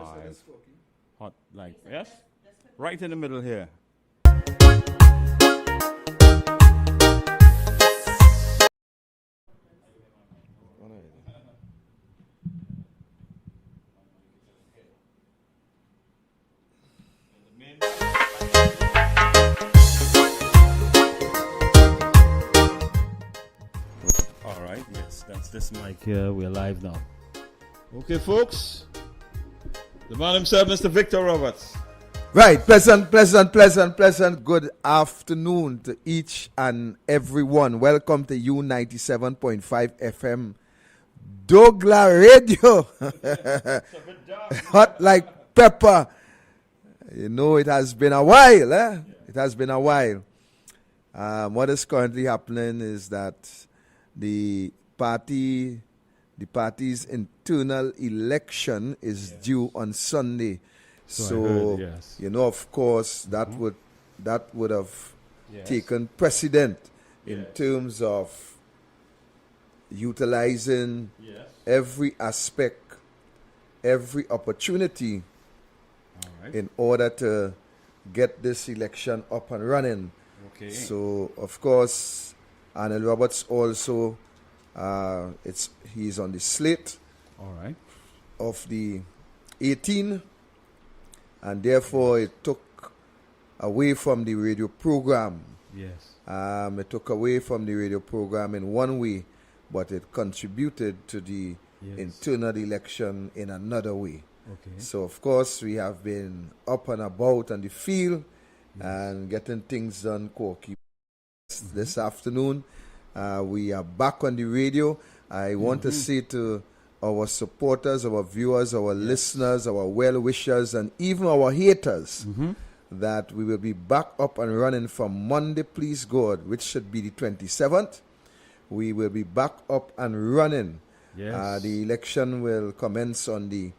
live. Hot like yes? Right in the middle here. All right, yes, that's this mic here. We're live now. Okay, folks. The man himself, Mr. Victor Roberts. Right, pleasant. Good afternoon to each and everyone. Welcome to U97.5 FM, douglAR Radio. Hot like pepper. You know, it has been a while, eh? It has been a while. What is currently happening is that the party's internal election is due on Sunday. So I heard, yes. you know, of course, that would have taken precedent in terms of utilizing every aspect, every opportunity in order to get this election up and running. Okay. So, of course, Arnold Roberts also, he's on the slate All right. of the 18, and therefore it took away from the radio program. Yes. It took away from the radio program in one way, but it contributed to the internal election in another way. Okay. So, of course, we have been up and about on the field and getting things done, Corky. This afternoon, we are back on the radio. I want to say to our supporters, our viewers, our listeners, our well-wishers, and even our haters that we will be back up and running from Monday, please God, which should be the 27th. We will be back up and running. Yes. The election will commence on the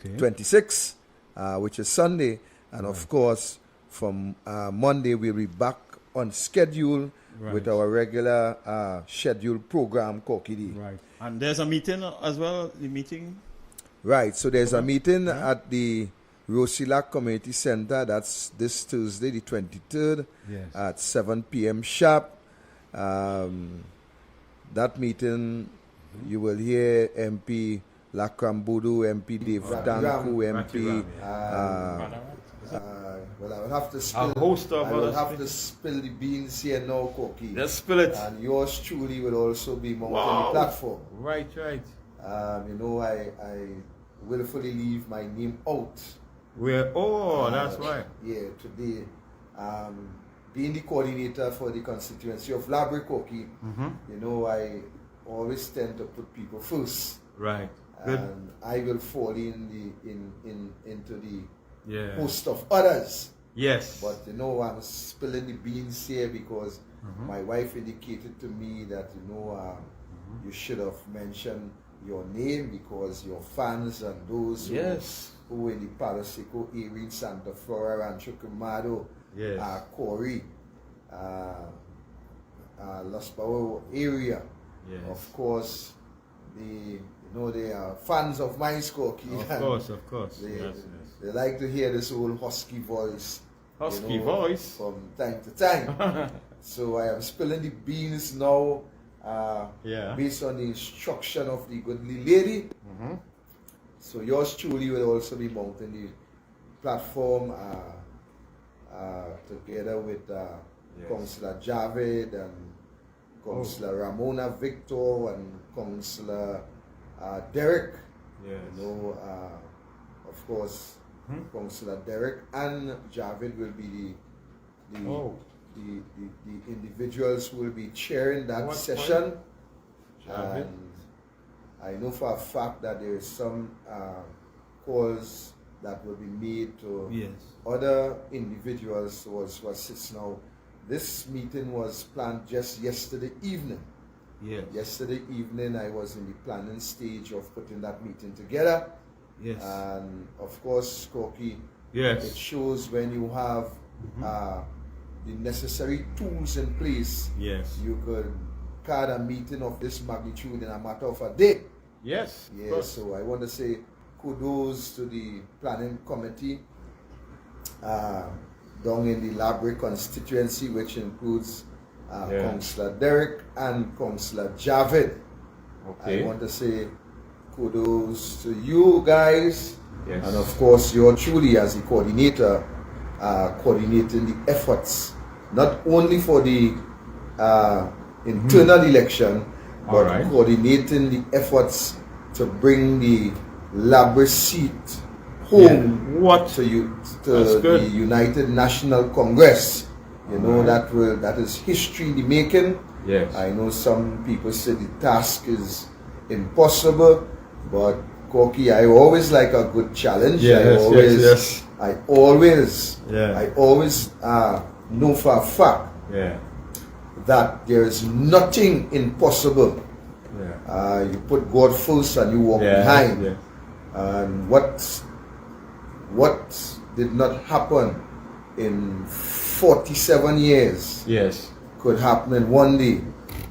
26th, which is Sunday, and of course, from Monday we'll be back on schedule with our regular scheduled program, Kokidi. Right. And there's a meeting as well, the meeting? Right, so there's a meeting at the Rosila Community Center. That's this Tuesday, the 23rd, at 7 p.m. sharp. That meeting, you will hear MP Lakrambudu, MP Dave Danku, MP... well, I will have to spill. To spill the beans here now, Koki. Let's spill it. And yours truly will also be mounting the platform. Right. You know, I willfully leave my name out. That's right. Yeah, today, being the coordinator for the constituency of Labri Koki, you know, I always tend to put people first. Right. Good. And I will fall into the host of others. Yes. But you know, I'm spilling the beans here because my wife indicated to me that, you know, you should have mentioned your name because your fans and those who in the Palosico area in Santa Flora and Chukwumado, Corey, Los Bawo area. Yes. Of course, they are fans of mine, Skokie. Of course. They like to hear this old husky voice. Voice? From time to time. So I am spilling the beans now, based on the instruction of the goodly lady. So yours truly will also be mounting the platform together with Councillor Javed and Councillor Ramona Victor and Councillor Derek. You know, of course, Councillor Derek and Javed will be the individuals who will be chairing that session. And I know for a fact that there is some calls that will be made to other individuals who assist now. This meeting was planned just yesterday evening. Yesterday evening I was in the planning stage of putting that meeting together. And of course, Skokie, it shows when you have the necessary tools in place, you could card a meeting of this magnitude in a matter of a day. Yes. Yeah, so I want to say kudos to the planning committee down in the Labre constituency, which includes Councillor Derek and Councillor Javid. Okay. I want to say kudos to you guys, yes. and of course you're truly as the coordinator, coordinating the efforts, not only for the internal election, but coordinating the efforts to bring the Labre seat home to the United National Congress. You know, that is history in the making. Yes. I know some people say the task is impossible, but Corky, I always like a good challenge. Yes. I always know for a fact that there is nothing impossible. You put God first and you walk behind. Yeah. And what did not happen in 47 years could happen in one day.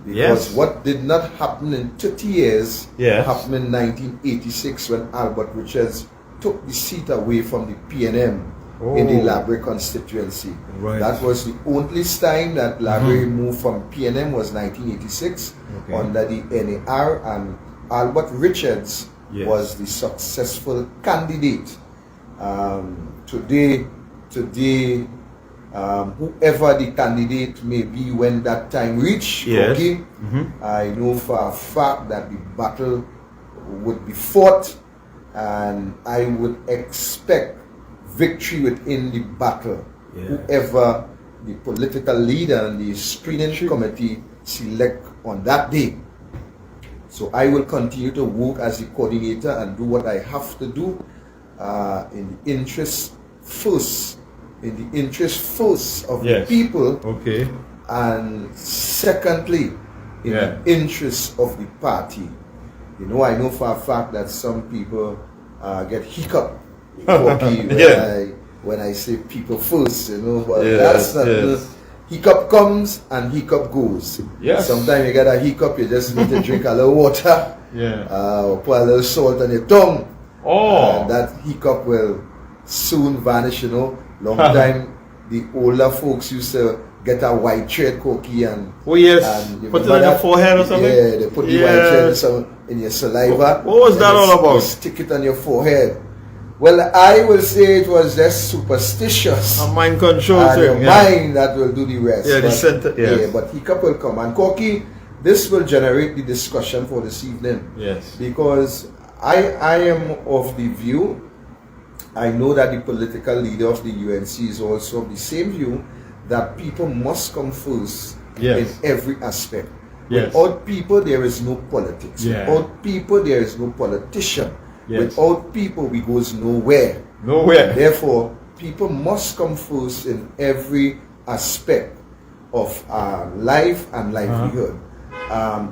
Because what did not happen in 30 years happened in 1986 when Albert Richards took the seat away from the PNM in the Labre constituency. Right. That was the only time that Labre moved from PNM was 1986 under the NAR, and Albert Richards was the successful candidate. Today, whoever the candidate may be when that time reach, I know for a fact that the battle would be fought, and I would expect victory within the battle. Whoever the political leader and the screening committee select on that day. So I will continue to work as the coordinator and do what I have to do in the interest first of the people, and secondly in the interest of the party. You know, I know for a fact that some people get hiccup when I say people first, you know, but that's not hiccup comes and hiccup goes. Sometimes you get a hiccup, you just need to drink a little water, or put a little salt on your tongue, and that hiccup will soon vanish, you know. Long time the older folks used to get a white thread, Corky, and put it on your forehead or something. Yeah, they put the white thread in your saliva. What was that all about? Stick it on your forehead. Well, I will say it was just superstitious. A mind control thing. Your mind that will do the rest. The center. But hiccup will come. And Corky, this will generate the discussion for this evening. Because I am of the view, I know that the political leader of the UNC is also of the same view, that people must come first in every aspect. Without people, there is no politics. Without people, there is no politician. Without people, we goes nowhere. Therefore, people must come first in every aspect of our life and livelihood.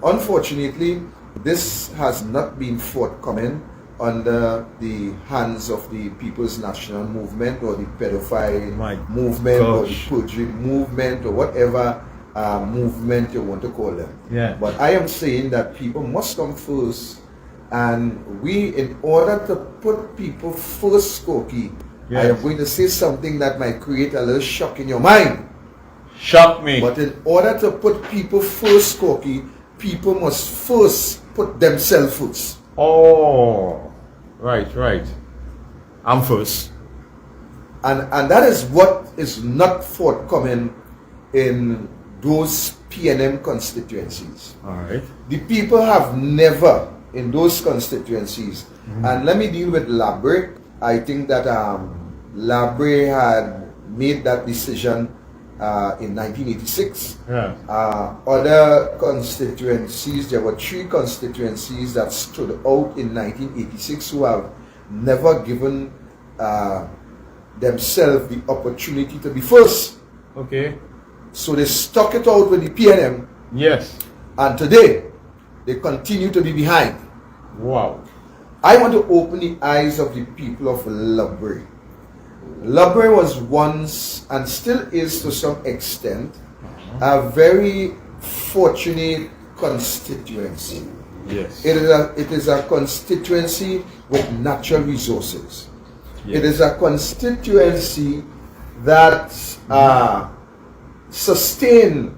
Unfortunately, this has not been forthcoming under the hands of the People's National Movement or the pedophile movement or the perjury movement or whatever movement you want to call them. But I am saying that people must come first, and we, in order to put people first, Corky, I am going to say something that might create a little shock in your mind. Shock me. But in order to put people first, Corky, people must first put themselves first. Oh, right. I'm first. And that is what is not forthcoming in those PNM constituencies. The people have never, in those constituencies, and let me deal with Labre. I think that Labre had made that decision in 1986. Other constituencies, there were 3 constituencies that stood out in 1986 who have never given themselves the opportunity to be first. So they stuck it out with the PNM. And today, they continue to be behind. I want to open the eyes of the people of Labre. Labre was once, and still is to some extent, a very fortunate constituency. Yes. It is a constituency with natural resources. Yes. It is a constituency that sustained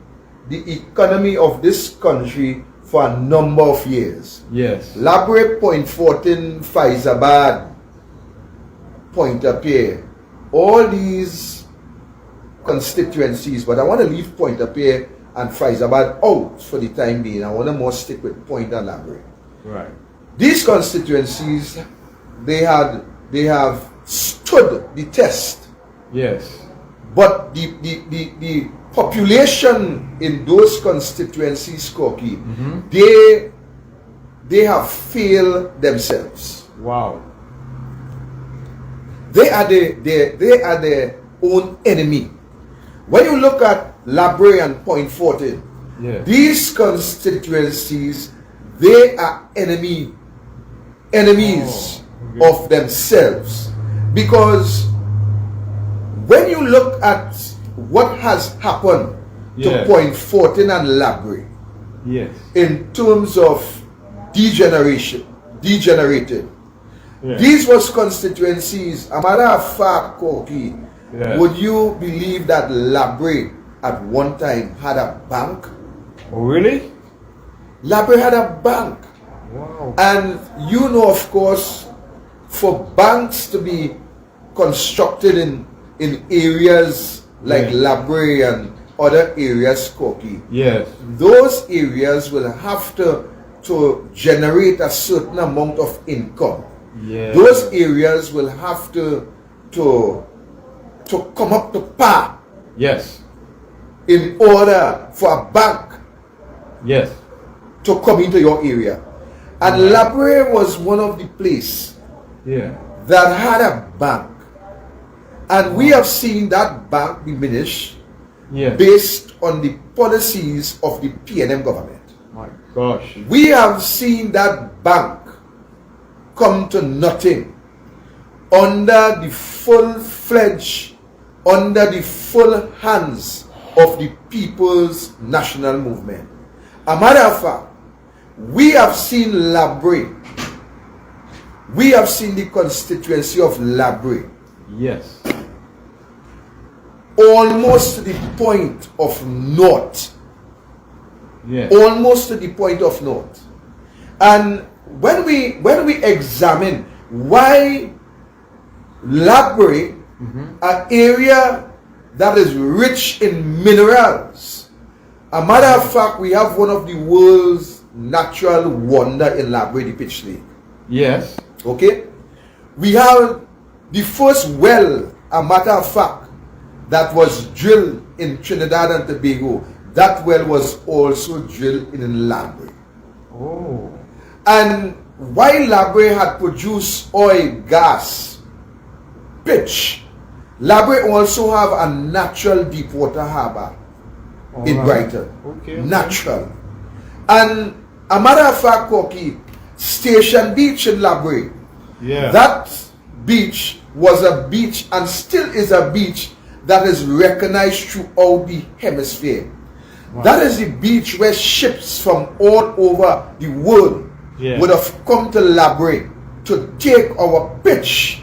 the economy of this country for a number of years. Yes. Labre, Point Fortin, Faizabad, Pointe-à-Pierre, all these constituencies, but I want to leave Pointe-à-Pierre and Faizabad out for the time being. I want to more stick with Point and Labre. Right. These constituencies, they have stood the test. Yes. But the population in those constituencies, Corky, they have failed themselves. Wow. They are their own enemy. When you look at Labre and Point Fortin, these constituencies, they are enemies of themselves. Because when you look at what has happened to Point Fortin and Labre, in terms of degenerated, these was constituencies. A matter of fact, Corky, would you believe that Labre at one time had a bank? Oh, really? Labre had a bank. Wow. And you know, of course, for banks to be constructed in areas like Labre and other areas, Corky, those areas will have to generate a certain amount of income. Those areas will have to come up to par. In order for a bank to come into your area. And Labre was one of the places that had a bank. And we have seen that bank diminish based on the policies of the PNM government. My gosh. We have seen that bank come to nothing under the full-fledged, under the full hands of the People's National Movement. A matter of fact, we have seen Labre, we have seen the constituency of Labre almost to the point of naught. Almost to the point of naught. And when we examine why Labre, an area that is rich in minerals, a matter of fact, we have one of the world's natural wonder in Labre, the Pitch Lake. Okay? We have the first well, a matter of fact, that was drilled in Trinidad and Tobago. That well was also drilled in Labre. And while Labre had produced oil, gas, pitch, Labre also have a natural deep water harbor in Brighton. Natural. And a matter of fact, Corky, Station Beach in Labre, that beach was a beach and still is a beach that is recognized throughout the hemisphere. That is the beach where ships from all over the world would have come to Labre to take our pitch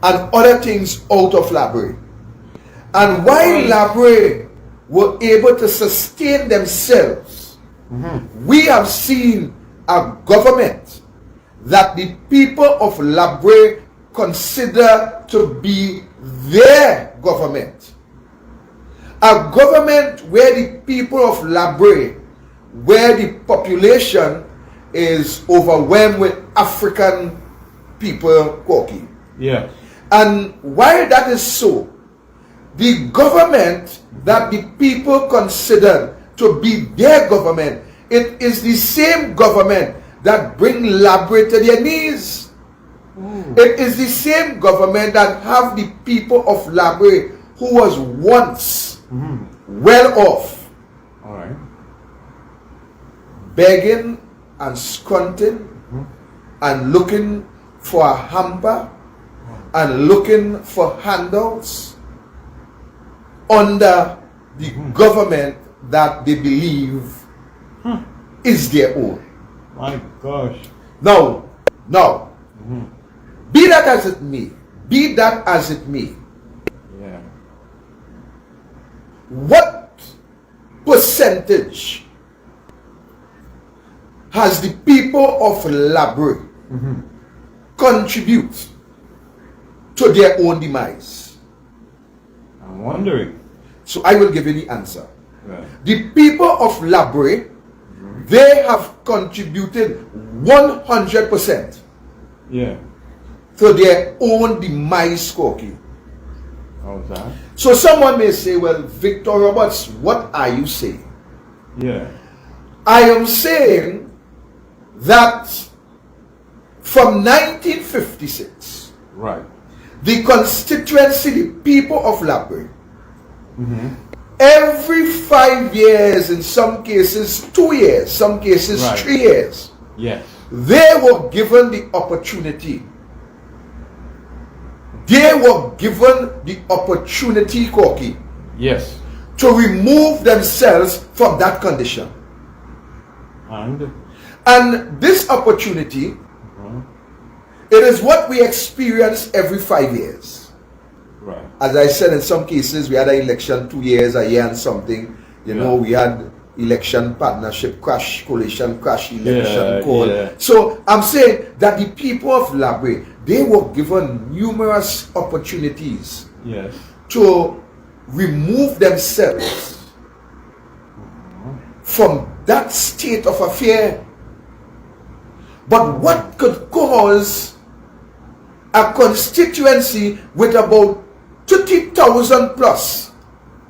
and other things out of Labre. And while Labre were able to sustain themselves, we have seen a government that the people of Labre consider to be their government. A government where the people of Labre, where the population is overwhelmed with African people, Corky. And while that is so, the government that the people consider to be their government, it is the same government that bring Labre to their knees. It is the same government that have the people of Labre, who was once well off, begging and squanting and looking for a hamper and looking for handouts under the government that they believe is their own. My gosh. Now, be that as it may, Yeah. what percentage has the people of Labre contribute to their own demise? I'm wondering. So I will give you the answer. Yeah. The people of Labre, they have contributed 100% Yeah. to their own demise, Corky. How's that? So someone may say, well, Victor Roberts, what are you saying? Yeah. I am saying that from 1956, Right. the constituency, the people of Labre, every 5 years, in some cases 2 years, some cases Right. 3 years, Yes. they were given the opportunity. They were given the opportunity, Corky, Yes. to remove themselves from that condition. And this opportunity, it is what we experience every 5 years. Right. As I said, in some cases we had an election 2 years, a year and something. You know, we had election partnership crash, coalition crash, election call. Yeah. So I'm saying that the people of Labre, they were given numerous opportunities Yes. to remove themselves from that state of affair. But what could cause a constituency with about 30,000 plus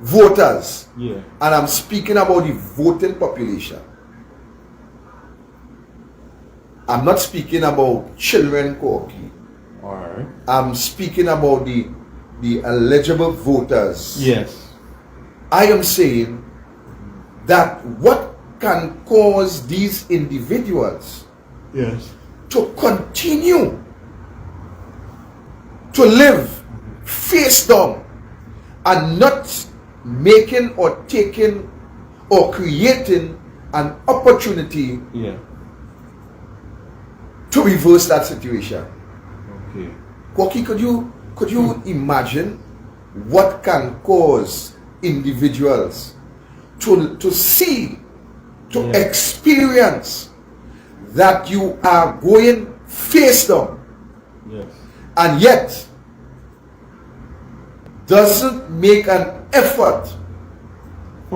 voters, Yeah. and I'm speaking about the voting population, I'm not speaking about children, Corky. Alright. I'm speaking about the eligible voters. Yes. I am saying that what can cause these individuals Yes. to continue to live face down and not making or taking or creating an opportunity Yeah. to reverse that situation. Okay. Koki, could you imagine what can cause individuals to see, to Yeah. experience that you are going face down, Yes. and yet doesn't make an effort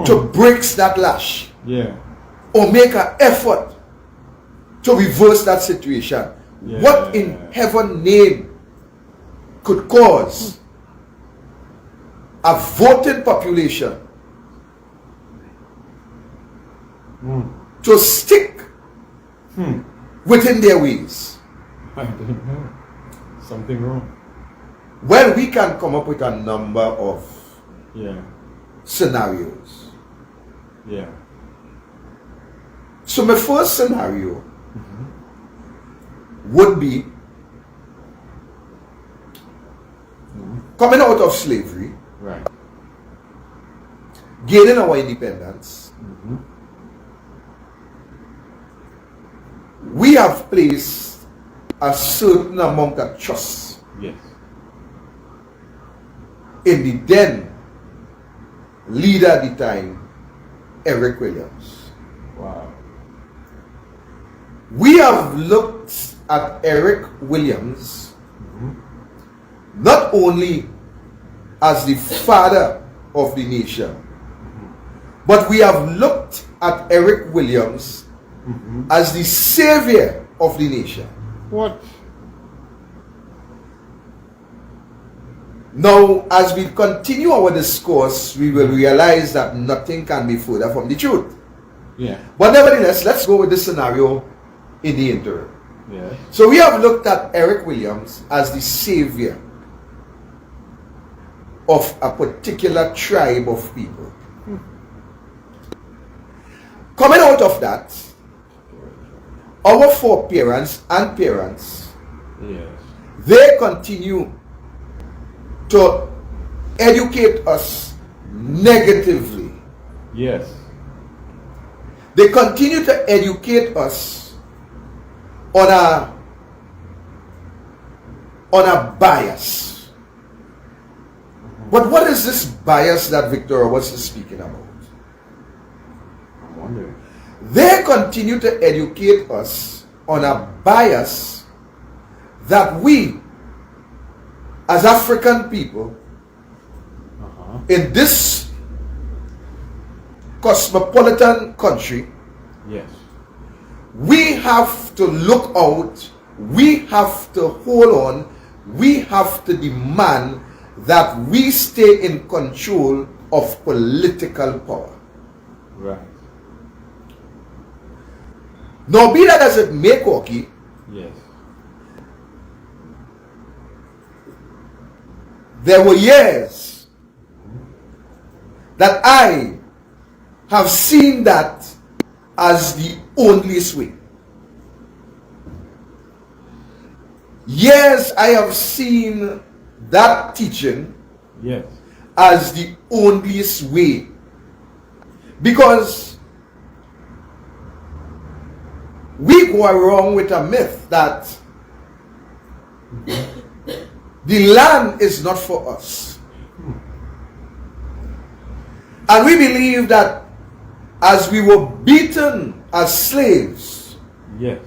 to break that lash Yeah. or make an effort to reverse that situation? Yeah. What in heaven's name could cause a voting population to stick within their ways? I don't know. Something wrong. Well, we can come up with a number of Yeah. scenarios. Yeah. So my first scenario would be coming out of slavery, Right. gaining our independence. We have placed a certain amount of trust Yes. in the then leader at the time, Eric Williams. Wow. We have looked at Eric Williams not only as the father of the nation, but we have looked at Eric Williams as the savior of the nation. What? Now, as we continue our discourse, we will realize that nothing can be further from the truth. Yeah. But nevertheless, let's go with this scenario in the interim. Yes. So we have looked at Eric Williams as the savior of a particular tribe of people. Coming out of that, our foreparents and parents, Yes. they continue to educate us negatively. Yes. They continue to educate us on a bias. But what is this bias that Victor Roberts is speaking about? I'm wondering. They continue to educate us on a bias that we, as African people, in this cosmopolitan country, Yes. we have to look out, we have to hold on, we have to demand that we stay in control of political power. Right. Now, be that as it may, Corky, Yes. there were years that I have seen that as the only way. Years I have seen that teaching Yes. as the only way. Because we go around with a myth that the land is not for us. And we believe that as we were beaten as slaves Yes.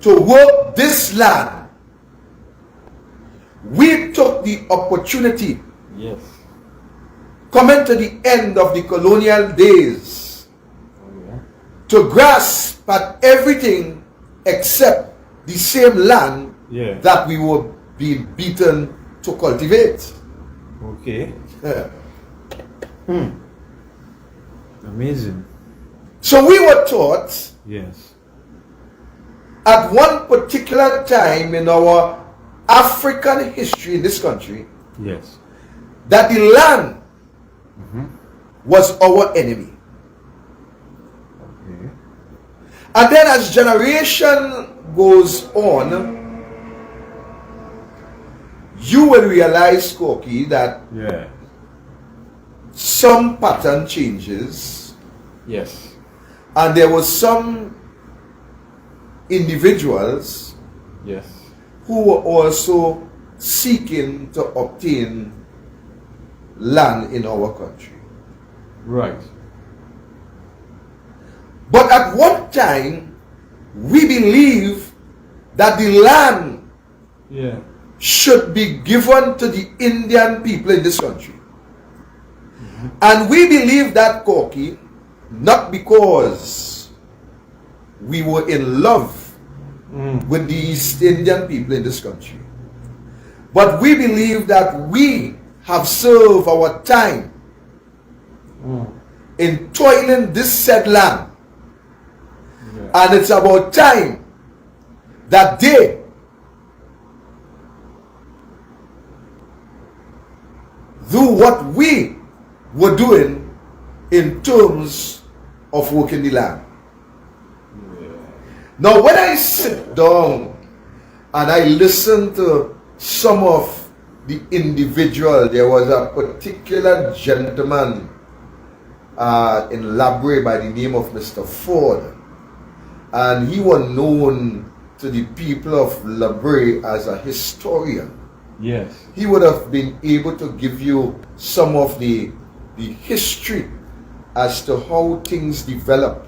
to work this land, we took the opportunity, Yes. coming to the end of the colonial days, Oh, yeah. to grasp at everything except the same land Yeah. that we were being beaten to cultivate. Okay. Amazing. So we were taught Yes. at one particular time in our African history in this country Yes. that the land was our enemy. Okay. And then as generation goes on, you will realize, Corky, that Yeah. some pattern changes, Yes. and there were some individuals Yes. who were also seeking to obtain land in our country. Right. But at one time, we believe that the land Yeah. should be given to the Indian people in this country. And we believe that, Corky, not because we were in love with the East Indian people in this country, but we believe that we have served our time in toiling this said land. Yeah. And it's about time that they do what we were doing in terms of working the land. Now, when I sit down and I listen to some of the individual, there was a particular gentleman in Labray by the name of Mr. Ford, and he was known to the people of Labray as a historian. Yes. He would have been able to give you some of the history as to how things developed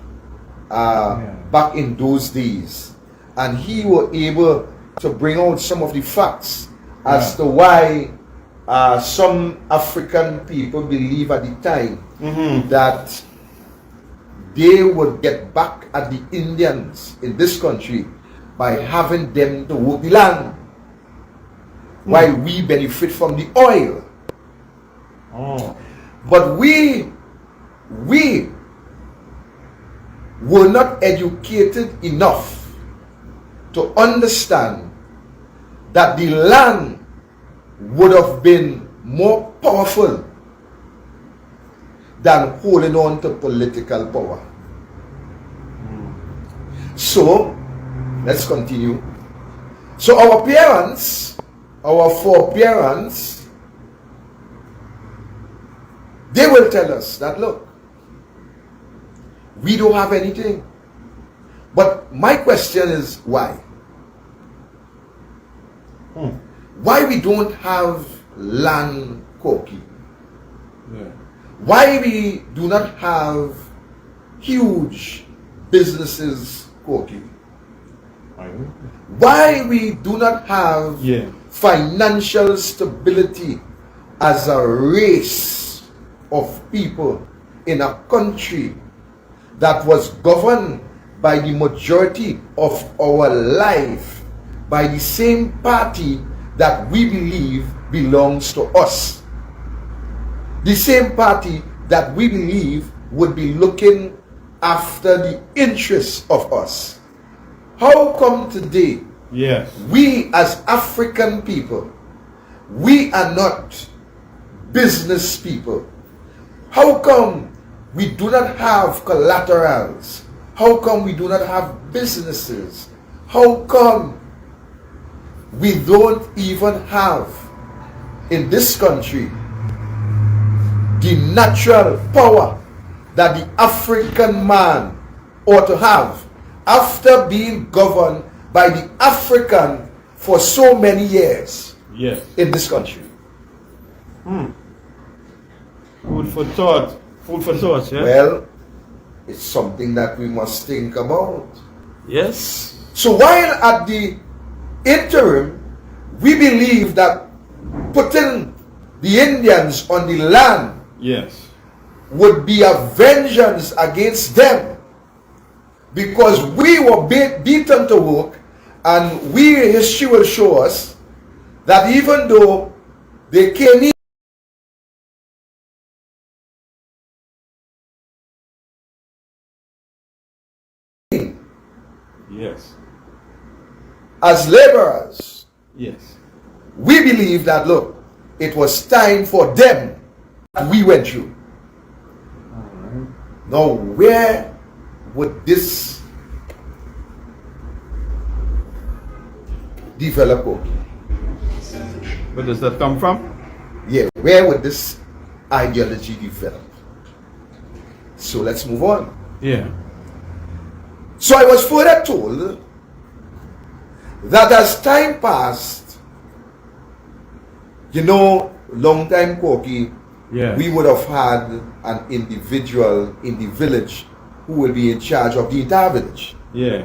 back in those days, and he was able to bring out some of the facts as to why some African people believe at the time that they would get back at the Indians in this country by having them to work the land, while we benefit from the oil. Oh. But we were not educated enough to understand that the land would have been more powerful than holding on to political power. So, let's continue. So our parents, our foreparents, they will tell us that, look, We don't have anything. But my question is why? Why we don't have land, Koki? Yeah. Why we do not have huge businesses, Koki? I know. Why we do not have Yeah. financial stability as a race of people in a country that was governed by the majority of our life by the same party that we believe belongs to us. The same party that we believe would be looking after the interests of us. How come today Yes. we as African people, we are not business people? How come we do not have collaterals? How come we do not have businesses? How come we don't even have in this country the natural power that the African man ought to have after being governed by the African for so many years Yes. in this country? Food for thought. Food for thought, yeah? Well, it's something that we must think about. Yes. So while at the interim, we believe that putting the Indians on the land Yes. would be a vengeance against them, because we were beaten to work, and history will show us that even though they came in Yes. as laborers, Yes. we believe that, look, it was time for them that we went through. Alright. Now, where would this develop? Where does that come from? Yeah, where would this ideology develop? So let's move on. Yeah. So I was further told that as time passed, long time, Koki, Yeah. we would have had an individual in the village who will be in charge of the entire village. Yeah.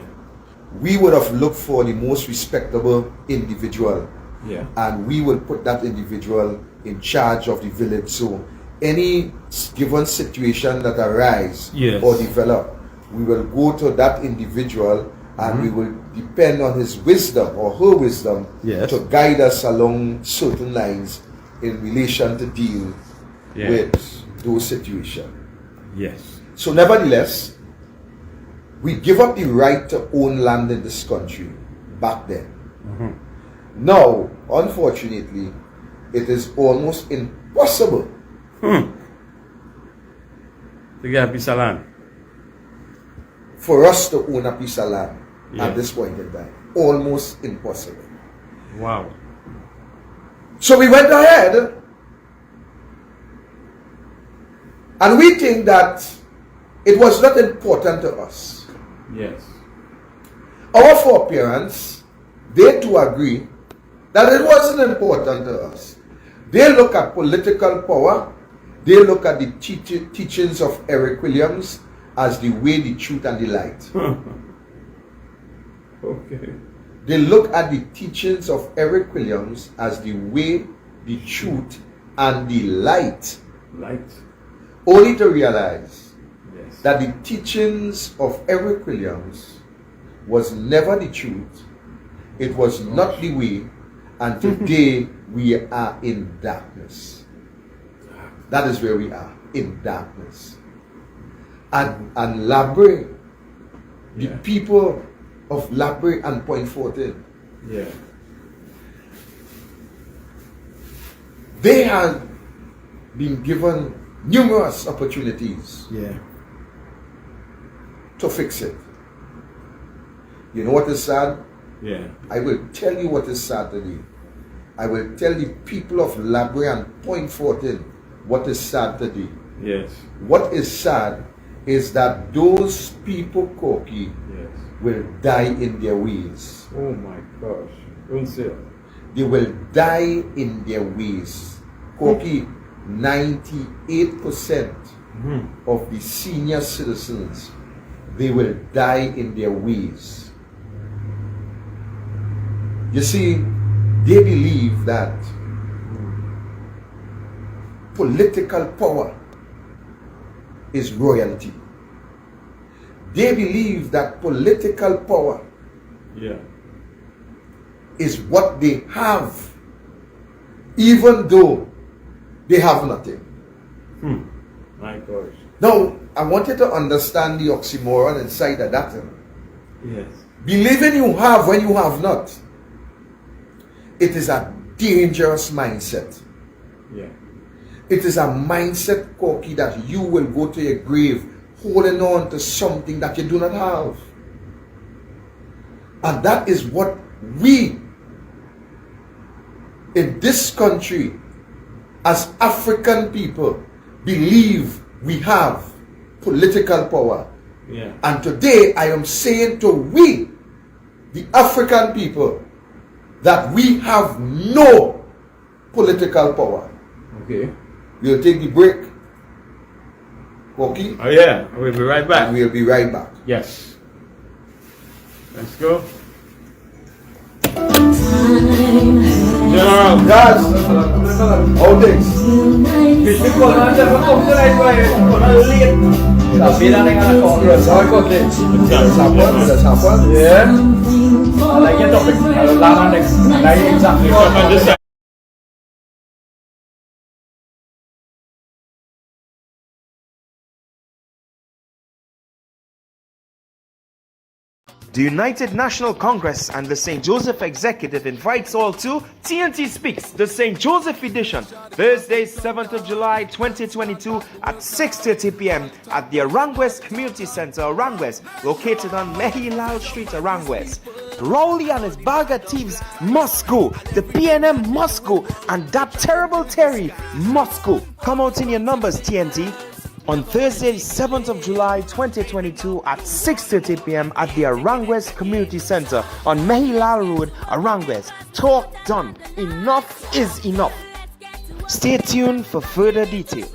We would have looked for the most respectable individual, Yeah. and we will put that individual in charge of the village. So any given situation that arise Yes. or develop, we will go to that individual, and we will depend on his wisdom or her wisdom Yes. to guide us along certain lines in relation to deal Yeah. with those situations. Yes. So nevertheless, we give up the right to own land in this country back then. Now, unfortunately, it is almost impossible To get a piece of land. for us to own a piece of land Yeah. at this point in time. Almost impossible. Wow. So we went ahead, and we think that it was not important to us. Yes. Our foreparents, they too agree that it wasn't important to us. They look at political power, they look at the teachings of Eric Williams as the way, the truth, and the light. Okay. They look at the teachings of Eric Williams as the way, the truth, and the light, Light. only to realize Yes. that the teachings of Eric Williams was never the truth, it was not the way, and today we are in darkness. That is where we are, in darkness. And Labre, the Yeah. people of Labre and Point 14, Yeah. they had been given numerous opportunities Yeah. to fix it. You know what is sad? Yeah. I will tell you what is sad today. I will tell the people of Labre and Point 14 what is sad today. Yes. What is sad is that those people, Koki, Yes. will die in their ways. Oh my gosh. Don't say it. They will die in their ways. Koki, 98% of the senior citizens, they will die in their ways. You see, they believe that political power is royalty. They believe that political power is what they have, even though they have nothing. My gosh. Now, I want you to understand the oxymoron inside of that. Yes. Believing you have when you have not. It is a dangerous mindset. Yeah. It is a mindset, Koki, that you will go to your grave holding on to something that you do not have. And that is what we in this country as African people believe we have political power. Yeah. And today I am saying to we, the African people, that we have no political power. Okay. We'll take the break. Okay? Oh yeah. We'll be right back. And we'll be right back. Yes. Let's go. General. Guys, how things? Sabi na nga ako. That's happened. Yeah. Lagi topik. Kalau lama next. Lagi exactly. The United National Congress and the St. Joseph Executive invites all to TNT Speaks, the St. Joseph edition, Thursday, 7th of July 2022 at 6:30 p.m. at the Arangwes Community Center, Arangwes, located on Mehilal Street, Arangwes. Rowley and his Baga thieves must go. The PNM must go. And that terrible Terry must go. Come out in your numbers, TNT. On Thursday, 7th of July 2022 at 6:30 p.m. at the Arangwes Community Center on Mehilal Road, Arangwes. Talk done. Enough is enough. Stay tuned for further details.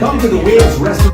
Come to the Waves Restaurant.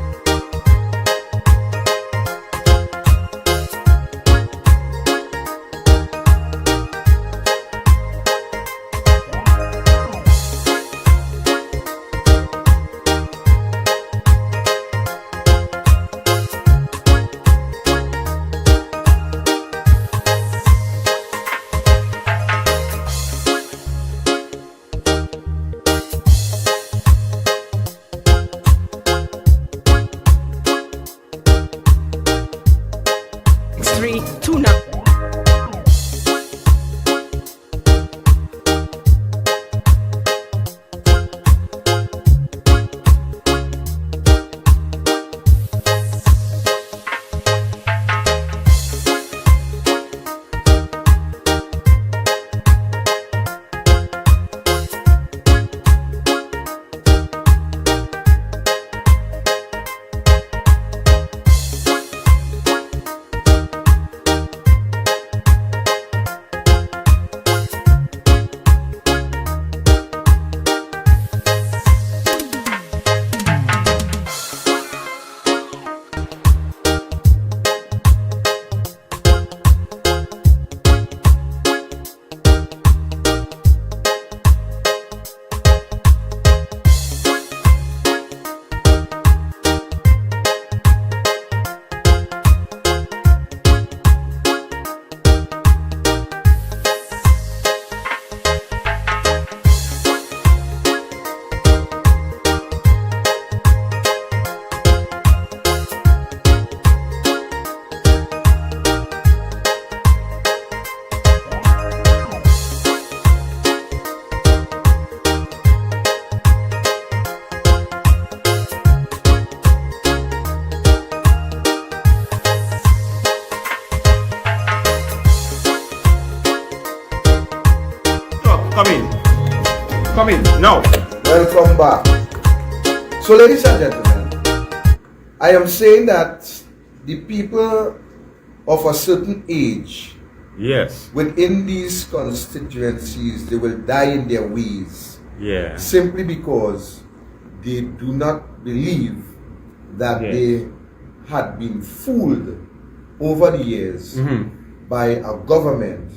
Come in. Now. Welcome back. So, ladies and gentlemen, I am saying that the people of a certain age Yes. within these constituencies, they will die in their ways Yeah. simply because they do not believe that Yes. they had been fooled over the years by a government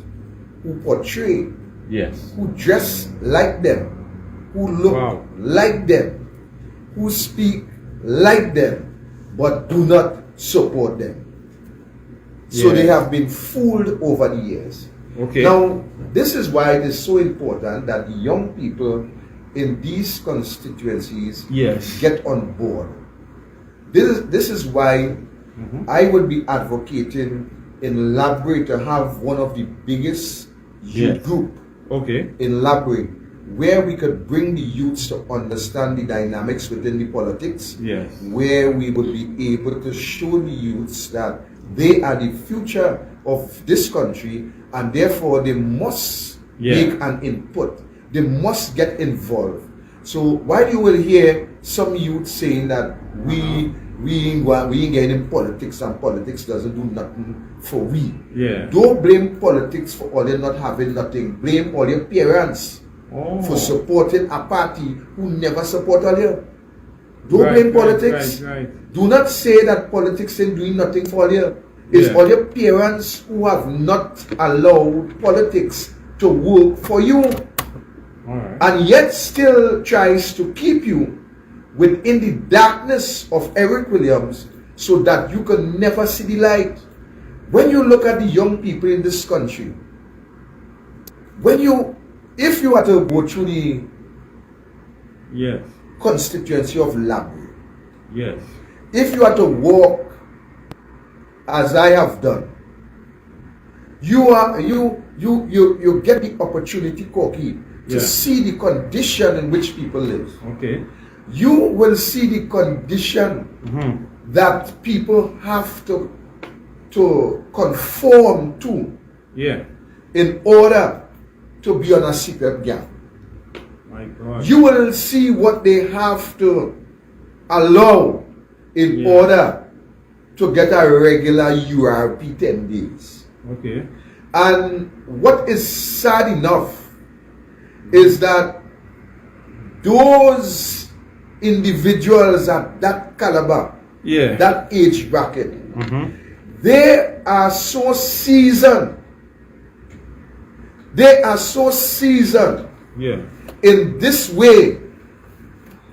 who portray, Yes. who dress like them, who look Wow. like them, who speak like them, but do not support them. So Yes. they have been fooled over the years. Okay. Now, this is why it is so important that the young people in these constituencies Yes. get on board. This is why I would be advocating in Labray to have one of the biggest youth Yes. group Okay. in Labray, where we could bring the youths to understand the dynamics within the politics, Yes. where we would be able to show the youths that they are the future of this country, and therefore they must make an input. They must get involved. So while you will hear some youth saying that we ain't getting in politics and politics doesn't do nothing for we. Yeah. Don't blame politics for all they not having nothing. Blame all your parents for supporting a party who never support all you. Don't blame politics. Right. Do not say that politics ain't doing nothing for you. It's Yeah. all your parents who have not allowed politics to work for you, All right. and yet still tries to keep you within the darkness of Eric Williams so that you can never see the light. When you look at the young people in this country, if you are to go through the Yes. constituency of Labray, Yes. if you are to walk as I have done, you get the opportunity, Corky, to Yeah. see the condition in which people live. Okay. You will see the condition that people have to conform to Yeah. in order to be on a secret gap. My God. You will see what they have to allow in Yeah. order to get a regular URP 10 days. Okay. And what is sad enough is that those individuals at that caliber, Yeah. that age bracket, they are so seasoned. They are so seasoned Yeah. in this way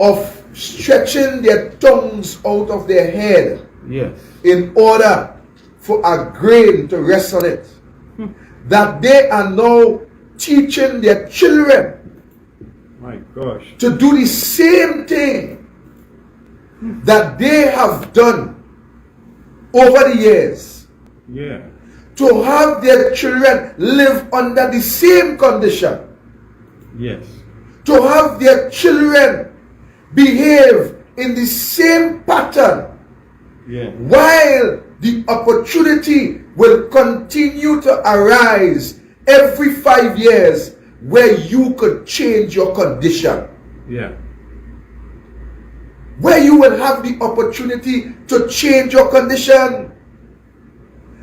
of stretching their tongues out of their head Yes. in order for a grain to rest on it, that they are now teaching their children My gosh. to do the same thing that they have done over the years, Yeah. to have their children live under the same condition, Yes. to have their children behave in the same pattern, Yeah. while the opportunity will continue to arise every 5 years where you could change your condition, Yeah. where you will have the opportunity to change your condition.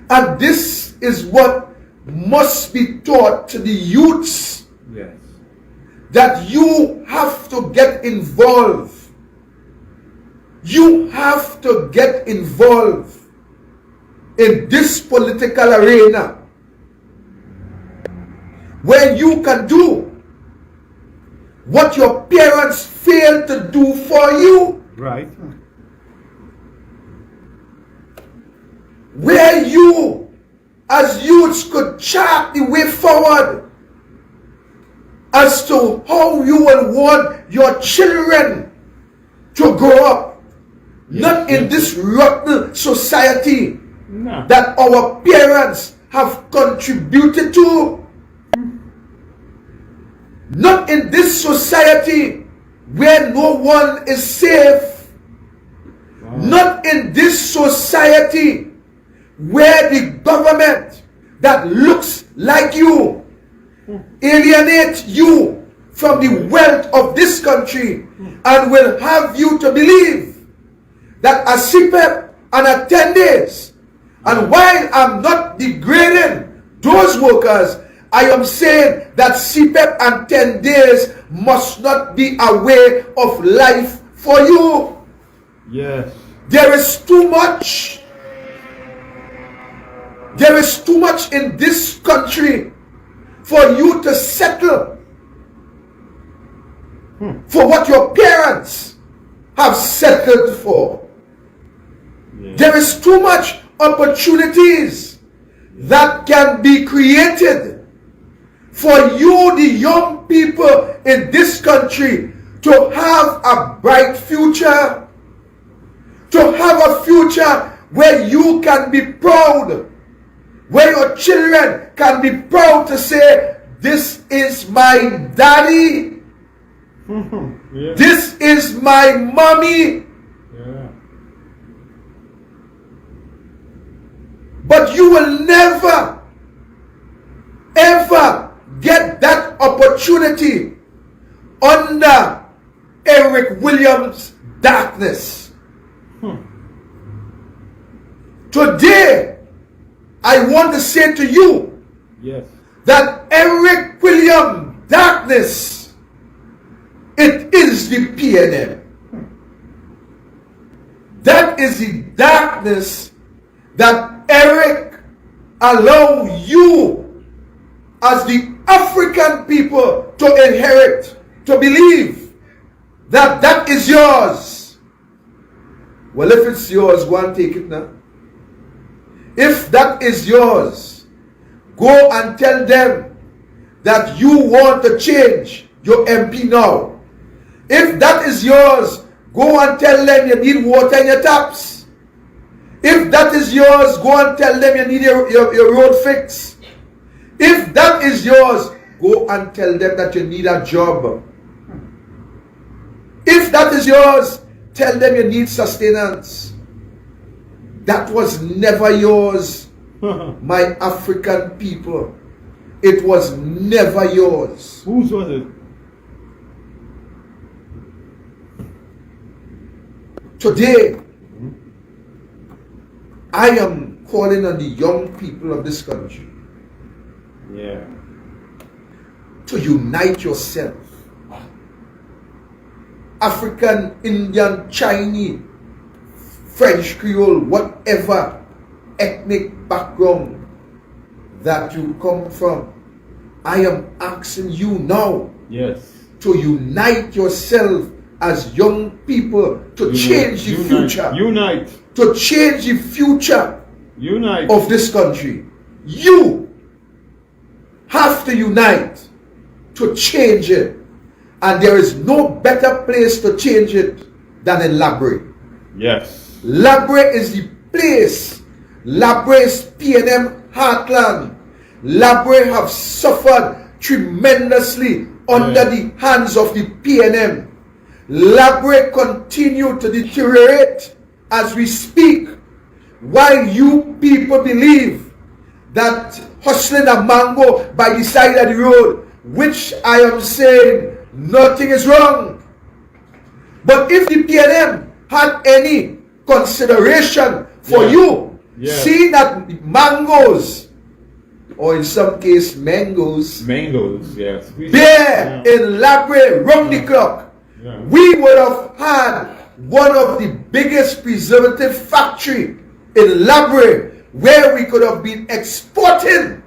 And this is what must be taught to the youths, Yes. that you have to get involved. You have to get involved in this political arena where you can do what your parents failed to do for you, Right. where you as youths could chart the way forward as to how you will want your children to grow up, not in this rotten society No. that our parents have contributed to. Not in this society where no one is safe. Not in this society where the government that looks like you alienate you from the wealth of this country and will have you to believe that a CPEP and a 10 days, and while I'm not degrading those workers, I am saying that CPEP and 10 days must not be a way of life for you. Yes. There is too much. There is too much in this country for you to settle for what your parents have settled for. Yeah. There is too much opportunities that can be created for you, the young people in this country, to have a bright future, to have a future where you can be proud, where your children can be proud to say, this is my daddy, Yeah. this is my mommy. Yeah. But you will never, ever get that opportunity under Eric Williams' darkness. Today, I want to say to you Yes. that Eric Williams' darkness, it is the PNM. That is the darkness that Eric allow you as the African people to inherit, to believe that that is yours. Well, if it's yours, go and take it now. If that is yours, go and tell them that you want to change your MP now. If that is yours, go and tell them you need water in your taps. If that is yours, go and tell them you need your road fixed. If that is yours, go and tell them that you need a job. If that is yours, tell them you need sustenance. That was never yours, my African people. It was never yours. Whose was it? Today, I am calling on the young people of this country Yeah. to unite yourself. African, Indian, Chinese, French, Creole, whatever ethnic background that you come from, I am asking you now Yes. to unite yourself as young people to change the future. Unite. To change the future Unite. of this country. You have to unite to change it. And there is no better place to change it than in Labre. Yes. Labre is the place. Labre is PNM heartland. Labre have suffered tremendously under the hands of the PNM. Labre continue to deteriorate as we speak, while you people believe that hustling a mango by the side of the road, which I am saying nothing is wrong. But if the PNM had any consideration for you, seeing that mangoes, or in some case mangoes, Yes. there in Labre round the clock, we would have had one of the biggest preservative factory in Labre, where we could have been exporting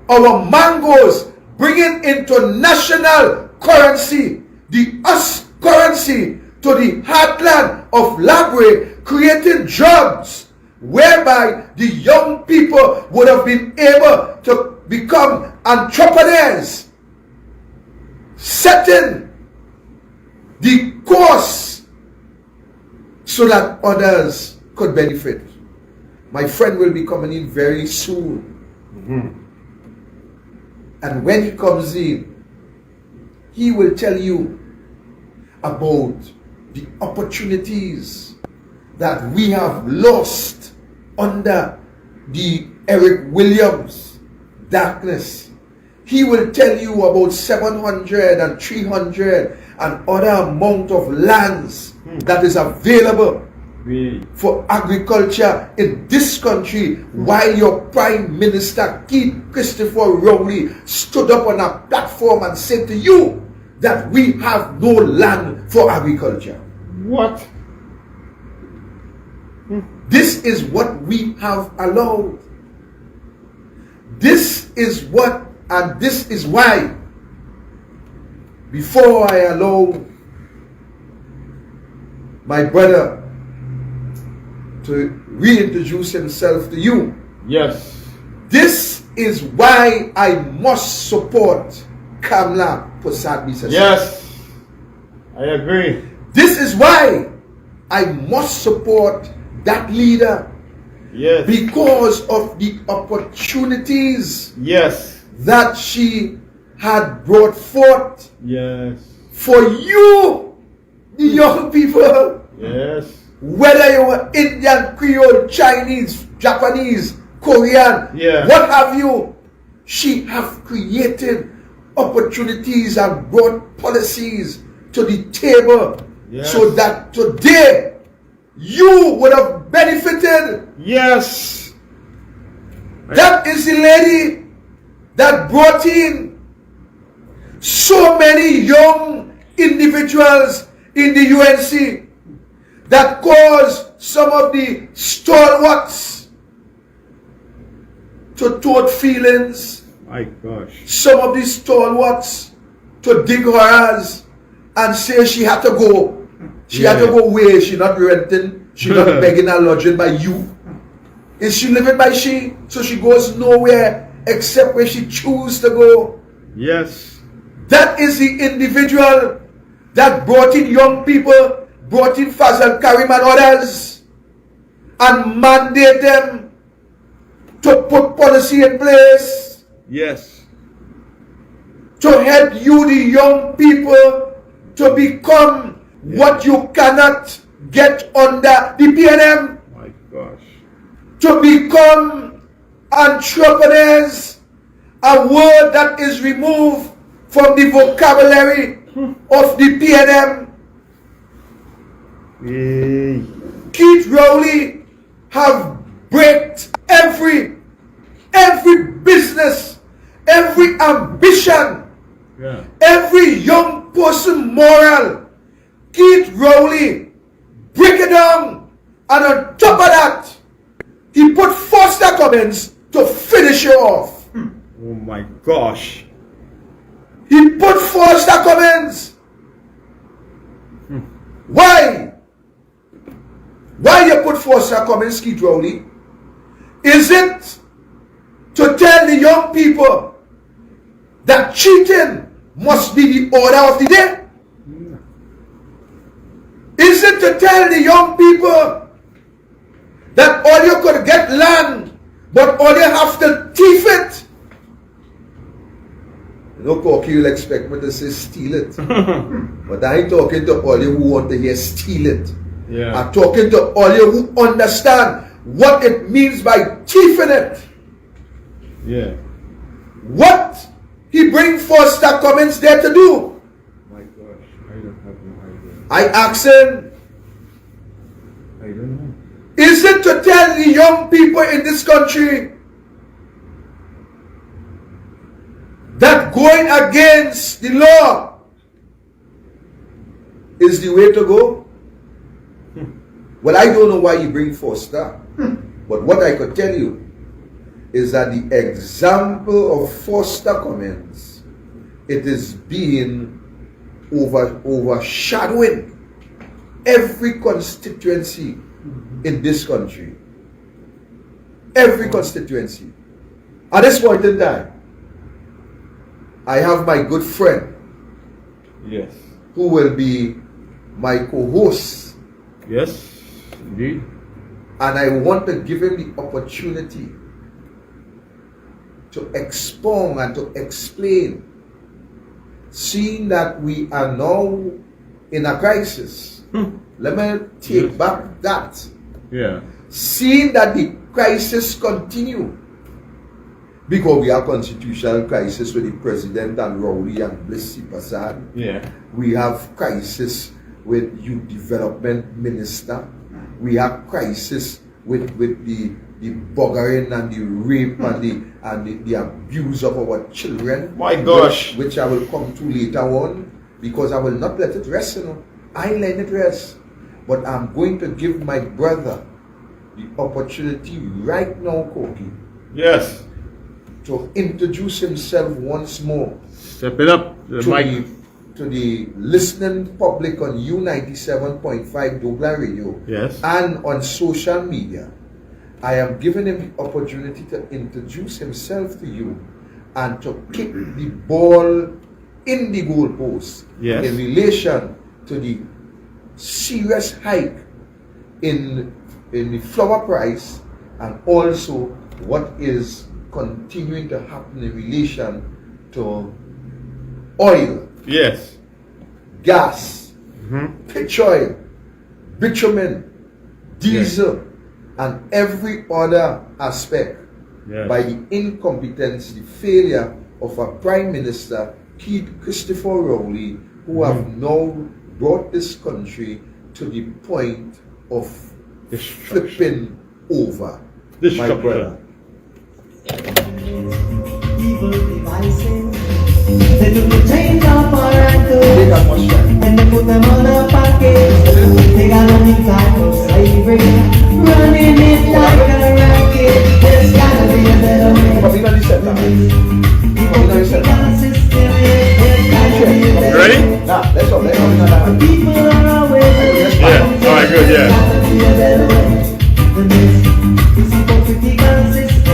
our mangoes, bringing international currency, the US currency, to the heartland of Labre, creating jobs whereby the young people would have been able to become entrepreneurs, setting the course so that others could benefit. My friend will be coming in very soon. And when he comes in, he will tell you about the opportunities that we have lost under the Eric Williams darkness. he will tell you about 700 and 300 and other amount of lands that is available for agriculture in this country, while your Prime Minister Keith Christopher Rowley stood up on a platform and said to you that we have no land for agriculture. What? This is what we have allowed. This is what, and this is why, before I allow my brother to reintroduce himself to you, Yes. this is why I must support Kamla Prasad-Bisesa. Yes. I agree. This is why I must support that leader, Yes. because of the opportunities Yes. that she had brought forth Yes. for you, the young people, Yes. whether you were Indian, Creole, Chinese, Japanese, Korean, Yeah. what have you. She have created opportunities and brought policies to the table, Yes. so that today you would have benefited. Yes. That is the lady that brought in so many young individuals in the UNC, that caused some of the stalwarts to tote feelings, My gosh. some of the stalwarts to dig her ass and say she had to go. She had to go where? She not renting, she not begging her lodging by you. Is she living by she? So she goes nowhere except where she chooses to go. Yes. That is the individual that brought in young people, brought in Fazal Karim and others, and mandate them to put policy in place Yes. to help you, the young people, to become what you cannot get under the PNM, My gosh. to become entrepreneurs, a word that is removed from the vocabulary of the PNM. Yay. Keith Rowley have breaked every business, every ambition, Yeah. every young person moral. Keith Rowley break it down, and on top of that, he put Foster Cummins to finish you off. Oh my gosh. He put Foster Cummins. Why? Why you put Foster Cummins, Keith Rowley? Is it to tell the young people that cheating must be the order of the day? Is it to tell the young people that all you could get land, but all you have to thief it? No cocky will expect me to say steal it. But I ain't talking to all you who want to hear steal it. Yeah. I'm talking to all you who understand what it means by thieving it. Yeah. What he bring Foster Cummins there to do? My gosh. I don't have no idea. I ask him, I don't know. is it to tell the young people in this country that going against the law is the way to go? Well, I don't know why you bring Foster, but what I could tell you is that the example of Foster Cummins, it is being overshadowing every constituency in this country. Every constituency. At this point in time, I have my good friend Yes. who will be my co-host, Yes. Indeed. and I want to give him the opportunity to expound and to explain, seeing that we are now in a crisis. Let me take back that. Yeah. Seeing that the crisis continue, because we have constitutional crisis with the president and Rowley and Bliss Prasad. Yeah. We have crisis with youth development minister. We have crisis with the buggering and the rape and the abuse of our children. My gosh. Which I will come to later on, because I will not let it rest, I let it rest. But I'm going to give my brother the opportunity right now, Koki, Yes. to introduce himself once more Step it up. The mic. to the listening public on U97.5 douglAR Radio, Yes. and on social media. I am giving him the opportunity to introduce himself to you and to kick the ball in the goalpost Yes. in relation to the serious hike in the flour price, and also what is continuing to happen in relation to oil, Yes. gas, pitch oil, bitumen, diesel, and every other aspect Yes. by the incompetence, the failure of a Prime Minister, Keith Christopher Rowley, who have now brought this country to the point of flipping over. My Destruction. brother. Evil devices. They took the chains off our ankles Take a much time. and they put them on a package. They got a new type of slavery, running it like a racket. There's gotta be a better way. Come in on the center. Come in on the center. Ready? Now, let's go. Let's go. Let's go. People are always Yeah. All right, good, yeah.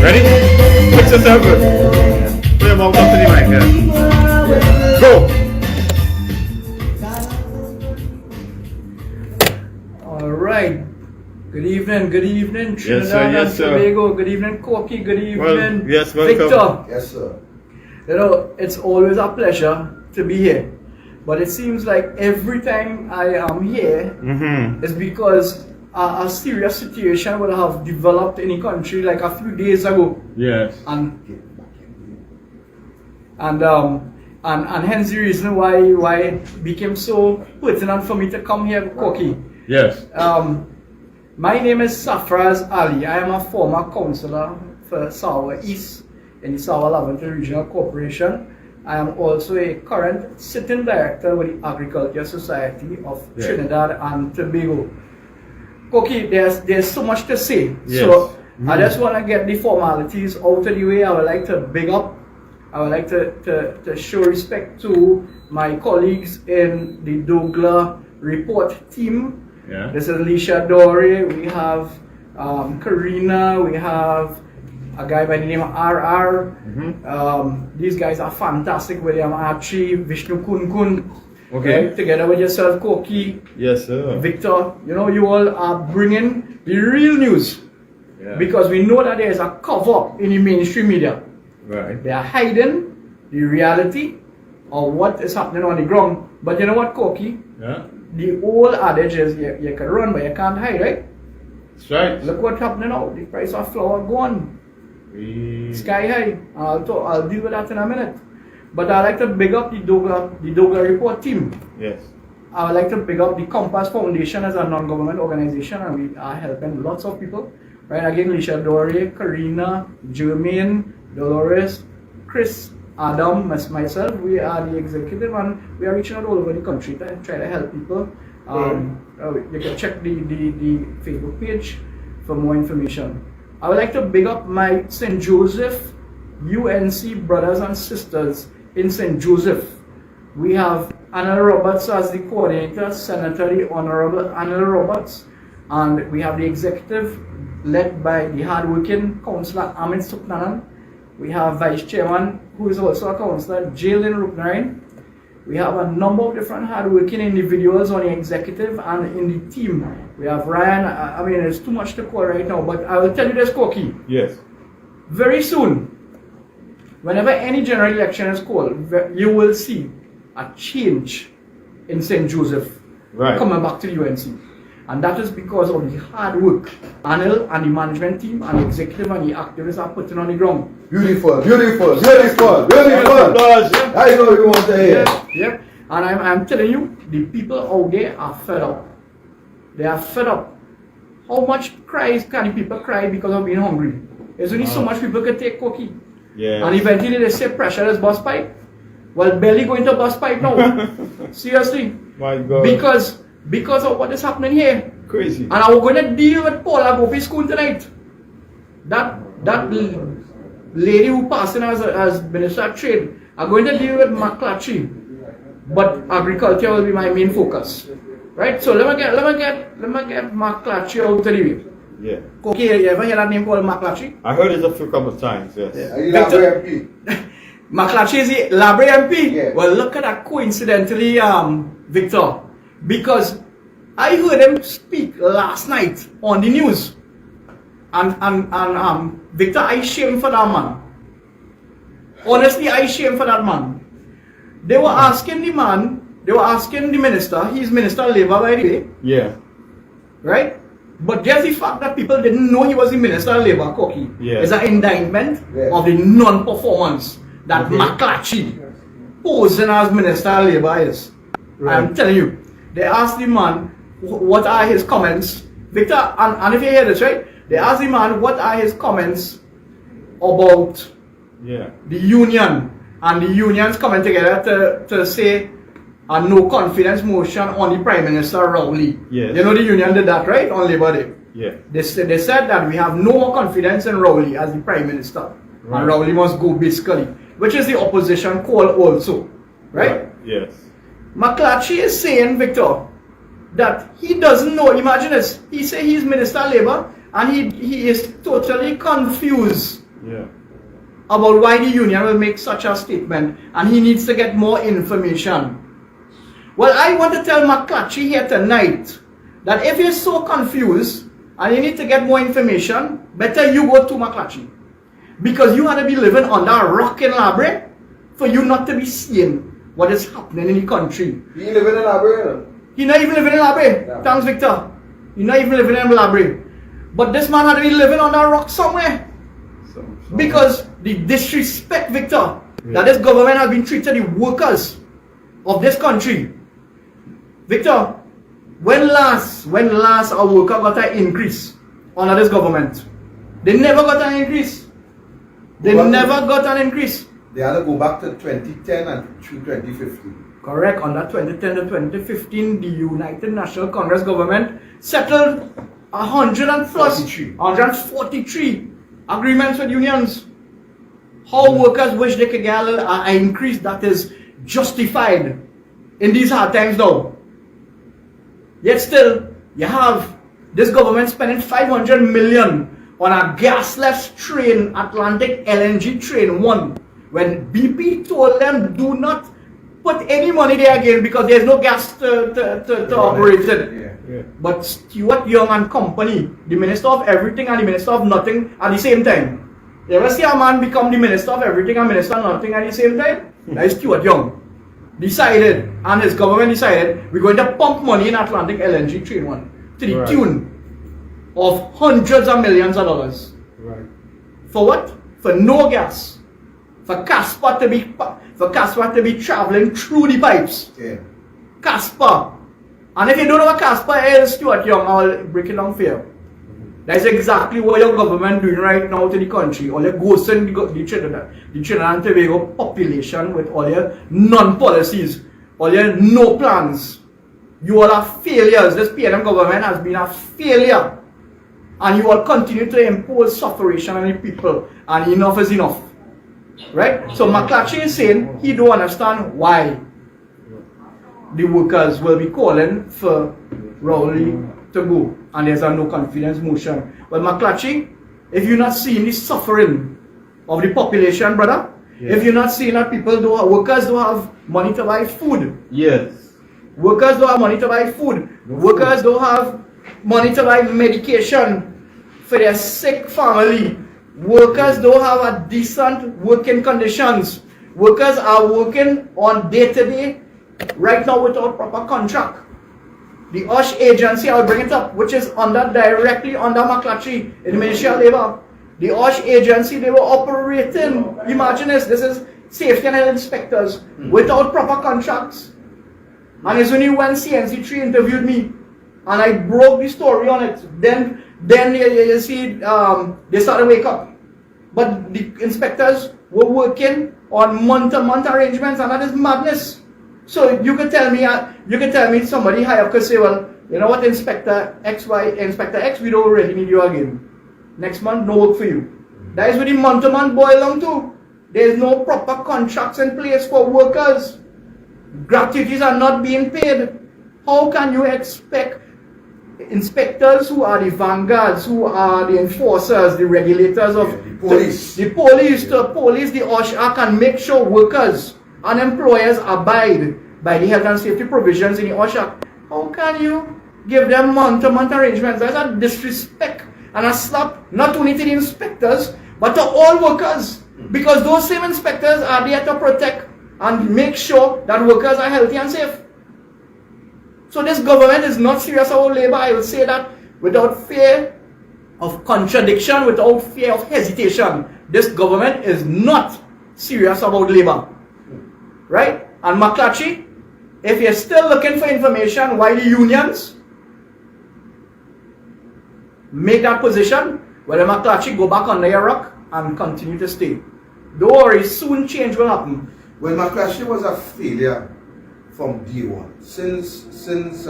Ready? Fix yourself good. Put your mouth up to the mic, yeah. Go! All right. Good evening, Yes, sir, Trinidad yes, and sir. Tobago. Good evening, Corky. Good evening, yes, welcome. Victor. Yes, sir. You know, it's always a pleasure to be here. But it seems like every time I am here, it's because a serious situation would have developed in the country like a few days ago. Yes. And hence the reason why it became so pertinent for me to come here, Corky. Yes. My name is Safraz Ali. I am a former councillor for Sawa East in the Sawa Laventry Regional Corporation. I am also a current sitting director with the Agriculture Society of Trinidad and Tobago. Koki, there's so much to say. Yes. So I just want to get the formalities out of the way. I would like to big up. I would like to show respect to my colleagues in the douglAR report team. Yeah. This is Alicia Dore, we have Karina, we have a guy by the name of RR. These guys are fantastic. William Archie, Vishnu Kun. Okay. Right? Together with yourself, Koki, Yes, sir. Victor. You know, you all are bringing the real news. Yeah. Because we know that there is a cover in the mainstream media. Right. They are hiding the reality of what is happening on the ground. But you know what, Koki? Yeah. The old adage is you can run but you can't hide, right? That's right. Look what's happening now. The price of flour gone sky high. I'll deal with that in a minute. But I like to big up the douglAR report team. Yes. I would like to big up the Compass Foundation as a non-government organization, and we are helping lots of people. Right, again, Alicia Dore, Karina, Jermaine, Dolores, Chris, Adam, myself, we are the executive, and we are reaching out all over the country to try to help people. You can check the Facebook page for more information. I would like to big up my St. Joseph UNC brothers and sisters in St. Joseph. We have Anna Roberts as the coordinator, Senator the Honorable Anna Roberts, and we have the executive led by the hardworking Councillor Amit Suknanan. We have Vice Chairman, who is also a councillor, Jalen Ruknarin. We have a number of different hardworking individuals on the executive and in the team. We have Ryan. I mean, it's too much to call right now, but I will tell you this, Koki. Yes. Very soon, whenever any general election is called, you will see a change in St. Joseph Right. coming back to the UNC. And that is because of the hard work Anil and the management team and the executive and the activists are putting on the ground. Beautiful, beautiful, beautiful, beautiful. I know you want to hear. Yep. And I'm telling you, the people out there are fed up. They are fed up. How much cries can the people cry because of being hungry? There's only so much people can take cookie. Yeah. And eventually they say pressure is bus pipe. Well, barely going to bus pipe now. Seriously. My God. Because of what is happening here. Crazy. And I'm going to deal with Paula Gopi's school tonight. That lady who passed in as Minister of Trade. I'm going to deal with McClatchy. But agriculture will be my main focus. Right? So let me get McClatchy out of the way. Yeah. Okay, you ever hear that name called McClatchy? I heard it a few couple of times, yes. Are you Labour MP? McClatchy is the Labour MP? Yeah. Well, look at that coincidentally, Victor. Because I heard him speak last night on the news. And Victor, I shame for that man. Honestly, I shame for that man. They were asking the minister, he's Minister of Labour by the way. Yeah. Right? But just the fact that people didn't know he was the Minister of Labour, Cocky, is an indictment of the non-performance that McClatchy posing as Minister of Labour is. Right. I'm telling you, they asked the man, what are his comments? Victor, and if you hear this, right? They asked the man, what are his comments about the union? And the unions coming together to say a no confidence motion on the Prime Minister Rowley. Yes. You know the union did that, right? On Labour Day. Yeah. They said that we have no more confidence in Rowley as the Prime Minister. Right. And Rowley must go basically. Which is the opposition call also. Right? Yes. McClatchy is saying, Victor, that he doesn't know. Imagine this. He say he's Minister of Labour and he is totally confused. Yeah. About why the union will make such a statement and he needs to get more information. Well, I want to tell McClatchy here tonight that if you're so confused and you need to get more information, better you go to McClatchy. Because you had to be living under a rock in Labre for you not to be seeing what is happening in the country. He living in Labre? He not even living in Labre. Yeah. Thanks, Victor. He not even living in Labre. But this man had to be living under a rock somewhere. Because the disrespect, Victor, that this government has been treated the workers of this country. Victor, when last a worker got an increase under this government? They never got an increase. They never got an increase. They had to go back to 2010 and through 2015. Correct. Under 2010 to 2015, the United National Congress government settled 143 agreements with unions. How workers wish they could get an increase that is justified in these hard times now. Yet still, you have this government spending 500 million on a gasless train, Atlantic LNG train 1, when BP told them do not put any money there again because there's no gas to operate it. Yeah. But Stuart Young and company, the Minister of Everything and the Minister of Nothing at the same time. You ever see a man become the Minister of Everything and Minister of Nothing at the same time? That is Stuart Young. Decided, and his government decided, we're going to pump money in Atlantic LNG train 1 to the tune of hundreds of millions of dollars. Right. For what? For no gas. For Casper to be traveling through the pipes. Yeah. Casper. And if you don't know what Casper is, Stuart Young, I'll break it down for you. That's exactly what your government doing right now to the country. All your ghosting the Trinidad and Tobago population with all your non-policies, all your no plans. You all are failures. This PNM government has been a failure. And you all continue to impose sufferation on the people. And enough is enough. Right? So McClatchy is saying he don't understand why the workers will be calling for Rowley to go. And there's a no confidence motion. Well, McClatchy, if you're not seeing the suffering of the population, brother, if you're not seeing that workers don't have money to buy food. Yes. Workers don't have money to buy food. Workers don't have money to buy medication for their sick family. Workers don't have a decent working conditions. Workers are working on day-to-day right now without proper contract. The OSH agency, I'll bring it up, which is directly under McClatchy in the Ministry of Labour. The OSH agency, they were operating, imagine this is safety and health inspectors without proper contracts. And it's only when CNC3 interviewed me and I broke the story on it, then you see, they started to wake up. But the inspectors were working on month-to-month arrangements, and that is madness. So you could tell me somebody high up could say, well, you know what, Inspector X, we don't really need you again. Next month, no work for you. That is what the month-to-month boil down to. There is no proper contracts in place for workers. Gratuities are not being paid. How can you expect inspectors who are the vanguards, who are the enforcers, the regulators of the police to police the OSH Act and make sure workers and employers abide by the health and safety provisions in the OSH Act? How can you give them month-to-month arrangements? That's a disrespect and a slap not only to the inspectors but to all workers, because those same inspectors are there to protect and make sure that workers are healthy and safe. So this government is not serious about labor. I will say that without fear of contradiction, without fear of hesitation. This government is not serious about labor. Right? And McClatchy, if you're still looking for information why the unions make that position, well, McClatchy, go back under your rock and continue to stay. Don't worry, soon change will happen. Well, McClatchy was a failure from day one. Since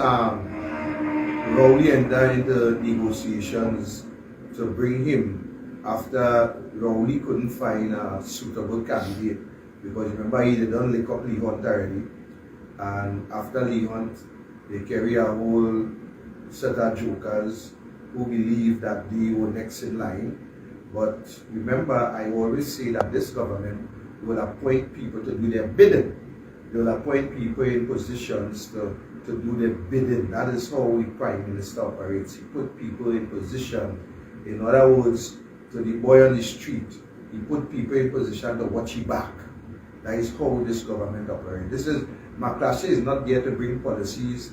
Rowley entered into negotiations to bring him after Rowley couldn't find a suitable candidate, because remember he done lick up Lee Hunt already, and after Lee Hunt they carry a whole set of jokers who believe that they were next in line. But remember, I always say that this government will appoint people to do their bidding. They will appoint people in positions to do their bidding. That is how the Prime Minister operates. He put people in position. In other words, to the boy on the street, he put people in position to watch his back. That is how this government operates. McClatchy is not there to bring policies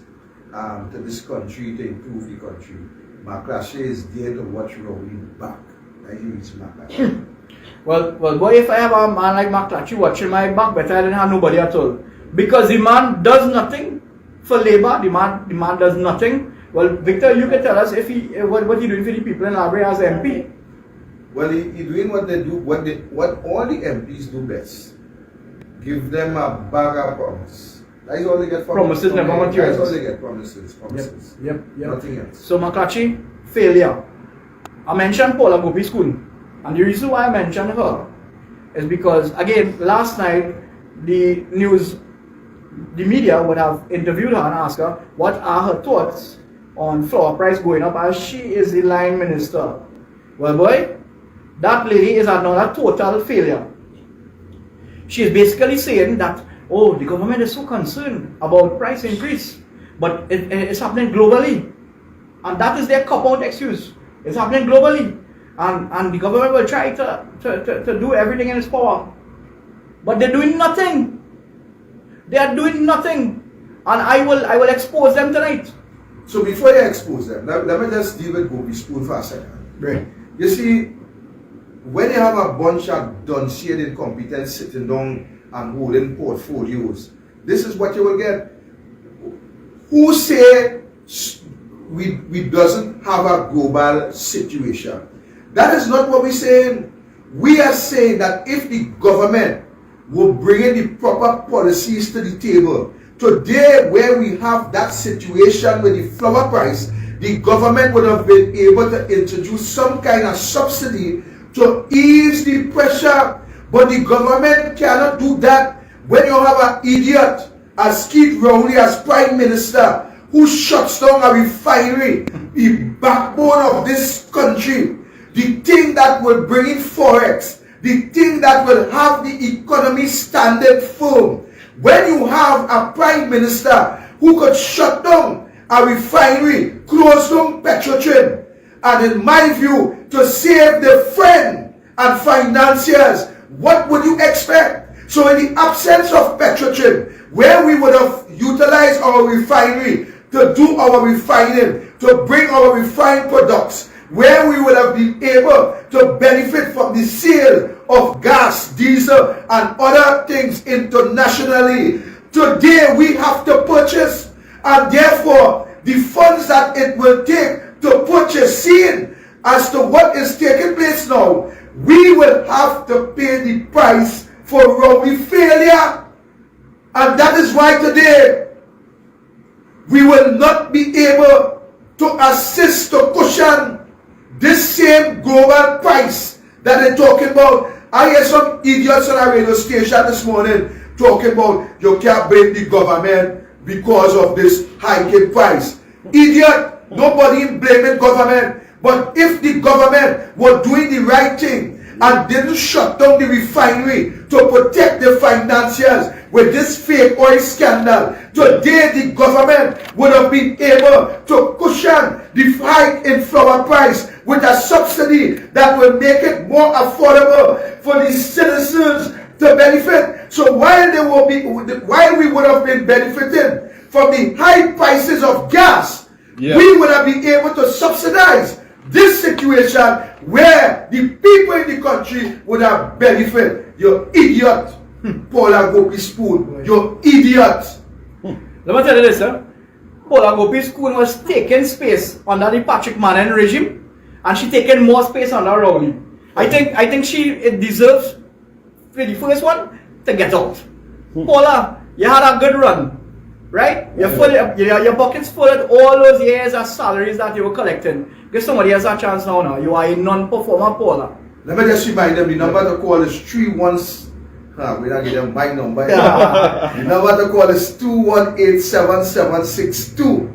to this country to improve the country. McClatchy is there to watch Rowley back. That is McClatchy. Well, boy, if I have a man like McClatchy watching my back, better I didn't have nobody at all. Because the man does nothing for labor. The man does nothing. Well, Victor, you can tell us if what he doing for the people in Library as MP. Well, he doing what they do, what all the MPs do best. Give them a bag of promise. That is all they get from promises, never materials. That's all they get, promises. Yep. Nothing else. So McClatchy, failure. I mentioned Paula Gopi School. And the reason why I mentioned her is because, again, last night, the media would have interviewed her and asked her what are her thoughts on flour price going up as she is the line minister. Well, boy, that lady is another total failure. She is basically saying that, oh, the government is so concerned about price increase, but it's happening globally. And that is their cop-out excuse. It's happening globally. And the government will try to do everything in its power. But they're doing nothing. They are doing nothing. And I will expose them tonight. So before you expose them, let me just deal with Gopi School for a second. Right. You see, when you have a bunch of done-shade incompetents sitting down and holding portfolios, this is what you will get. Who say we doesn't have a global situation? That is not what we're saying. We are saying that if the government will bring in the proper policies to the table, today where we have that situation with the flour price, the government would have been able to introduce some kind of subsidy to ease the pressure. But the government cannot do that when you have an idiot as Keith Rowley as Prime Minister who shuts down a refinery, the backbone of this country. The thing that will bring in forex, the thing that will have the economy standing firm. When you have a Prime Minister who could shut down a refinery, close down Petrotrim, and in my view, to save the friend and financiers, what would you expect? So in the absence of Petrotrim, where we would have utilized our refinery to do our refining, to bring our refined products, where we would have been able to benefit from the sale of gas, diesel, and other things internationally. Today we have to purchase, and therefore the funds that it will take to purchase, seeing as to what is taking place now, we will have to pay the price for our failure. And that is why today we will not be able to assist to cushion this same global price that they're talking about. I hear some idiots on a radio station this morning talking about you can't blame the government because of this hiking price. Idiot! Nobody blaming government. But if the government were doing the right thing and didn't shut down the refinery to protect the financiers with this fake oil scandal, today the government would have been able to cushion the hike in flour price with a subsidy that will make it more affordable for the citizens to benefit. So while we would have been benefiting from the high prices of gas, we would have been able to subsidize this situation where the people in the country would have benefit. You idiot, Paula Gopi Spoon. You idiot. Let me tell you this, sir. Paula Gopi Spoon was taking space under the Patrick Manning regime, and she taking more space under Rowley. I think she deserves for the first one to get out. Paula, you had a good run. Right? Your pockets full of all those years of salaries that you were collecting. Give somebody else a chance now. You are a non-performer, Paula. Let me just remind them the number to call is 31. We don't give them my number. The number to call is 218-7762.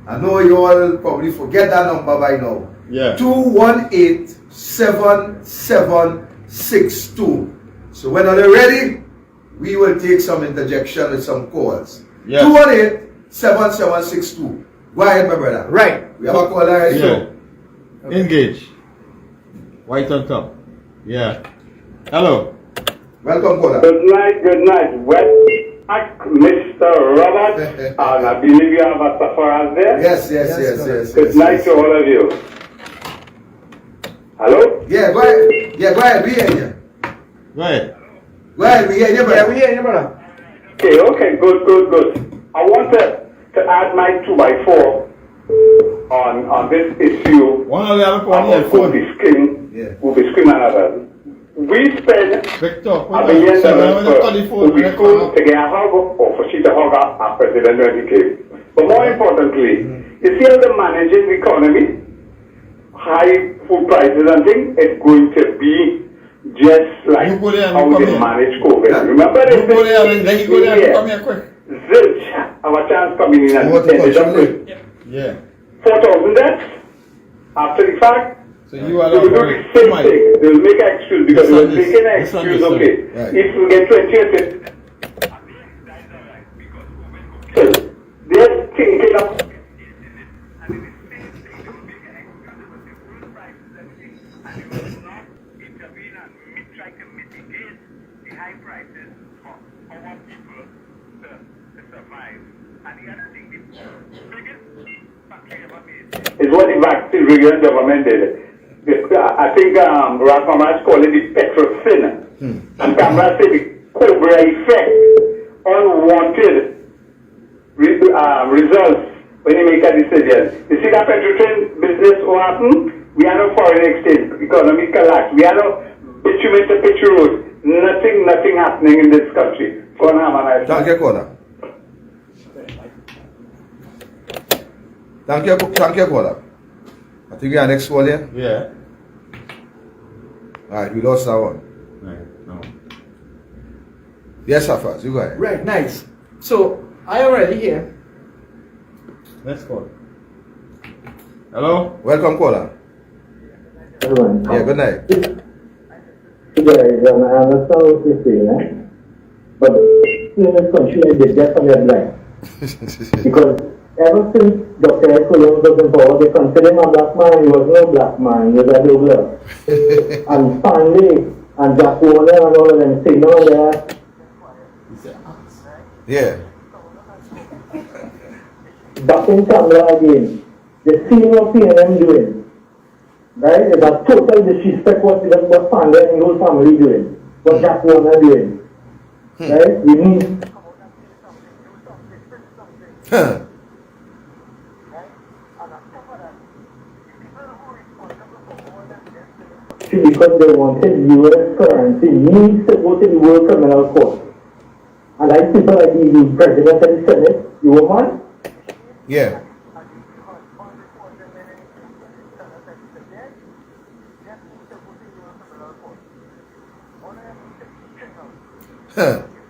I know you all probably forget that number by now. Yeah. 218-7762. So when are they ready, we will take some interjection with some calls. Yeah. 218-7762. Go ahead, my brother. Right. We have a caller right Yeah. Okay. Engage. White on top. Yeah. Hello. Welcome, caller. Good night, good night. Mr. Robert. And I believe you have a Safaraz there. Yes. Good night to all of you. Hello? Yeah, go ahead. Yeah, go ahead. We hear you. Go ahead. Go ahead. We hear you, brother. Yeah, we hear you, brother. Okay, good. I want to add my 2x4 on this issue. One of the other about phone. Who be screen another. We spend Victor, $1 million to be school to get a hug or for she to hug our president when he came. But more importantly, you see how they're managing the economy, high food prices and things, it's going to be just like how they manage COVID. Yeah. Remember this? Zilch have a chance coming in and ended up with 4,000 deaths after the fact. So you are they will do the same thing. They will make an excuse because they will take an excuse, okay. Right. If we get 20, so they're thinking of is what the vaccine regular government did. I think Rakamaj called it the petrocin. And Kamara said the cobra effect, unwanted results when you make a decision. You see that petrocin business what happened? We have no foreign exchange, economy collapse. We have no bitumen to pitch road. Nothing happening in this country. Go on, have a nice Thank you, caller. Thank you, caller. I think we are next one here. Yeah. Alright, we lost that one. Right. No. Yes, Safaz, you go ahead. Right, nice. So, I am already here. Let's go. Hello? Welcome, caller. Everyone. Yeah, good night. Today, I understand what you're saying, but in this country, I did get from their blind. Because ever since Dr. Colon was in power, they considered him a black man. He was no black man, he was a douglAR. And Stanley and Jack Warner and all of them sitting on there. Yeah. back in camera again. The scene what PNM doing, right? Is a total disrespect what Panda and the whole family doing, what Jack Warner doing, right? We need. Because they wanted US currency needs to go to the World Criminal Court. And like people like the President and the Senate, you were man? Yeah.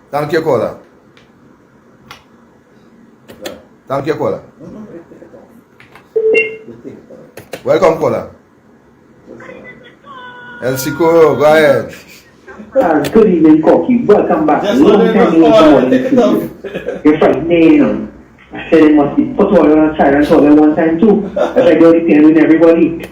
Thank you, caller. Thank you, caller. Welcome, caller. El Sicuro, go ahead. Good evening, Corky. Welcome back. Just Long let time it no go. more. Take it off. You're frightening. I said it must be put all on a side and told them one time too. That's like the only thing with everybody.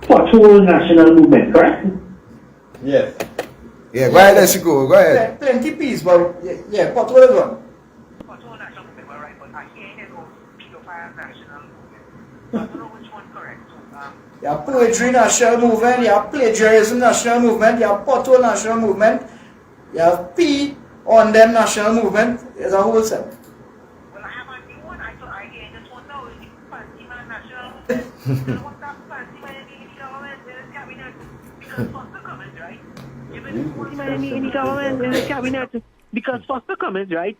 Patrol National Movement, correct? Yes. Yeah, go ahead, El Sicuro, go ahead. Plenty piece, but yeah, what was it one? Patrol National Movement, all right, but I hear it was pedophile national movement. I don't know which one correct. So, You have poetry national movement, you have plagiarism national movement, you have Porto national movement, you have P on them national movement. There's a whole set. well, I have a new one. I thought I hear this one now. Is the fancy man national movement? You know what that fancy man in the government in the cabinet? Because Foster Cummins, right? Given one man in the government in the cabinet, because Foster Cummins, right?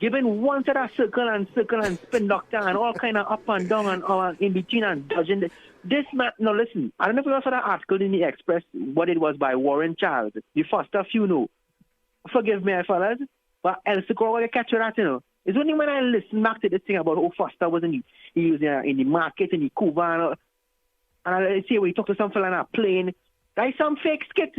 Given one set of circle and spin doctor and all kind of up and down and in between and dodging this man. No, listen. I don't know if you saw that article in the Express. What it was by Warren Charles, the Foster funeral. Forgive me, fellas, but El Socorro will catch that, you know. It's only when I listen back to this thing about how Foster was in the market, in the Cuba, and I see when he talked to some fella on a plane. There's some fake skit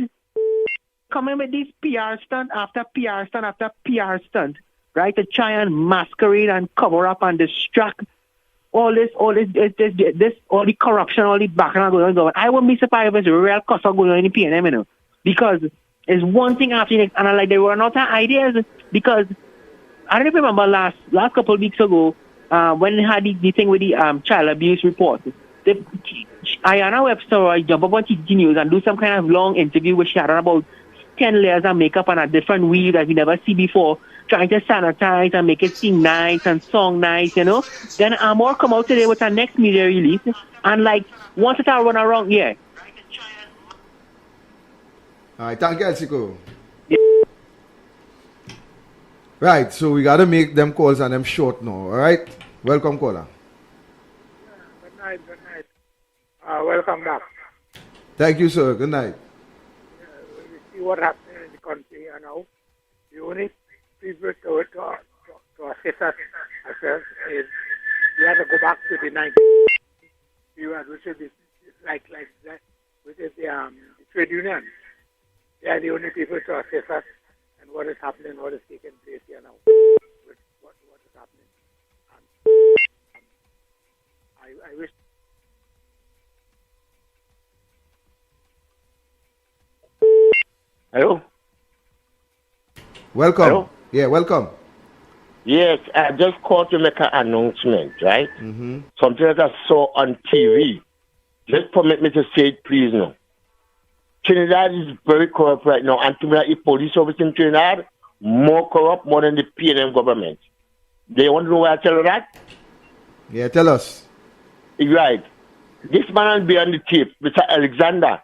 coming with these PR stunt after PR stunt after PR stunt, right? To try and masquerade and cover up and distract all this, all the corruption, all the background going on. I wouldn't be surprised if it's real cost going on in the PNM, you know, because it's one thing after the next, and like they run out of ideas. Because I don't remember last couple of weeks ago when they had the thing with the child abuse report. Ayanna Webster jump up on TG News and do some kind of long interview where she had about 10 layers of makeup and a different weave that we never see before, trying to sanitize and make it seem nice and song nice, you know. Then Amor come out today with her next media release, and like once it all run around, yeah. All right, thank you, El Sicuro. Right, so we got to make them calls and them short now, all right? Welcome, caller. Good night. Welcome back. Thank you, sir. Good night. We see what happening in the country now. The only people to assist us ourselves is we have to go back to the 90s. Which is like that, which is the trade union. They are the only people to assist us and what is happening, what is taking place here now. What is happening. I wish. Hello? Welcome. Hello? Yeah, welcome. Yes, I just called to make an announcement, right? Mm-hmm. Something that I saw on TV. Just permit me to say it, please, now. Trinidad is very corrupt right now, and to me, the police office in Trinidad more corrupt more than the PNM government. They want to know why I tell you that? Yeah, tell us. Right. This man will be on the tape, Mr. Alexander,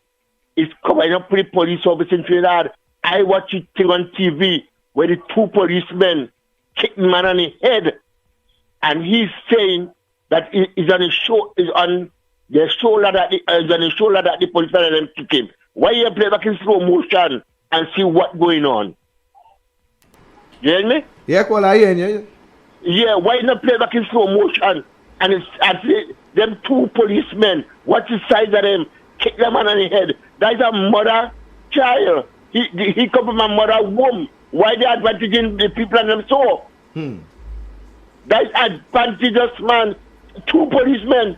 is covering up with the police office in Trinidad. I watch it on TV where the two policemen kick the man on the head, and he's saying that he's on the show, is on the shoulder that the policeman kick him. Why you play back in slow motion and see what's going on? You hear me? Yeah, caller, I hear you. Yeah, why not play back in slow motion and them two policemen, what's the size of them, kick the man on the head? That's a mother child. He come from a mother womb. Why they advantaging the people on them so? That's advantageous, man. Two policemen,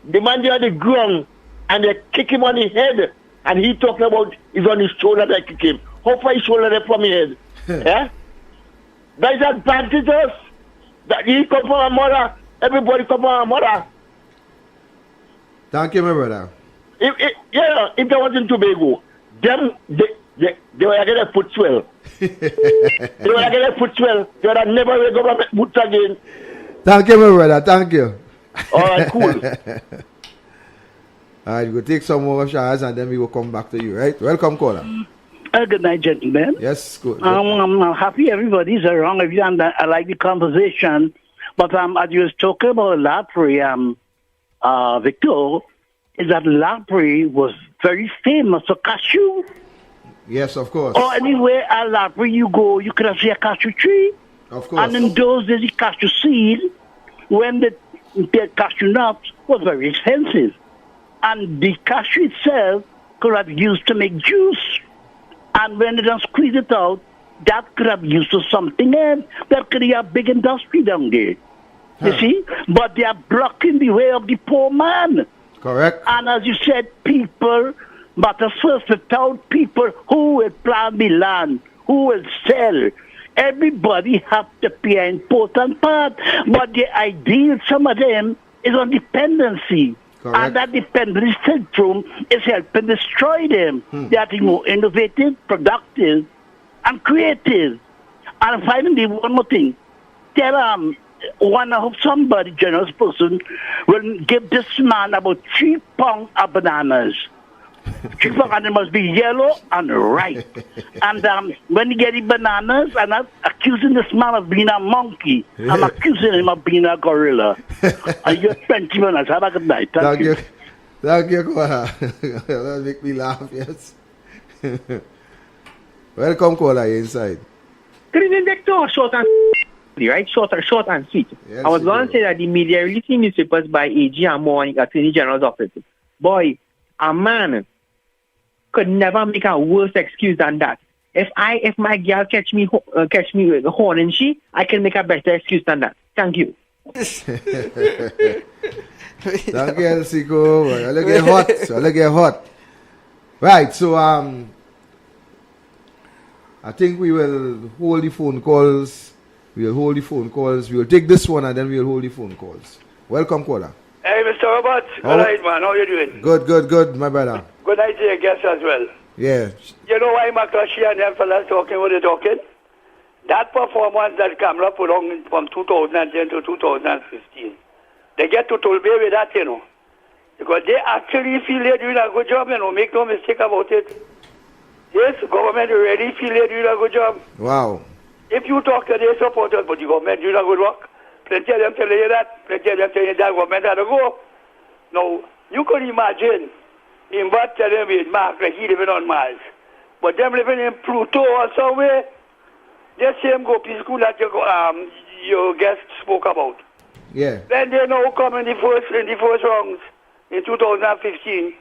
the man there on the ground, and they kick him on the head, and he talking about he's on his shoulder that kick him. how far he shoulder there from his head? Yeah? That is advantageous. That he come from a mother. Everybody come from a mother. Thank you, my brother. If they was in Tobago, them they were getting a foot swell. They were getting a foot swell. They would have never will government boots again. Thank you, my brother. Thank you. All right, cool. All right, we'll take some more shots and then we will come back to you, right? Welcome, caller. Good night, gentlemen. Yes, good. I'm happy everybody's around with you, and I like the conversation. But as you was talking about Lapre, Victor, is that Lapre was very famous for cashew. Yes, of course. Or anywhere at Lapre you go, you could see a cashew tree. Of course. And in those days, the cashew seed, when the cashew nuts, was very expensive. And the cashew itself could have used to make juice. And when they don't squeeze it out, that could have used to something else. That could be a big industry down there. You see? But they are blocking the way of the poor man. Correct. And as you said, people, but first without people who will plant the land, who will sell, everybody have to play an important part. But the idea, some of them, is on dependency. Correct. And that dependency syndrome is helping destroy them. They are more innovative, productive, and creative. And finally, one more thing. One of somebody, generous person, will give this man about 3 pounds of bananas. 3 pounds, and it must be yellow and ripe. And when you get the bananas, I'm not accusing this man of being a monkey. I'm accusing him of being a gorilla. And you get 20 minutes. Have a good night. Thank you. Thank you, caller. That make me laugh, yes. Welcome, caller, inside. Good evening, Victor. Short and right? Short and sweet. Yes, I was going to say that the media releasing newspapers by AG and more in the Attorney General's office. Boy, a man could never make a worse excuse than that. If my girl catch me with a horn and she, I can make a better excuse than that. Thank you. Thank you, Elsiko. I'll get hot. Right, so I think we will hold the phone calls. We'll take this one and then we'll hold the phone calls. Welcome, caller. Hey, Mr. Roberts. Good night, man. How you doing? Good, my brother. Good night to your guests as well. Yeah. You know why McClushy and them fellas talking what they're talking? That performance that Camera put on from 2010 to 2015, they get to Tolbe with that, you know. Because they actually feel they're doing a good job, you know. Make no mistake about it. Yes, government really feel they're doing a good job. Wow. If you talk to their supporters, but the government doing a good work, plenty of them telling you that, plenty of them telling you that government had to go. Now, you could imagine him what telling with Mark like he living on Mars. But them living in Pluto or somewhere, just same go to school that your guest spoke about. Yeah. Then they now come in the first rounds in 2015.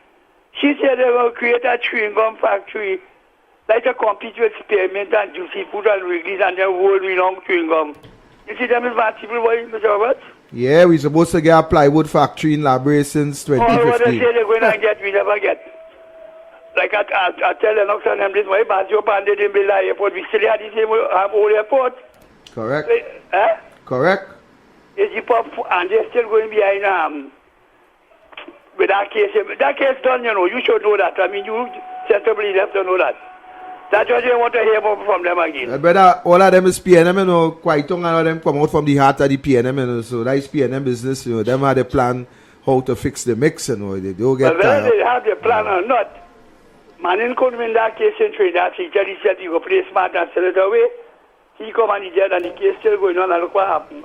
She said they're going to create a chewing gum factory like to compete with Spearmint and Juicy Food and Wrigley's and their world-renowned chewing gum. You see them advanced people, boy, Mr. Roberts? Yeah, we're supposed to get a plywood factory in Labre since 2015. All what they say they're going to get, we never get. Like I tell the next time this way, but your band didn't build an airport. We still have the same old airport. Correct. Eh? Correct. It's the pop, and they're still going behind with that case. That case done, you know, you should know that. I mean, you sensibly have to know that. That's what you want to hear from them again. Brother, all of them is PNM, you know, quite young, and all of them come out from the heart of the PNM, you know, so that's PNM business, you know, them have the plan how to fix the mix, you know, they don't get whether they have the plan or not, Manin couldn't in that case in Trinidad, he said he go play smart and sell it away. He come and he did, and the case still going on, and look what happened.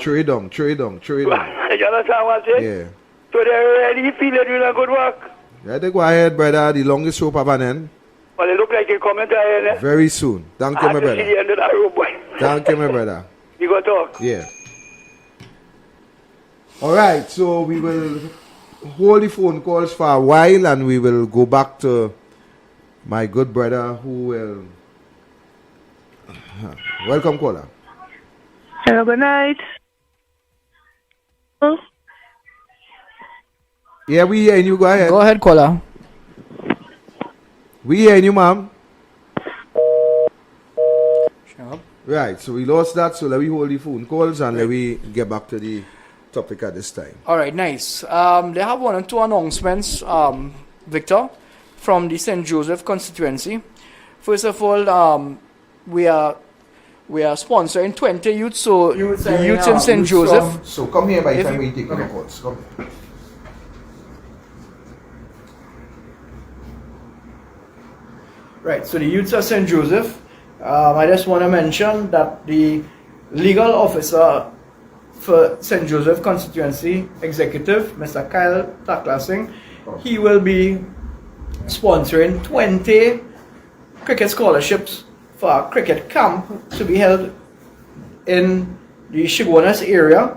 Trade on. You understand what I'm saying? Yeah. So they really feel they're doing a good work. Yeah, they go ahead, brother, the longest rope of an end. But they look like a commenter here. Very soon. Thank you, my brother. See the end of that rope, boy. Thank you, my brother. You go talk. Yeah. All right, so we will hold the phone calls for a while and we will go back to my good brother who will... Welcome, caller. Hello, good night. Oh. Yeah, we hearing you. Go ahead. Go ahead, caller. We hearing you, ma'am. Right, so we lost that, so let me hold the phone calls and let me get back to the topic at this time. All right, nice. They have one or two announcements, Victor, from the St. Joseph constituency. First of all, we are sponsoring 20 youths, so the youths in St. Joseph. So come here by the time we take the calls. Come here. Right, so the youths of St. Joseph, I just want to mention that the legal officer for St. Joseph constituency executive, Mr. Kyle Taklasing, he will be sponsoring 20 cricket scholarships for a cricket camp to be held in the Shigonas area.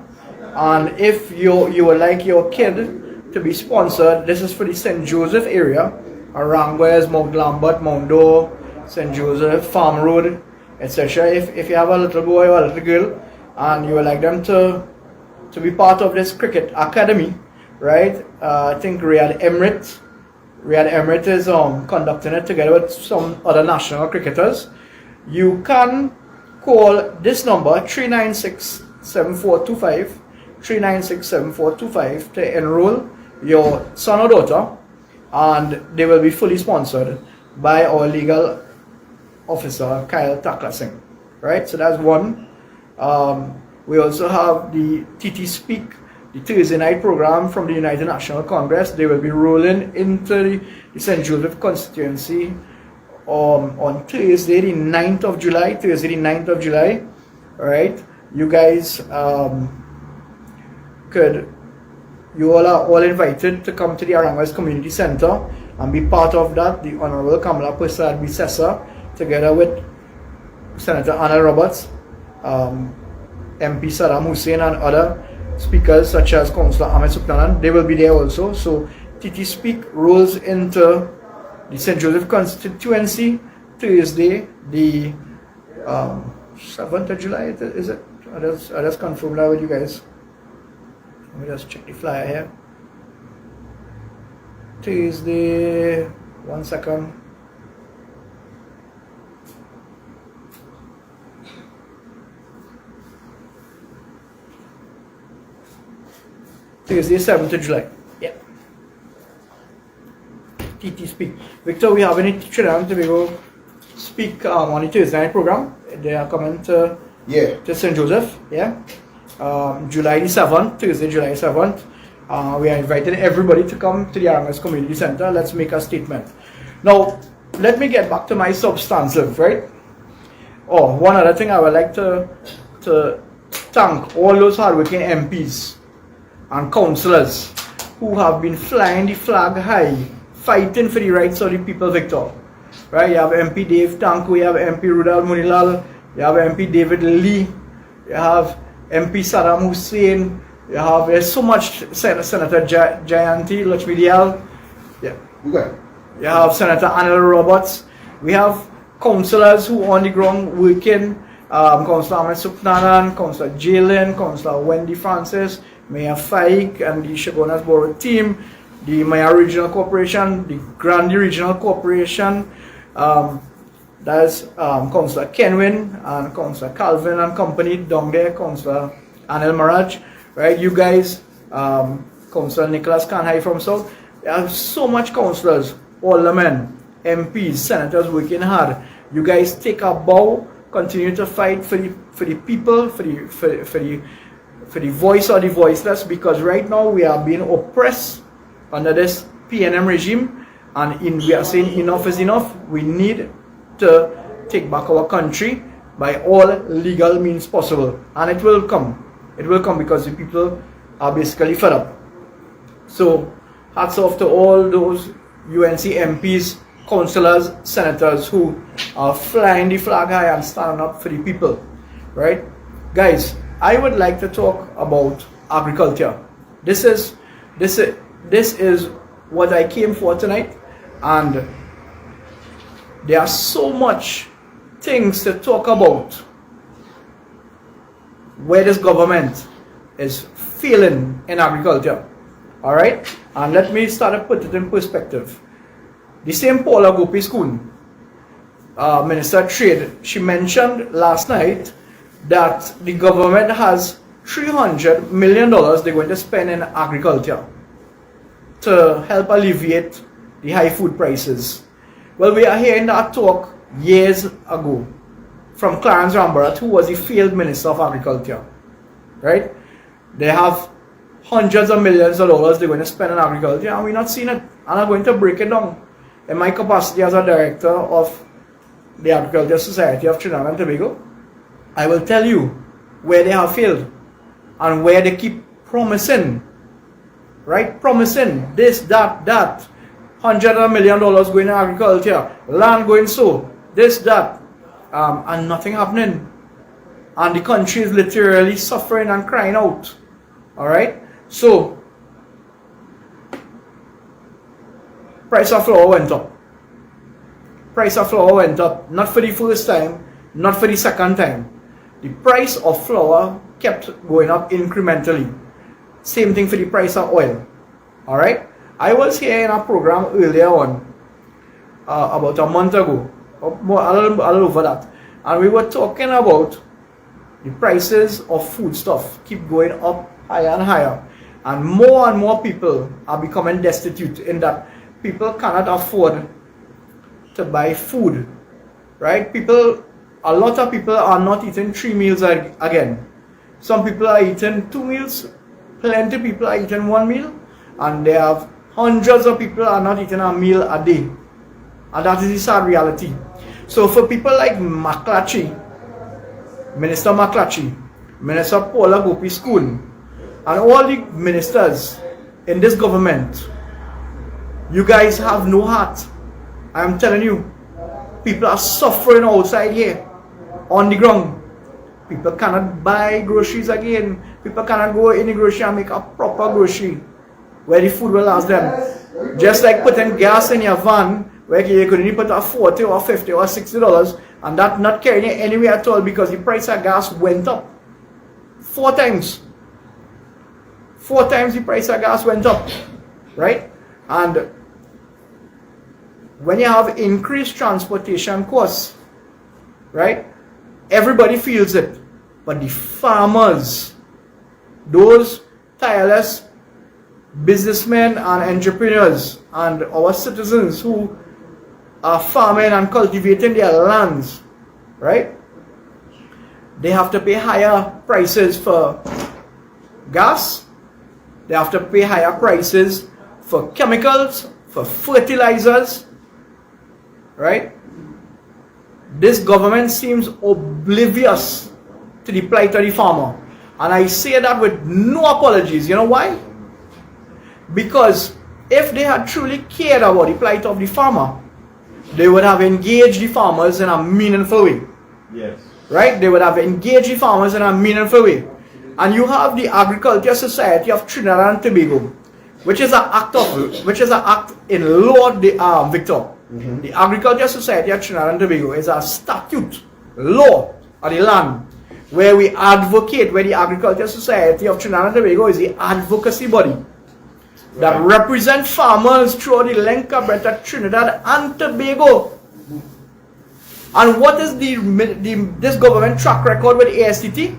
And if you would like your kid to be sponsored, this is for the St. Joseph area, around where's Mount Lambert, Mount Dore, St. Joseph, Farm Road, etc. If you have a little boy or a little girl and you would like them to be part of this cricket academy, right? I think Riyad Emirates is conducting it together with some other national cricketers. You can call this number 396-7425, 396-7425 to enroll your son or daughter, and they will be fully sponsored by our legal officer Kyle Taklasing, right? So that's one. We also have the TT Speak, the Thursday night program from the United National Congress. They will be rolling into the St. Joseph constituency on Thursday the 9th of July, right? You guys you all are all invited to come to the Aranguez Community Center and be part of that. The Honorable Kamala Prasad Bisessa, together with Senator Anna Roberts, MP Saddam Hussein, and other speakers such as Councillor Ahmed Supnanan, they will be there also. So TT Speak rolls into the St. Joseph constituency Thursday, the 7th of July, is it? I just confirm that with you guys. Let me just check the flyer here. Tuesday, 1 second. Tuesday, 7th of July. Yeah. TT Speak. Victor, we have any Trinidad and Tobago speak on the Thursday night program. They are coming to St. Joseph. Yeah. July 7th, Tuesday, July 7th. We are inviting everybody to come to the Aranguez Community Center. Let's make a statement. Now, let me get back to my substantive, right? Oh, one other thing I would like to thank all those hardworking MPs and councillors who have been flying the flag high, fighting for the rights of the people, Victor. Right? You have MP Dave Tanko, you have MP Rudal Munilal, you have MP David Lee, you have MP Saddam Hussein, there's so much, Senator Jayanti Lachmidial, you have Senator Anil Roberts, we have councillors who are on the ground working, Councillor Ahmed Supnanan, Councillor Jalen, Councillor Wendy Francis, Mayor Faik and the Shagonas Borough team, the Maya Regional Corporation, the Grandi Regional Corporation, that's Councillor Kenwin and Councillor Calvin and company down there, Councillor Anil Maraj, right? You guys, Councillor Nicholas Kanhai from South, there are so much councillors, aldermen, MPs, senators working hard. You guys take a bow, continue to fight for the people, for the voice of the voiceless, because right now we are being oppressed under this PNM regime, and we are saying enough is enough. We need to take back our country by all legal means possible, and it will come. It will come because the people are basically fed up. So hats off to all those UNC MPs, councillors, senators who are flying the flag high and standing up for the people, right? Guys, I would like to talk about agriculture. This is what I came for tonight, and there are so much things to talk about where this government is failing in agriculture. All right, and let me start to put it in perspective. The same Paula Gopi school, Minister of Trade, she mentioned last night that the government has $300 million they're going to spend in agriculture to help alleviate the high food prices. Well, we are hearing that talk years ago from Clarence Rambarat, who was the failed Minister of Agriculture, right? They have hundreds of millions of dollars they're going to spend on agriculture, and we're not seeing it. And I'm going to break it down. In my capacity as a director of the Agriculture Society of Trinidad and Tobago, I will tell you where they have failed and where they keep promising, right? Promising this, that, $100 million going to agriculture, land going so, this, that, and nothing happening. And the country is literally suffering and crying out. Alright? So, price of flour went up. Price of flour went up, not for the first time, not for the second time. The price of flour kept going up incrementally. Same thing for the price of oil. Alright? I was here in a program earlier on, about a month ago, or more, a little over that, and we were talking about the prices of foodstuff keep going up higher and higher, and more people are becoming destitute in that people cannot afford to buy food, right? A lot of people are not eating 3 meals again. Some people are eating 2 meals, plenty of people are eating 1 meal, and they have hundreds of people are not eating a meal a day. And that is the sad reality. So for people like McClatchy, Minister McClatchy, Minister Paula Gopi-Schoon, and all the ministers in this government, you guys have no heart. I am telling you, people are suffering outside here, on the ground. People cannot buy groceries again. People cannot go in the grocery and make a proper grocery where the food will last them. Just like putting gas in your van, where you could only put a $40 or $50 or $60, and that not carrying it anywhere at all because the price of gas went up 4 times. 4 times the price of gas went up, right? And when you have increased transportation costs, right, everybody feels it. But the farmers, those tireless businessmen and entrepreneurs and our citizens who are farming and cultivating their lands, right, they have to pay higher prices for gas. They have to pay higher prices for chemicals, for fertilizers, right? This government seems oblivious to the plight of the farmer. And I say that with no apologies. You know why? Because if they had truly cared about the plight of the farmer, they would have engaged the farmers in a meaningful way. Yes. Right? They would have engaged the farmers in a meaningful way. And you have the Agriculture Society of Trinidad and Tobago, which is an act in law, Victor. Mm-hmm. The Agriculture Society of Trinidad and Tobago is a statute law of the land where we advocate, where the Agriculture Society of Trinidad and Tobago is the advocacy body that represent farmers throughout the length of Trinidad and Tobago. And what is this government track record with ASTT?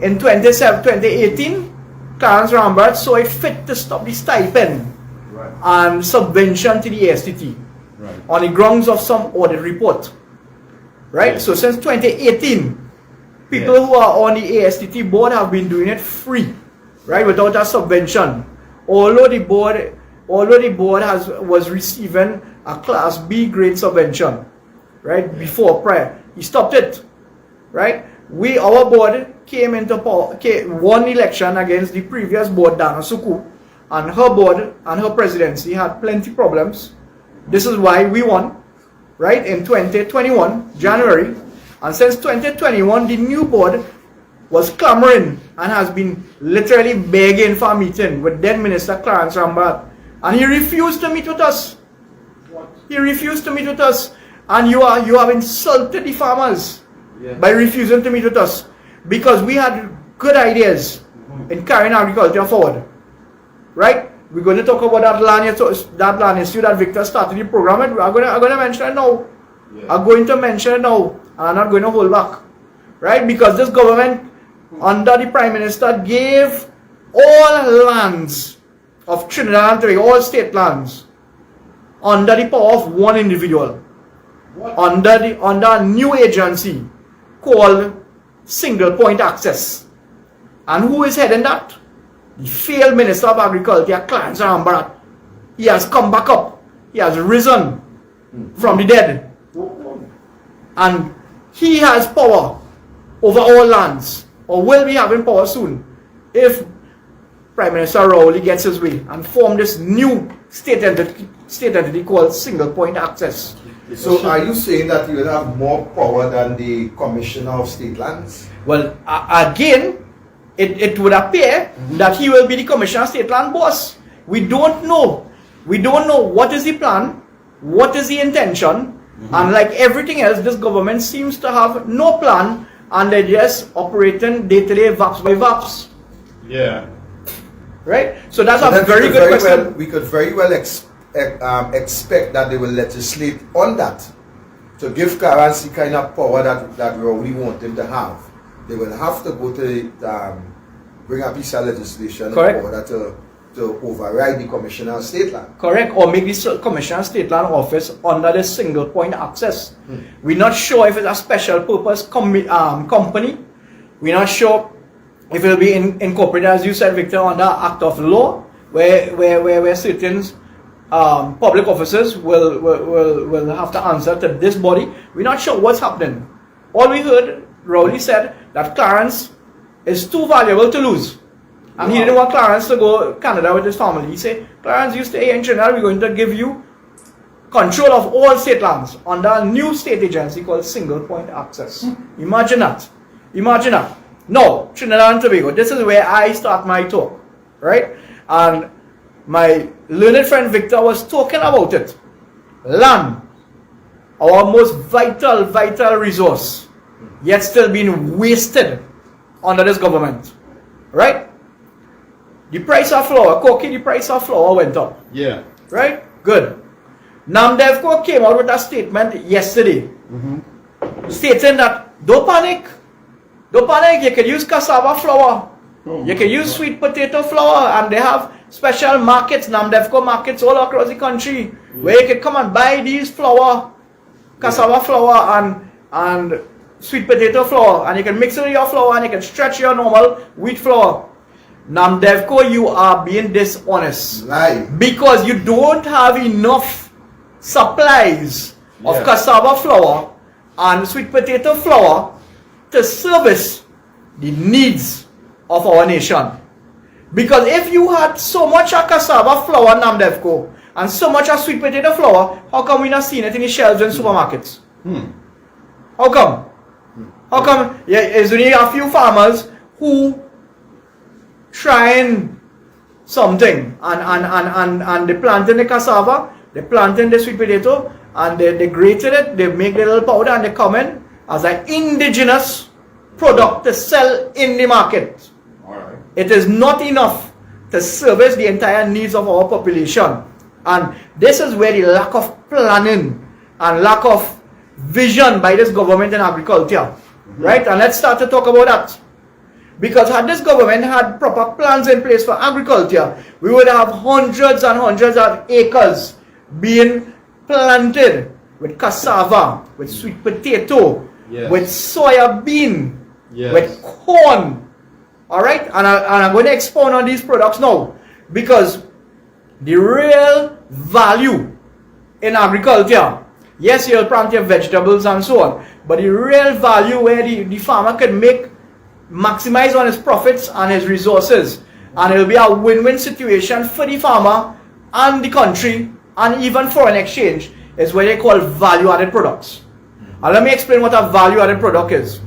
In 2018, Clarence Rambarat saw it fit to stop the stipend and subvention to the ASTT on the grounds of some audit report. Right? Yes. So since 2018, people who are on the ASTT board have been doing it free, right, without a subvention. Although the board was receiving a Class B grade subvention, right, prior. He stopped it, right? Our board came into power, won election against the previous board, Dana Suku, and her board and her presidency had plenty problems. This is why we won, right, in 2021, January. And since 2021, the new board was clamoring and has been literally begging for a meeting with then Minister Clarence Rambarat. And he refused to meet with us. He refused to meet with us. And you have insulted the farmers by refusing to meet with us. Because we had good ideas in carrying agriculture forward. Right? We're going to talk about that land issue that Victor started the program with. I'm going to mention it now. I'm going to mention it now, and I'm not going to hold back, right? Because this government, under the Prime Minister, gave all lands of Trinidad and Tobago, all state lands, under the power of one individual, under a new agency called Single Point Access. And who is heading that? The failed Minister of Agriculture, Clarence Rambarat. He has come back up. He has risen from the dead. And he has power over all lands, or will be having power soon, if Prime Minister Rowley gets his way and form this new state entity called Single Point Access. So are you saying that he will have more power than the Commissioner of State Lands? Well, again, it would appear that he will be the Commissioner of State Land boss. We don't know. We don't know what is the plan, what is the intention, and like everything else, this government seems to have no plan, and they're just operating day-to-day VAPs by VAPs. Yeah. Right? So that's a very good question. We could very well expect that they will legislate on that to give Clarence the kind of power that we really want them to have. They will have to go to bring a piece of legislation in order to override the Commissioner of State Land. Correct, or make the Commissioner of State Land office under the Single Point Access. We're not sure if it's a special purpose company. We're not sure if it will be incorporated, as you said, Victor, under Act of Law, where certain public officers will have to answer to this body. We're not sure what's happening. All we heard, Rowley said that Clarence is too valuable to lose. And he didn't want Clarence to go to Canada with his family. He said, Clarence, you stay in Trinidad, we're going to give you control of all state lands under a new state agency called Single Point Access. Imagine that. Imagine that. No, Trinidad and Tobago, this is where I start my talk, right? And my learned friend Victor was talking about it. Land, our most vital resource, yet still being wasted under this government, right? The price of flour, Koki, the price of flour went up. Yeah. Right? Good. NAMDEVCO came out with a statement yesterday stating that don't panic, you can use cassava flour, you can use sweet potato flour, and they have special markets, NAMDEVCO markets all across the country where you can come and buy these flour, cassava flour and sweet potato flour, and you can mix it with your flour and you can stretch your normal wheat flour. NAMDEVCO, you are being dishonest. Because you don't have enough supplies of cassava flour and sweet potato flour to service the needs of our nation. Because if you had so much of cassava flour, NAMDEVCO, and so much of sweet potato flour, how come we not seeing it in the shelves in supermarkets? How come? How come there's only a few farmers who trying something and they planting the cassava, they planting the sweet potato, and they grated it, they make the little powder, and they come in as an indigenous product to sell in the market. It is not enough to service the entire needs of our population. And this is where the lack of planning and lack of vision by this government in agriculture. Right? And let's start to talk about that. Because had this government had proper plans in place for agriculture, we would have hundreds and hundreds of acres being planted with cassava, with sweet potato, with soya bean, with corn. Alright? And I'm going to expound on these products now. Because the real value in agriculture, yes, you'll plant your vegetables and so on, but the real value where the farmer can maximize on his profits and his resources, and it'll be a win-win situation for the farmer and the country and even foreign exchange, is what they call value-added products. And let me explain what a value-added product is.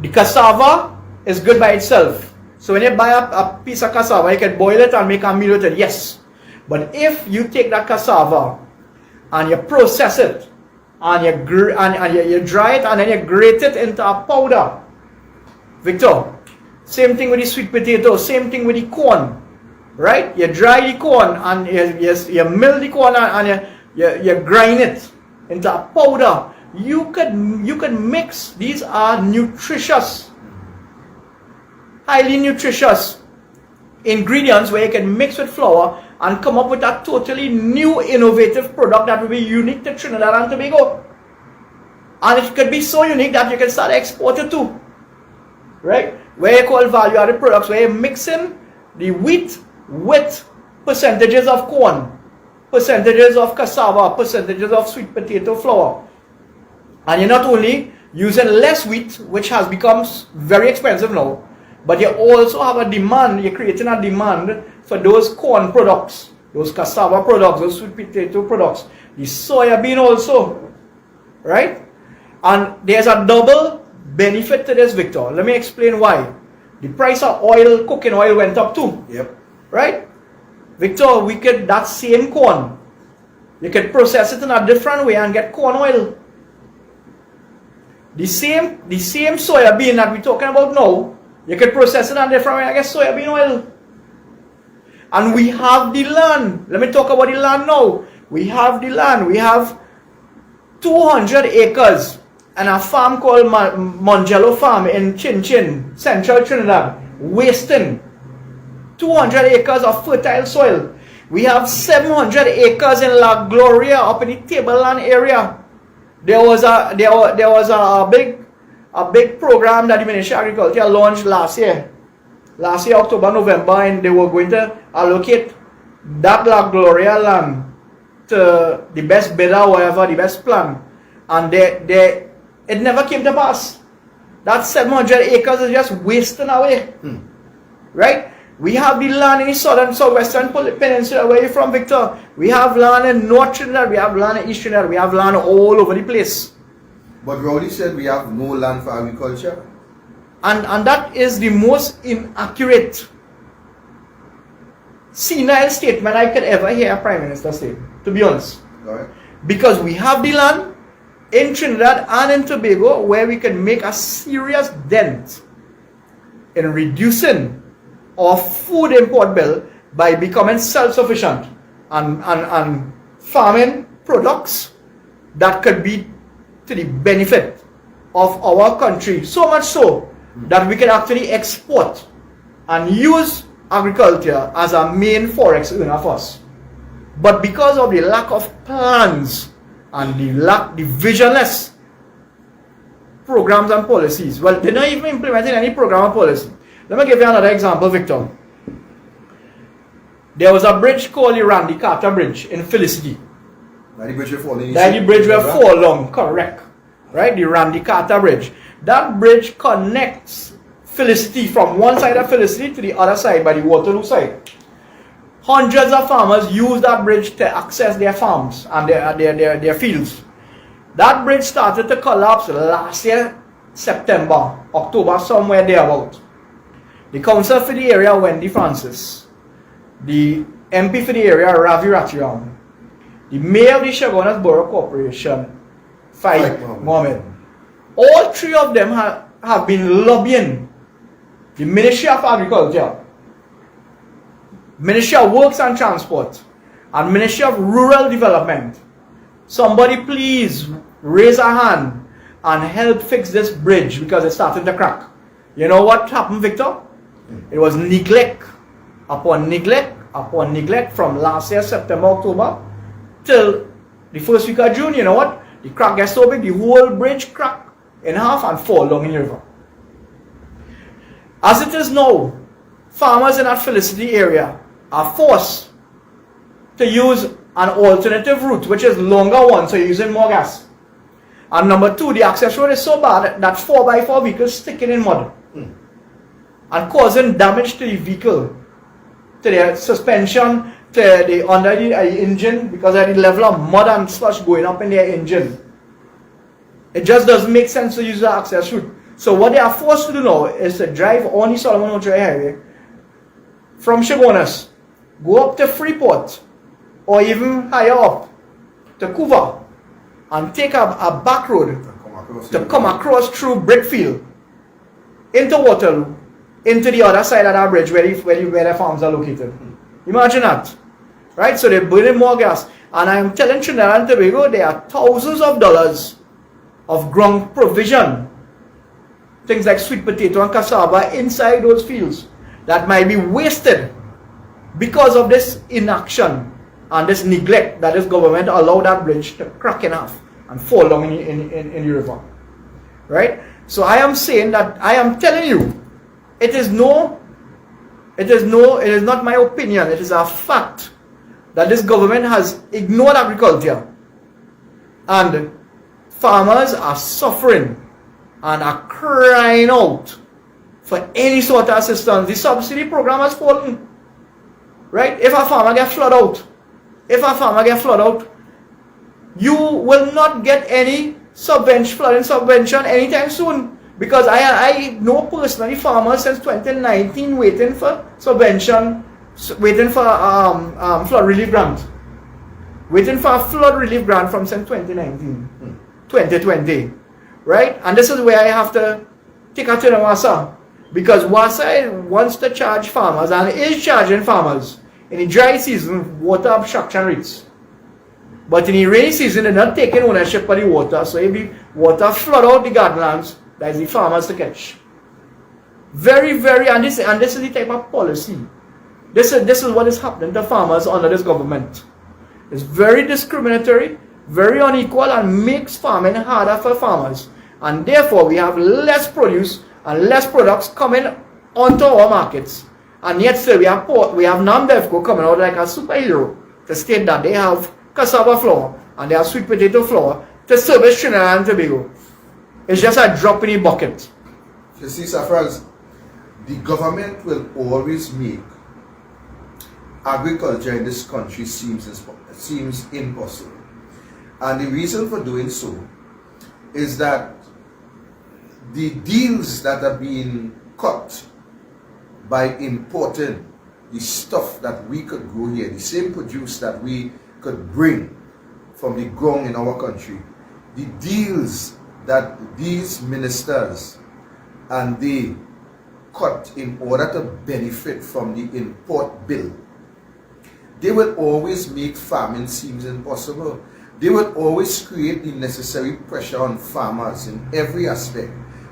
The cassava is good by itself. So when you buy a piece of cassava, you can boil it and make a meal with it, yes. But if you take that cassava and you process it and you dry it and then you grate it into a powder, Victor, same thing with the sweet potato, same thing with the corn, right? You dry the corn and you mill the corn and you grind it into a powder. You could mix. These are nutritious, highly nutritious ingredients where you can mix with flour and come up with a totally new innovative product that will be unique to Trinidad and Tobago. And it could be so unique that you can start exporting too. Right? Where you call value added products, where you're mixing the wheat with percentages of corn, percentages of cassava, percentages of sweet potato flour. And you're not only using less wheat, which has become very expensive now, but you also have a demand, you're creating a demand for those corn products, those cassava products, those sweet potato products, the soya bean also, right? And there's a double benefit to this, Victor. Let me explain why. The price of oil, cooking oil went up too. Yep. Right? Victor, that same corn, you can process it in a different way and get corn oil. The same soya bean that we're talking about now, you can process it in a different way and get soya bean oil. And we have the land. Let me talk about the land now. We have the land. We have 200 acres and a farm called Mongello Farm in Chin Chin, Central Trinidad, wasting 200 acres of fertile soil. We have 700 acres in La Gloria up in the Tableland area. There was a big program that the Ministry of Agriculture launched last year, October, November, and they were going to allocate that La Gloria land to the best bidder, whatever, the best plan. And it never came to pass. That 700 acres is just wasting away. Right? We have the land in the southwestern peninsula. Where you from, Victor? We have land in North Trinidad, we have land in East Trinidad, we have land all over the place. But Rowley said we have no land for agriculture. And that is the most inaccurate, senile statement I could ever hear a Prime Minister say, to be honest. Right. Because we have the land in Trinidad and in Tobago where we can make a serious dent in reducing our food import bill by becoming self-sufficient and farming products that could be to the benefit of our country. So much so that we can actually export and use agriculture as a main forex earner for us. But because of the lack of plans and the visionless programs and policies, well, they're not even implementing any program or policy. Let me give you another example, Victor. There was a bridge called the Randy Carter Bridge in Felicity. That the bridge will fall in. That the bridge will fall long, correct. Right? The Randy Carter Bridge. That bridge connects Felicity from one side of Felicity to the other side by the Waterloo side. Hundreds of farmers use that bridge to access their farms and their fields. That bridge started to collapse last year, September, October, somewhere thereabout. The council for the area, Wendy Francis, the MP for the area, Ravi Rathiram, the mayor of the Chaguanas Borough Corporation, Faik Mohammed, all three of them have been lobbying the Ministry of Agriculture, Ministry of Works and Transport, and Ministry of Rural Development. Somebody please raise a hand and help fix this bridge because it's starting to crack. You know what happened, Victor? It was neglect upon neglect upon neglect from last year, September, October, till the first week of June. You know what? The crack gets so big, the whole bridge crack in half and fall down in the river. As it is now, farmers in that Felicity area are forced to use an alternative route, which is longer one, so you're using more gas. And number two, the access road is so bad that 4x4 vehicles sticking in mud and causing damage to the vehicle, to their suspension, to the under the engine, because of the level of mud and slush going up in their engine. It just doesn't make sense to use the access route. So what they are forced to do now is to drive on the Solomon Ochoa Highway from Chaguanas, go up to Freeport, or even higher up to Couva, and take a back road to come across through Brickfield into Waterloo, into the other side of that bridge where the farms are located. Imagine that. right? So they're burning more gas. And I'm telling Trinidad and Tobago, there are thousands of dollars of ground provision, things like sweet potato and cassava inside those fields that might be wasted because of this inaction and this neglect that this government allowed that bridge to crack in half and fall down in the river, right? So I am saying that, I am telling you, it is not my opinion, it is a fact that this government has ignored agriculture and farmers are suffering and are crying out for any sort of assistance. The subsidy program has fallen, right? If a farmer gets flood out, you will not get any flooding subvention anytime soon, because I know personally farmers since 2019 waiting for subvention, waiting for flood relief grant, waiting for a flood relief grant from since 2019, 2020, right? And this is where I have to take a turn on WASA, because WASA wants to charge farmers and is charging farmers in the dry season water abstraction rates. But in the rainy season, they're not taking ownership of the water. So if the water flood out the garden lands, that is the farmers to catch. Very, very, and this is the type of policy. This is what is happening to farmers under this government. It's very discriminatory, very unequal, and makes farming harder for farmers. And therefore, we have less produce and less products coming onto our markets. And yet still, we have NAMDEFCO coming out like a superhero to state that they have cassava flour and they have sweet potato flour to service Trinidad and Tobago. It's just a drop in the bucket. You see, Safras, the government will always make agriculture in this country seems impossible. And the reason for doing so is that the deals that are being cut by importing the stuff that we could grow here, the same produce that we could bring from the ground in our country, the deals that these ministers and they cut in order to benefit from the import bill, they will always make farming seem impossible. They will always create the necessary pressure on farmers in every aspect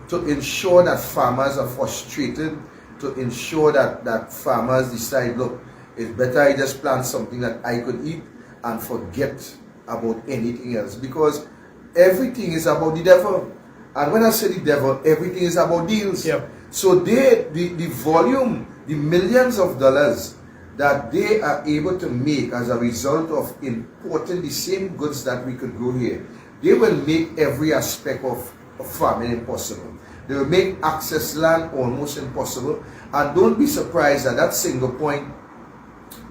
to ensure that farmers are frustrated, to ensure that farmers decide, look, it's better I just plant something that I could eat and forget about anything else, because everything is about the devil. And when I say the devil, everything is about deals. Yep. So the volume, the millions of dollars that they are able to make as a result of importing the same goods that we could grow here, they will make every aspect of farming impossible. They will make access land almost impossible. And don't be surprised at that single point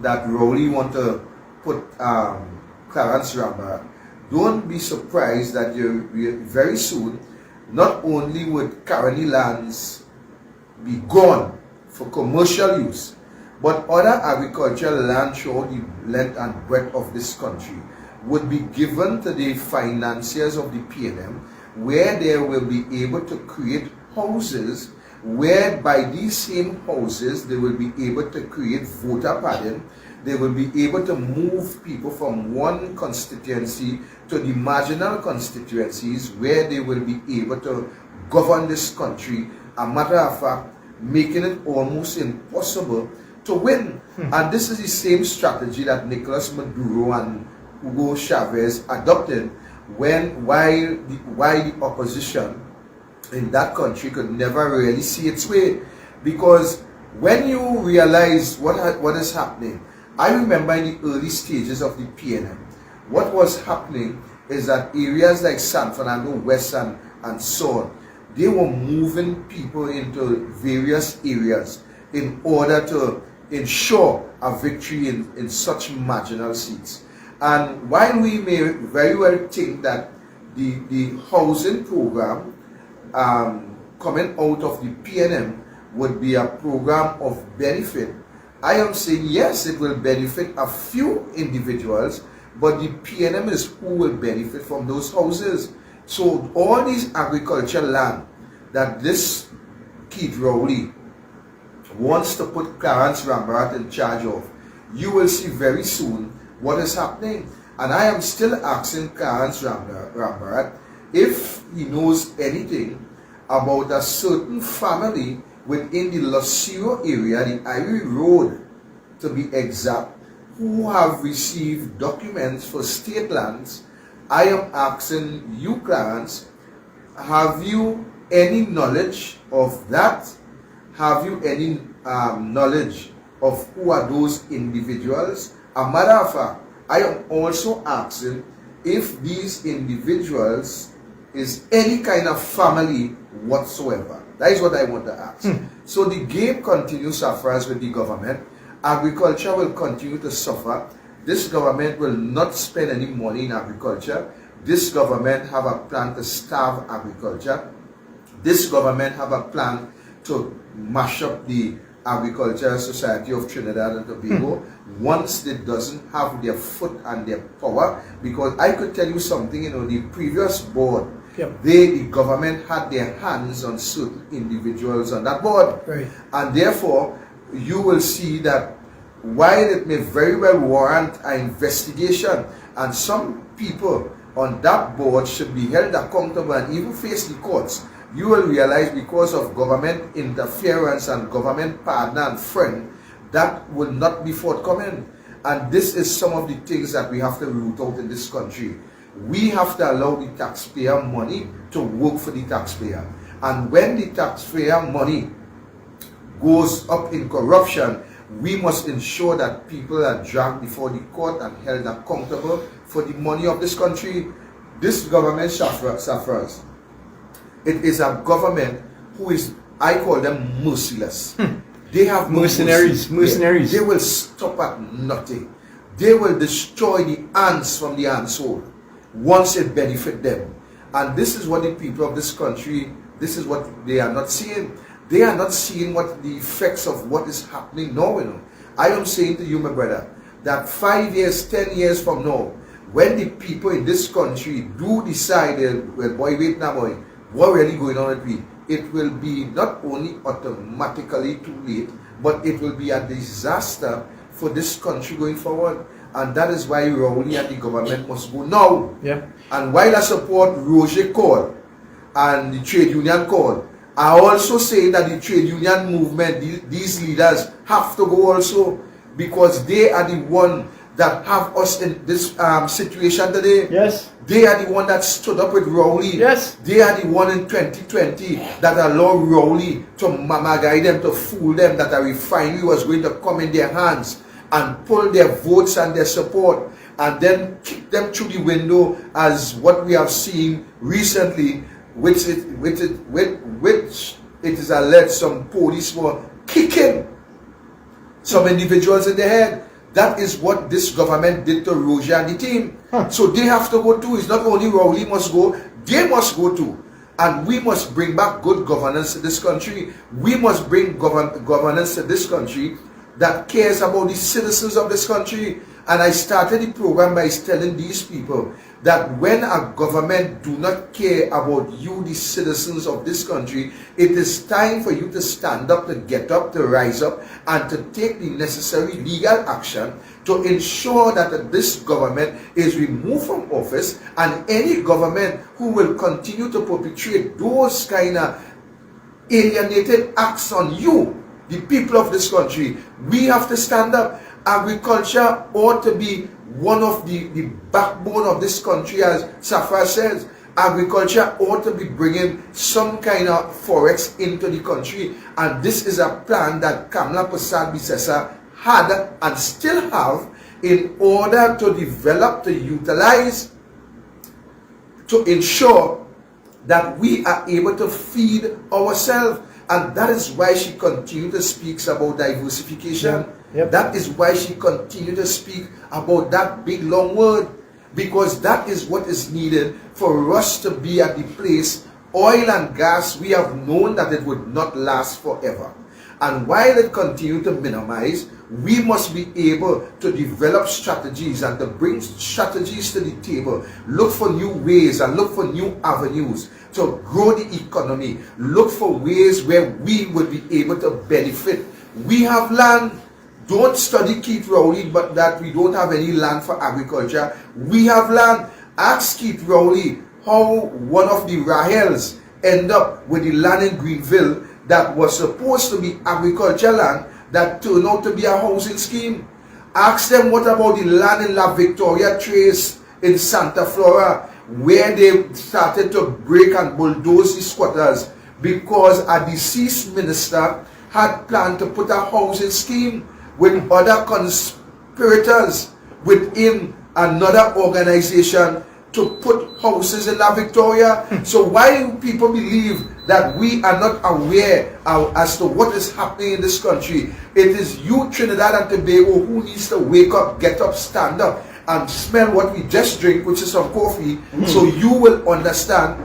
that Rowley want to put Clarence Rambert. Don't be surprised that very soon, not only would Caroni lands be gone for commercial use, but other agricultural land throughout the length and breadth of this country would be given to the financiers of the PNM, where they will be able to create houses, where by these same houses they will be able to create voter padding. They will be able to move people from one constituency to the marginal constituencies, where they will be able to govern this country. A matter of fact, making it almost impossible to win. And this is the same strategy that Nicolas Maduro and Hugo Chavez adopted while the opposition in that country could never really see its way. Because when you realize what is happening, I remember in the early stages of the PNM, what was happening is that areas like San Fernando West and so on, they were moving people into various areas in order to ensure a victory in such marginal seats. And while we may very well think that the housing program coming out of the PNM would be a program of benefit, I am saying yes, it will benefit a few individuals, but the PNM is who will benefit from those houses. So all these agricultural land that this Keith Rowley wants to put Clarence Rambert in charge of you will see very soon what is happening. And I am still asking Clarence Rambarat if he knows anything about a certain family within the Lucero area, the Ivory Road to be exact, who have received documents for state lands. I am asking you, Clarence, have you any knowledge of that? Have you any knowledge of who are those individuals? A matter of fact, I am also asking if these individuals is any kind of family whatsoever. That is what I want to ask. So the game continues suffers with the government. Agriculture will continue to suffer. This government will not spend any money in agriculture. This government have a plan to starve agriculture. This government have a plan to mash up the Agricultural Society of Trinidad and Tobago once they doesn't have their foot and their power. Because I could tell you something, you know, the previous board, the government had their hands on certain individuals on that board. Right. And therefore, you will see that while it may very well warrant an investigation, and some people on that board should be held accountable and even face the courts, you will realize because of government interference and government partner and friend, that will not be forthcoming. And this is some of the things that we have to root out in this country. We have to allow the taxpayer money to work for the taxpayer. And when the taxpayer money goes up in corruption, we must ensure that people are dragged before the court and held accountable for the money of this country. This government suffers. It is a government who is, I call them merciless. They have mercenaries. Mercenaries. They will stop at nothing. They will destroy the ants from the ants hole once it benefits them. And this is what the people of this country, this is what they are not seeing. They are not seeing what the effects of what is happening now. You know, I am saying to you, my brother, that 5 years, 10 years from now, when the people in this country do decide, well, boy, wait now, boy, what really going on with me? It will be not only automatically too late, but it will be a disaster for this country going forward. And that is why Rowley and the government must go now. Yeah. And while I support Roger call and the trade union call, I also say that the trade union movement, these leaders have to go also, because they are the one that have us in this situation today. Yes. They are the one that stood up with Rowley. Yes. They are the one in 2020 that allowed Rowley to mamagai them, to fool them, that a refinery was going to come in their hands and pull their votes and their support and then kick them through the window, as what we have seen recently, which it is alleged some police were kicking some individuals in the head. That is what this government did to Roger and the team. So they have to go too. It's not only Rowley must go, they must go too. And we must bring back good governance to this country. We must bring governance to this country that cares about the citizens of this country. And I started the program by telling these people that when a government do not care about you, the citizens of this country, it is time for you to stand up, to get up, to rise up, and to take the necessary legal action to ensure that this government is removed from office, and any government who will continue to perpetrate those kind of alienated acts on you, the people of this country, we have to stand up. Agriculture ought to be one of the backbone of this country, as Safra says. Agriculture ought to be bringing some kind of forex into the country, and this is a plan that Kamla Prasad Bisesa had and still have in order to develop, to utilize, to ensure that we are able to feed ourselves. And that is why she continued to speak about diversification. That is why she continued to speak about that big long word, because that is what is needed for us to be at the place. Oil and gas, we have known that it would not last forever. And while it continued to minimize, we must be able to develop strategies and to bring strategies to the table. Look for new ways and look for new avenues to grow the economy. Look for ways where we will be able to benefit. We have land. don't study Keith Rowley, but that we don't have any land for agriculture. We have land. Ask Keith Rowley how one of the Rahels end up with the land in Greenville that was supposed to be agriculture land that turned out to be a housing scheme. Ask them what about the land in La Victoria Trace in Santa Flora, where they started to break and bulldoze the squatters because a deceased minister had planned to put a housing scheme with other conspirators within another organization to put houses in La Victoria. So why do people believe that we are not aware as to what is happening in this country? It is you, Trinidad and Tobago, who needs to wake up, get up, stand up, and smell what we just drink, which is some coffee, so you will understand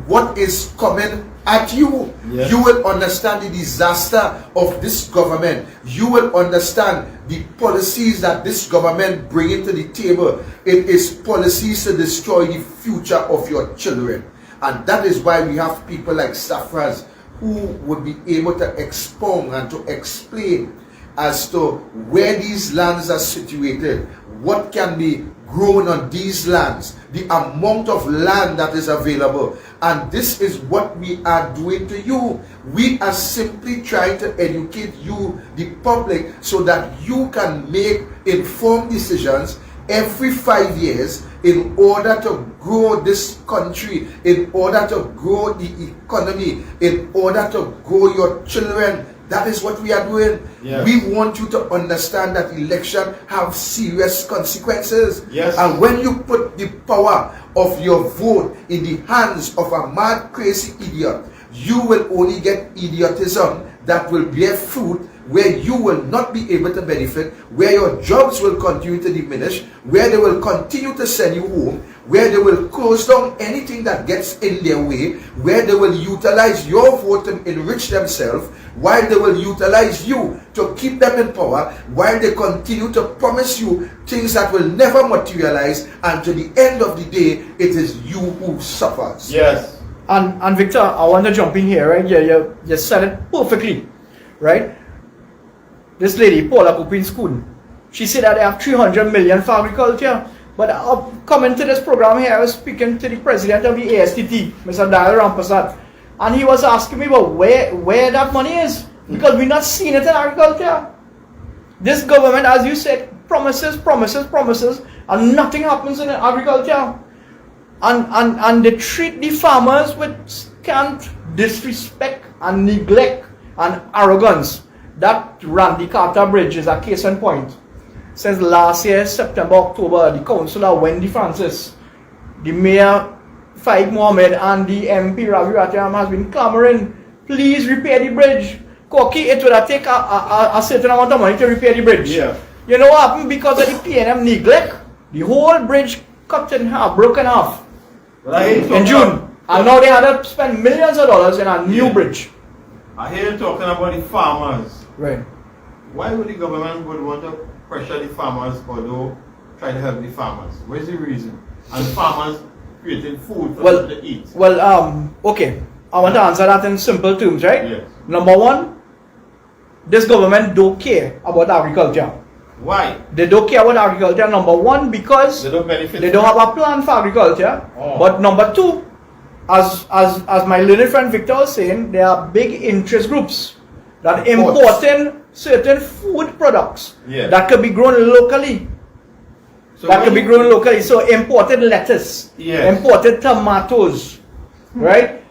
what is coming at you. Yes. You will understand the disaster of this government. You will understand the policies that this government bring to the table. It is policies to destroy the future of your children. And that is why we have people like Safras who would be able to expound and to explain as to where these lands are situated, what can be grown on these lands, the amount of land that is available. And this is what we are doing to you. We are simply trying to educate you, the public, so that you can make informed decisions every 5 years in order to grow this country, in order to grow the economy, in order to grow your children. That is what we are doing. Yes. We want you to understand that election have serious consequences. Yes. And when you put the power of your vote in the hands of a mad, crazy idiot, you will only get idiotism that will bear fruit, where you will not be able to benefit, where your jobs will continue to diminish, where they will continue to send you home, where they will close down anything that gets in their way, where they will utilize your vote to enrich themselves, while they will utilize you to keep them in power, while they continue to promise you things that will never materialize, and to the end of the day, it is you who suffers. Yes. And Victor, I want to jump in here, right? You said it perfectly, right? This lady, Paula Kupin-Schoon, she said that they have 300 million for agriculture. But coming to this program here, I was speaking to the president of the ASTT, Mr. Dayal Rampasat, and he was asking me about where that money is, because we're not seeing it in agriculture. This government, as you said, promises, and nothing happens in agriculture. And they treat the farmers with scant disrespect and neglect and arrogance. That Randy Carter Bridge is a case in point. Since last year, September, October, the councillor Wendy Francis, the mayor Faik Mohammed, and the MP Ravi Ratiam has been clamoring, please repair the bridge. Koki, it will take a certain amount of money to repair the bridge. Yeah. You know what happened? Because of the PNM neglect, the whole bridge cut in half, broken off in June. And now they had to spend millions of dollars in a new bridge. I hear you talking about the farmers. Right. Why would the government would want to pressure the farmers, although try to help the farmers? Where's the reason? And the farmers creating food for them to eat. Well, okay. I want to answer that in simple terms, right? Yes. Number one, this government don't care about agriculture. Why? They don't care about agriculture, number one, because they don't benefit. They don't have a plan for agriculture. Oh. But number two, as my learned friend Victor was saying, there are big interest groups that importing certain food products that could be grown locally. So imported lettuce, imported tomatoes, right?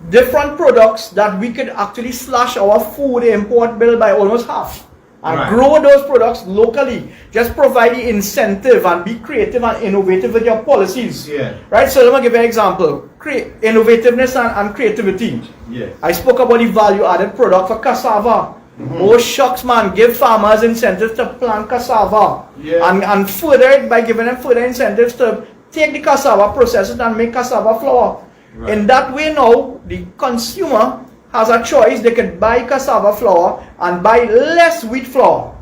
Different products that we could actually slash our food import bill by almost half. And grow those products locally. Just provide the incentive and be creative and innovative with your policies. Right? So let me give you an example. Innovativeness and creativity. I spoke about the value added product for cassava. Oh shucks man, give farmers incentives to plant cassava. And further it by giving them further incentives to take the cassava, process it and make cassava flour. In that way now, the consumer has a choice. They can buy cassava flour and buy less wheat flour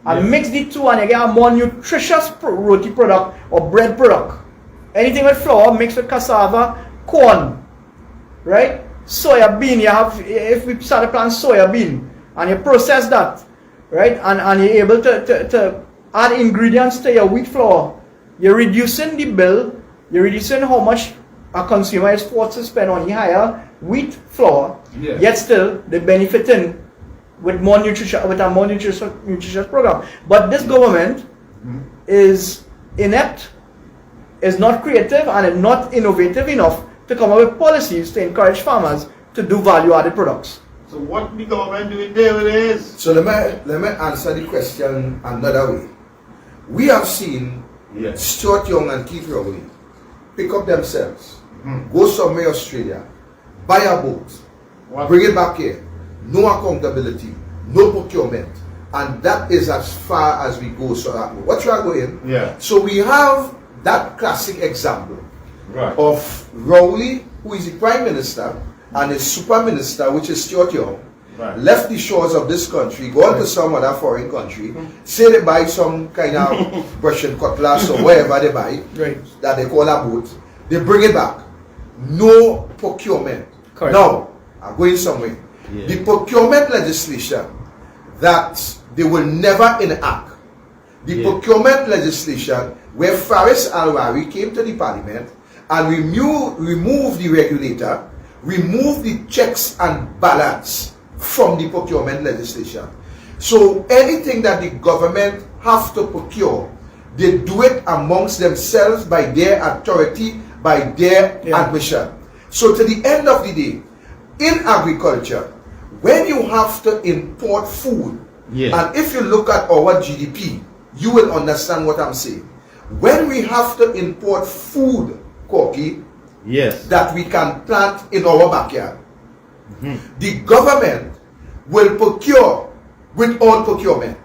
and mix the two, and you get a more nutritious roti product or bread product. Anything with flour mixed with cassava, corn, right? Soya bean, you have, if we start to plant soya bean, and you process that, right? And you're able to add ingredients to your wheat flour. You're reducing the bill, you're reducing how much a consumer is forced to spend on the higher wheat flour, yet still they're benefiting with more nutrition, with a more nutritious program. But this government is inept, is not creative, and is not innovative enough to come up with policies to encourage farmers to do value-added products. So what the government doing there with this? So let me answer the question another way. We have seen Stuart Young and Keith Rowley pick up themselves, go somewhere Australia, buy a boat, bring it back here, no accountability, no procurement, and that is as far as we go. So what you are going? So we have that classic example of Rowley, who is the Prime Minister, and his Super Minister, which is Stuart Young, left the shores of this country, gone to some other foreign country, say they buy some kind of Russian cutlass or whatever they buy, that they call a boat, they bring it back. No procurement. Now, I'm going somewhere. The procurement legislation that they will never enact, the procurement legislation where Faris Al-Wari came to the parliament and removed the regulator, remove the checks and balance from the procurement legislation. So anything that the government have to procure, they do it amongst themselves by their authority, by their admission. So to the end of the day, in agriculture, when you have to import food, and if you look at our GDP, you will understand what I'm saying. When we have to import food, Corky, that we can plant in our backyard, the government will procure without procurement.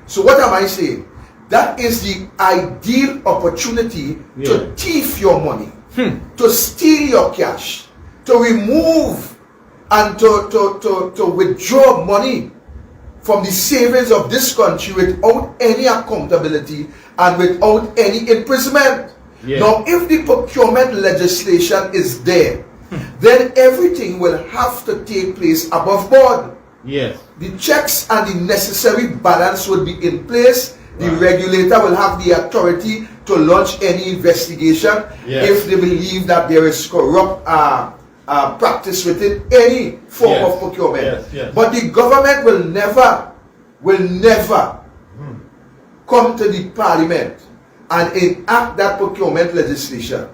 So what am I saying? That is the ideal opportunity to thief your money, to steal your cash, to remove and to withdraw money from the savings of this country without any accountability and without any imprisonment. Now, if the procurement legislation is there, then everything will have to take place above board. The checks and the necessary balance will be in place. The regulator will have the authority to launch any investigation if they believe that there is corrupt practice within any form of procurement. But the government will never come to the parliament and enact that procurement legislation,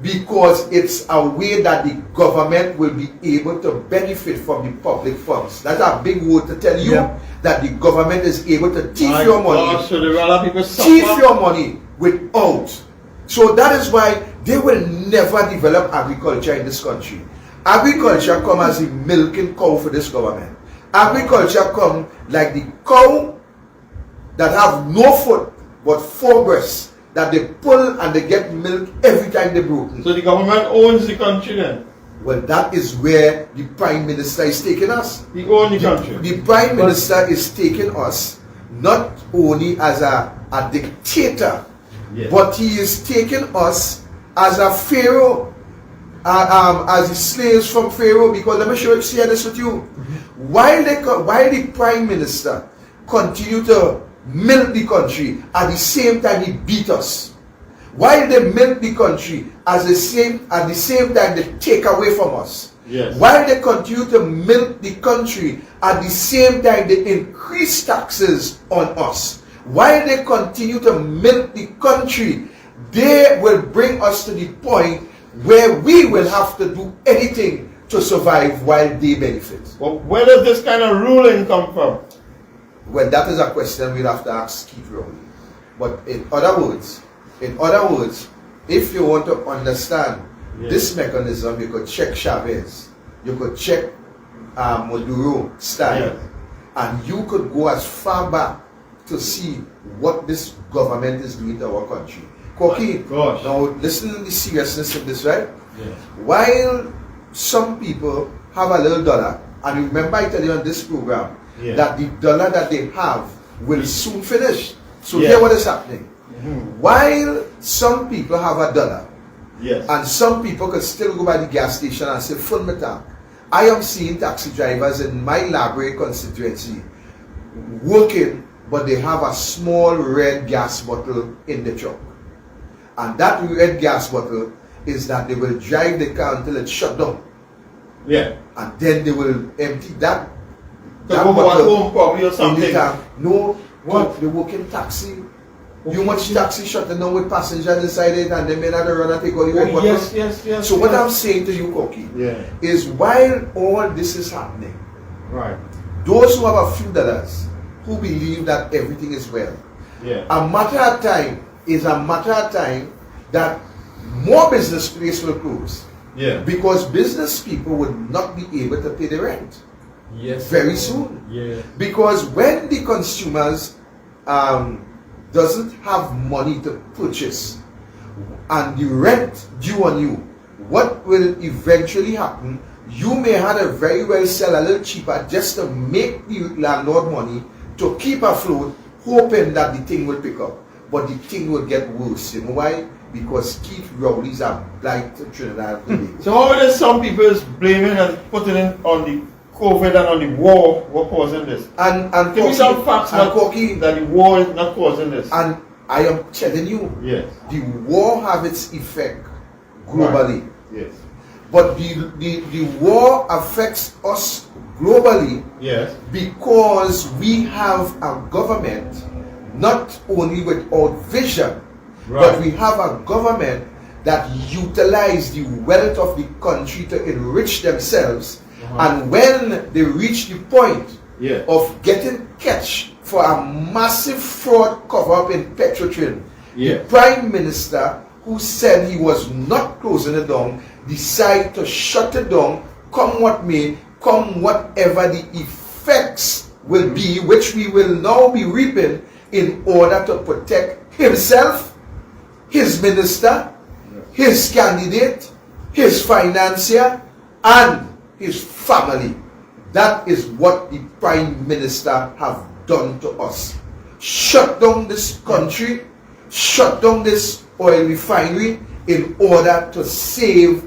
because it's a way that the government will be able to benefit from the public funds. That's a big word to tell you that the government is able to thief your money, thief your money without. So that is why they will never develop agriculture in this country. Agriculture come as a milking cow for this government. Agriculture come like the cow that have no foot but 4 breasts that they pull and they get milk every time they broken. So the government owns the country then? Well, that is where the Prime Minister is taking us. He owns the country? The Prime Minister is taking us not only as a dictator, but he is taking us as a pharaoh, as the slaves from Pharaoh. Because let me share this with you. While the Prime Minister continue to milk the country, at the same time he beat us. While they milk the country, at the same time they take away from us. While they continue to milk the country, at the same time they increase taxes on us. While they continue to milk the country, they will bring us to the point where we will have to do anything to survive while they benefit. Well, where does this kind of ruling come from? Well, that is a question we'll have to ask Keith Rowley. But in other words, if you want to understand this mechanism, you could check Chavez, you could check Maduro style, and you could go as far back to see what this government is doing to our country. Corky, now listen to the seriousness of this, right? While some people have a little dollar, and remember I tell you on this program, that the dollar that they have will soon finish. So hear what is happening. While some people have a dollar, and some people can still go by the gas station and say, full me tank, I am seeing taxi drivers in my library constituency working, but they have a small red gas bottle in the truck. And that red gas bottle is that they will drive the car until it's shut down. Yeah. And then they will empty that. That go at home probably or something. No, what? They work in taxi. Okay. You watch taxi shutting down with passengers inside it, and they may not run and take all the red bottles. Yes. So what I'm saying to you, Koki, is while all this is happening, right, those who have a few dollars, who believe that everything is well, a matter of time that more business places will close. Yeah. Because business people would not be able to pay the rent. Yes. Very soon. Yeah. Because when the consumers doesn't have money to purchase and the rent due on you, what will eventually happen? You may have a very well sell a little cheaper just to make the landlord money to keep afloat, hoping that the thing will pick up. But the thing will get worse. You know why? Because Keith Rowley's are blight to Trinidad today. So how is some people is blaming and putting it on the COVID and on the war? What causing this? And give me some facts that the war is not causing this. And I am telling you, the war have its effect globally. Right. Yes. But the war affects us globally because we have a government not only without vision, but we have a government that utilize the wealth of the country to enrich themselves. And when they reach the point of getting catch for a massive fraud cover-up in Petrotrin, the Prime Minister, who said he was not closing it down, decide to shut it down, come what may, come whatever the effects will be, which we will now be reaping in order to protect himself, his minister, his candidate, his financier, and his family. That is what the Prime Minister have done to us. Shut down this country, shut down this oil refinery in order to save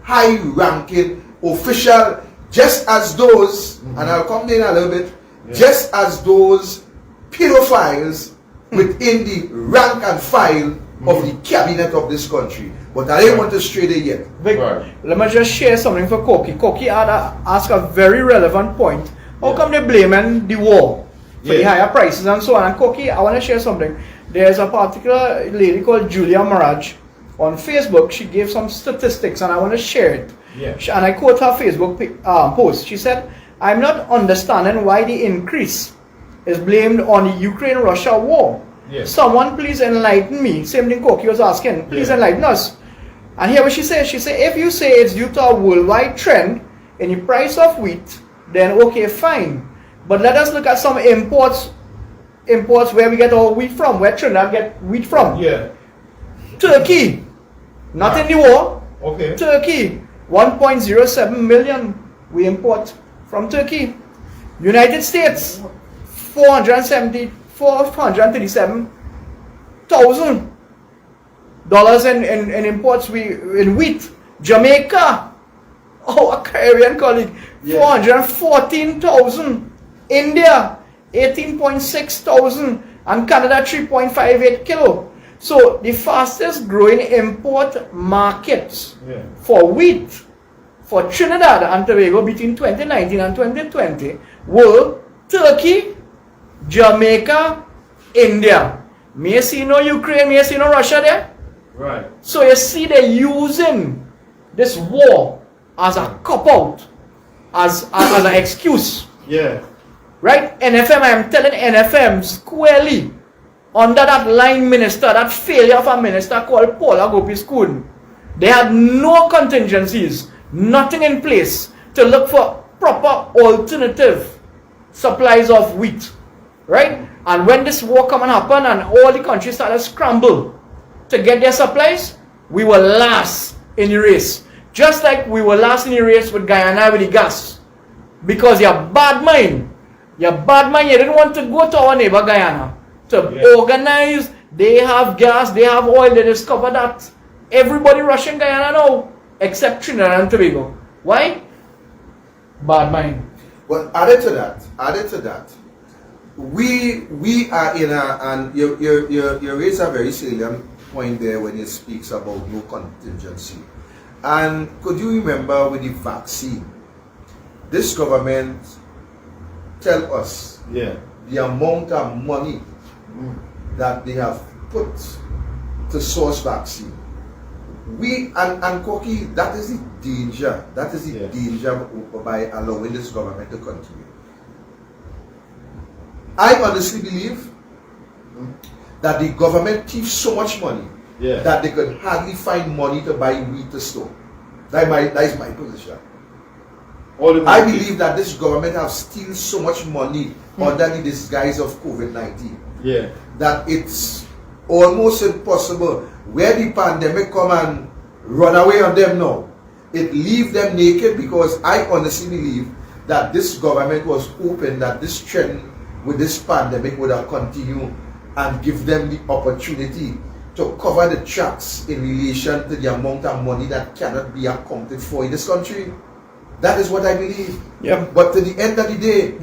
high-ranking officials, just as those, and I'll come in a little bit, just as those pedophiles within the rank and file of the cabinet of this country. But I didn't want to stray there yet. Vic, let me just share something for Koki. Koki asked a very relevant point. How come they're blaming the war for the higher prices and so on? And Koki, I want to share something. There's a particular lady called Julia Maraj on Facebook. She gave some statistics and I want to share it. And I quote her Facebook post. She said, "I'm not understanding why the increase is blamed on the Ukraine-Russia war. Someone please enlighten me." Same thing Koki was asking. Please enlighten us. And here what she says. She said, if you say it's due to a worldwide trend in the price of wheat, then okay, fine. But let us look at some imports where we get our wheat from, where Trinidad get wheat from. Turkey. Not in the war. Turkey. 1.07 million we import from Turkey. United States. 437,000 dollars in imports in wheat. Jamaica, our Caribbean colleague, 414,000. India, 18,600, and Canada 3.58 kilo. So the fastest growing import markets for wheat for Trinidad and Tobago between 2019 and 2020 were Turkey, Jamaica, India. May you see no Ukraine, may you see no Russia there? Right. So you see they're using this war as a cop-out, as an excuse. Right? NFM, I'm telling NFM squarely, under that line minister, that failure of a minister called Paula Gopiskun, they had no contingencies, nothing in place to look for proper alternative supplies of wheat. Right? And when this war come and happen and all the countries started to scramble to get their supplies, we were last in the race. Just like we were last in the race with Guyana with the gas. Because your bad mind, you didn't want to go to our neighbor Guyana to organize. They have gas, they have oil, they discover that everybody rushing Guyana now except Trinidad and Tobago. Why? bad mind. Well, added to that, we are in a, and you raise a very salient point there when it speaks about no contingency. And could you remember with the vaccine, this government tell us the amount of money that they have put to source vaccine. And Koki, that is the danger. That is the danger by allowing this government to continue. I honestly believe that the government keeps so much money that they could hardly find money to buy wheat to store. That is my position. I believe that this government has steal so much money under the disguise of COVID-19 that it's almost impossible. Where the pandemic come and run away on them now, it leave them naked, because I honestly believe that this government was hoping that this trend with this pandemic would have continued and give them the opportunity to cover the tracks in relation to the amount of money that cannot be accounted for in this country. That is what I believe. But to the end of the day,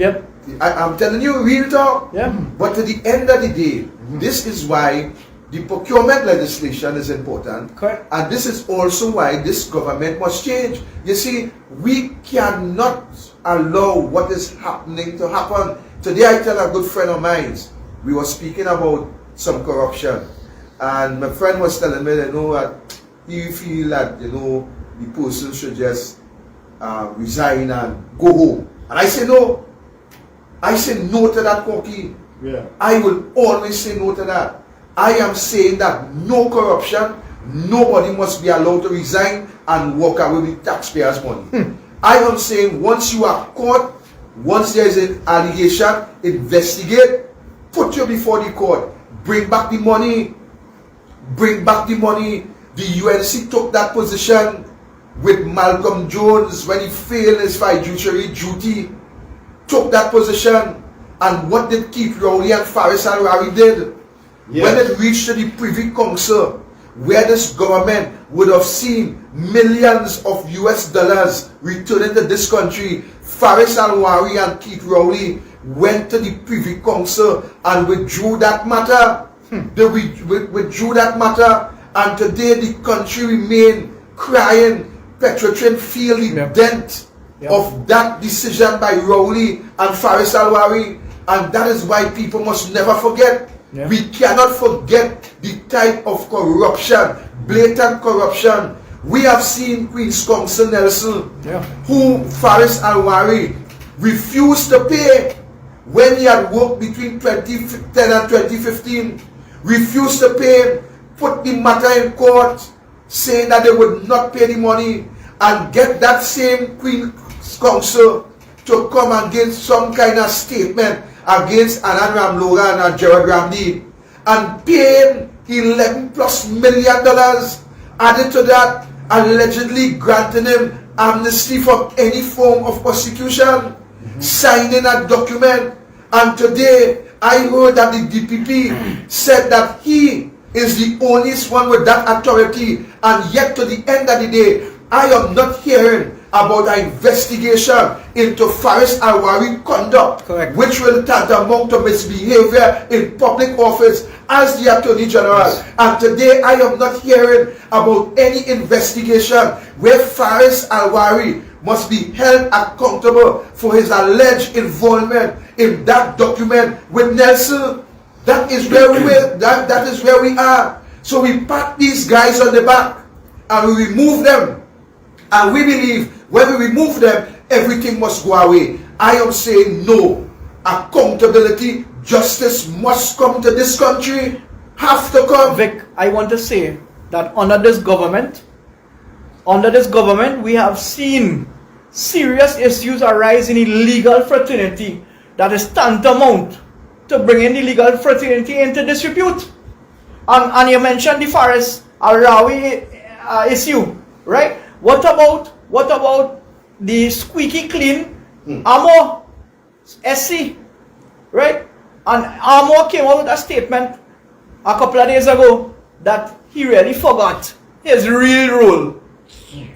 I'm telling you real talk. But to the end of the day, this is why the procurement legislation is important. And this is also why this government must change. You see, we cannot allow what is happening to happen. Today I tell a good friend of mine, we were speaking about some corruption. And my friend was telling me, that he feel that, the person should just resign and go home. And I say no. I say no to that, Koki. I will always say no to that. I am saying that no corruption, nobody must be allowed to resign and walk away with taxpayers' money. I am saying once you are caught, once there is an allegation, investigate, put you before the court, bring back the money. Bring back the money. The UNC took that position with Malcolm Jones when he failed his fiduciary duty. Took that position. And what did Keith Rowley and Faris Al-Rawi did? When it reached to the Privy Council, where this government would have seen millions of US dollars returning to this country, Faris Al-Rawi and Keith Rowley went to the Privy Council and withdrew that matter. They withdrew that matter, and today the country remain crying. Petrotrin feel the dent of that decision by Rowley and Faris Al-Rawi, and that is why people must never forget. We cannot forget the type of corruption, blatant corruption. We have seen Queen's Counsel Nelson, who Faris Al-Rawi refused to pay when he had worked between 2010 and 2015. Refused to pay, put the matter in court, saying that they would not pay the money, and get that same Queen's Counsel to come and give some kind of statement against Anand Ramlogan and Gerard Ramdi, and pay $11+ million, added to that, allegedly granting him amnesty from any form of prosecution, signing a document. And today I heard that the DPP said that he is the only one with that authority, and yet to the end of the day, I am not hearing about an investigation into Faris Al-Rawi conduct, which will tantamount to misbehavior in public office as the Attorney General. And today I am not hearing about any investigation where Faris Al-Rawi must be held accountable for his alleged involvement in that document with Nelson. That is where that is where we are. So we pat these guys on the back and we remove them. And we believe when we remove them, everything must go away. I am saying no. Accountability, justice must come to this country. Have to come. Vic, I want to say that under this government, we have seen serious issues arise in illegal fraternity that is tantamount to bringing the legal fraternity into disrepute. And you mentioned the Faris Al-Rawi issue, right? What about the squeaky clean Amo SC, right? And Amo came out with a statement a couple of days ago that he really forgot his real role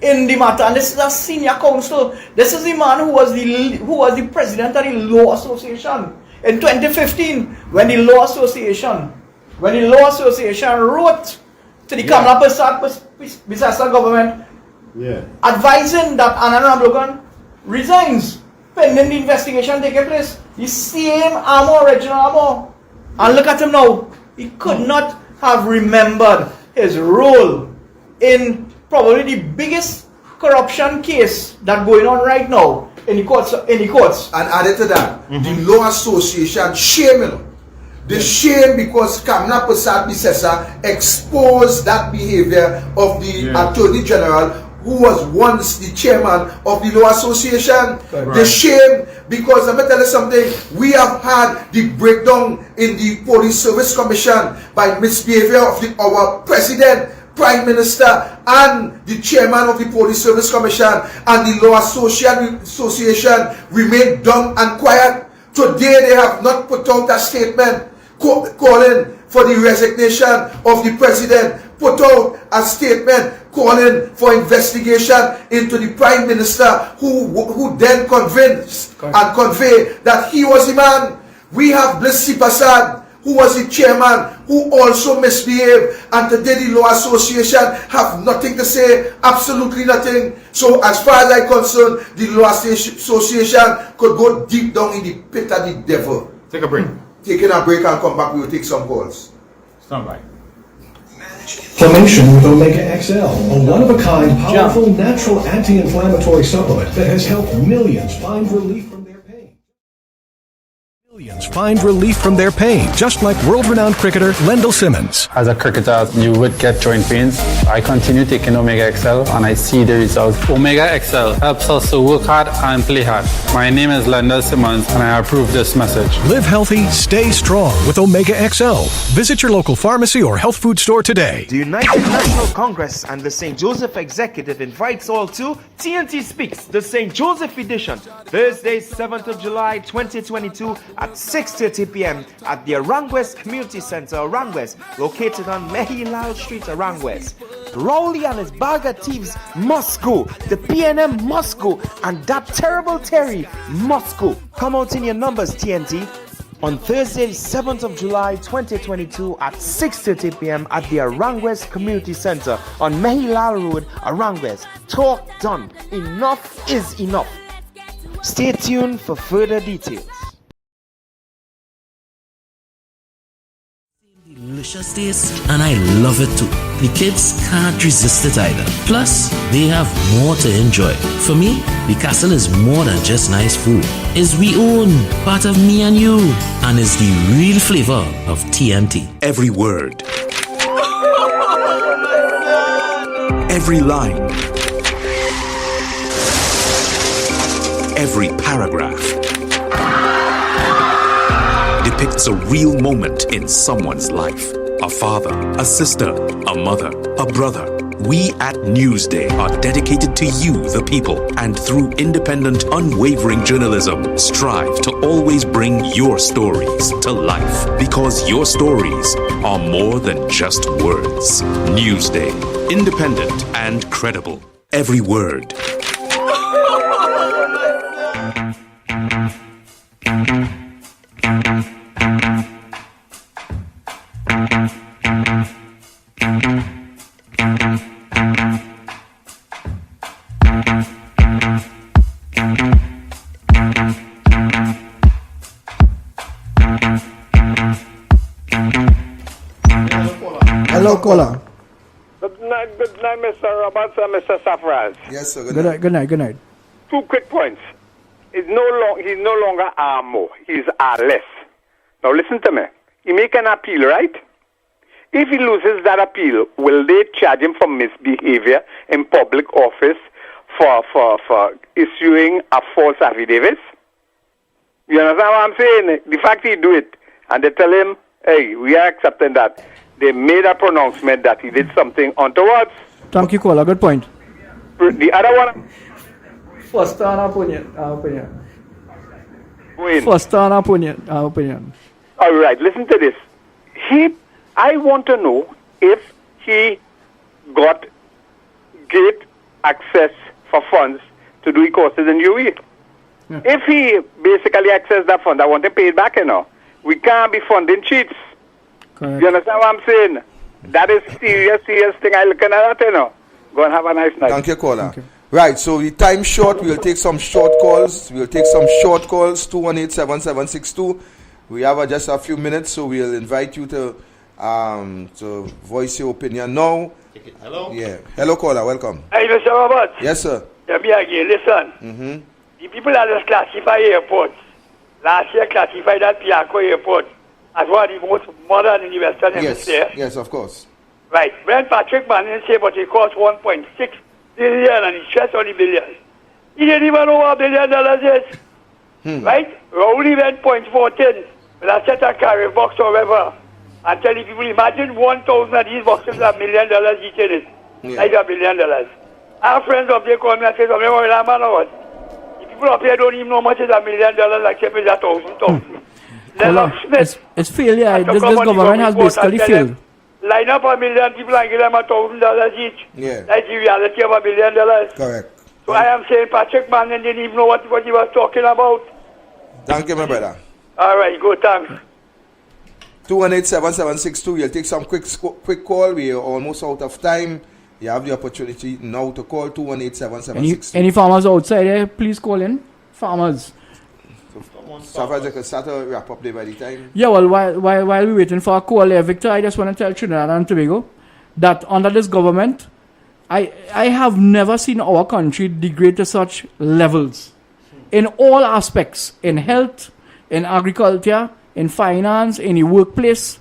in the matter. And this is a senior counsel. This is the man who was the president of the Law Association in 2015 when the Law Association wrote to the Kamala Persad government advising that Anand Ramlogan resigns pending the investigation taking place. The same armor, original armor. And look at him now. He could not have remembered his role in probably the biggest corruption case that's going on right now in the courts. And added to that, the Law Association shaming. The shame because Kamala Persad Bissessa exposed that behavior of the Attorney General, who was once the chairman of the Law Association. The shame because, let me tell you something, we have had the breakdown in the Police Service Commission by misbehavior of our President, Prime Minister, and the chairman of the Police Service Commission, and the Law Association remained dumb and quiet. Today they have not put out a statement calling for the resignation of the President, put out a statement calling for investigation into the Prime Minister who then convinced and conveyed that he was the man. We have Blissy Persad, who was the chairman, who also misbehaved, and today the Law Association have nothing to say, absolutely nothing. So as far as I'm concerned, the Law Association could go deep down in the pit of the devil. Take a break. Taking a break and come back, we will take some calls. Stand by. Inflammation with Omega XL, a one-of-a-kind, powerful, natural anti-inflammatory supplement that has helped millions find relief from their pain. Just like world-renowned cricketer Lendl Simmons. As a cricketer, you would get joint pains. I continue taking Omega XL and I see the results. Omega XL helps us to work hard and play hard. My name is Lendl Simmons and I approve this message. Live healthy, stay strong with Omega XL. Visit your local pharmacy or health food store today. The United National Congress and the St. Joseph Executive invites all to TNT Speaks, the St. Joseph edition, Thursday, 7th of July, 2022 at 6:30 p.m. at the Arangwes Community Center, Arangwes, located on Mehilal Street, Arangwes. Rowley and his bag of thieves must go. The PNM must go. And that terrible Terry must go. Come out in your numbers, TNT. On Thursday, 7th of July, 2022 at 6:30 p.m. at the Arangwes Community Center on Mehilal Road, Arangwes. Talk done. Enough is enough. Stay tuned for further details. Delicious taste, and I love it too. The kids can't resist it either. Plus, they have more to enjoy. For me, the castle is more than just nice food. It's we own, part of me and you, and is the real flavor of TNT. Every word, every line, every paragraph depicts a real moment in someone's life. A father, a sister, a mother, a brother. We at Newsday are dedicated to you, the people, and through independent, unwavering journalism, strive to always bring your stories to life. Because your stories are more than just words. Newsday, independent and credible. Every word. Hello, caller. Good night, Mr. Roberts and Mr. Safraz. Yes, sir. Good night. 2 quick points. He's no longer Armo. He's Arless. Now listen to me. He make an appeal, right? If he loses that appeal, will they charge him for misbehavior in public office for issuing a false affidavit? You understand what I'm saying? The fact he do it, and they tell him, hey, we are accepting that. They made a pronouncement that he did something untoward. Thank you, caller. Good point. The other one... First on opinion. First on opinion. All right, listen to this. I want to know if he got gate access for funds to do courses in UAE. Yeah. If he basically access that fund, I want to pay it back, We can't be funding cheats. Correct. You understand what I'm saying? That is serious thing. I looking at that, Go and have a nice night. Thank you, caller. Right, so the time short. We'll take some short calls. 218-77762. We have just a few minutes, so we'll invite you to voice your opinion now. Hello? Yeah. Hello, caller. Welcome. Hey, Mr. Robert. Yes, sir. Yeah, me again. Listen. Mm-hmm. The people that just classify airports, last year classified that Piaco airport as one of the most modern in the Western Hemisphere. Yes, of course. Right. When Patrick Manning said, but it cost 1.6 billion and he stressed on the billions. He didn't even know what $1 billion is. Right? Rowley went 0.14 with a set of carry box or whatever. And tell the people, imagine 1,000 of these boxes are $1 million each in it. Like $1 billion. Our friends up there call me and say, man or what? The people up here don't even know how much is $1 million, like say it's 1,000. It's failure. This government has basically failed. Line up $1 million people and give them $1,000 each. Yeah. That's the reality of $1 billion. Correct. So I am saying Patrick Manning didn't even know what he was talking about. Thank you, my brother. All right, good, thanks. 218-7762. You'll take some quick call. We are almost out of time. You have the opportunity now to call 218-7762. Any farmers outside there, please call in. Farmers. So I can start to wrap up there by the time. Yeah, well, while we're waiting for a call there, Victor, I just want to tell Trinidad and Tobago that under this government, I have never seen our country degrade to such levels. In all aspects. In health, in agriculture, in finance, in the workplace.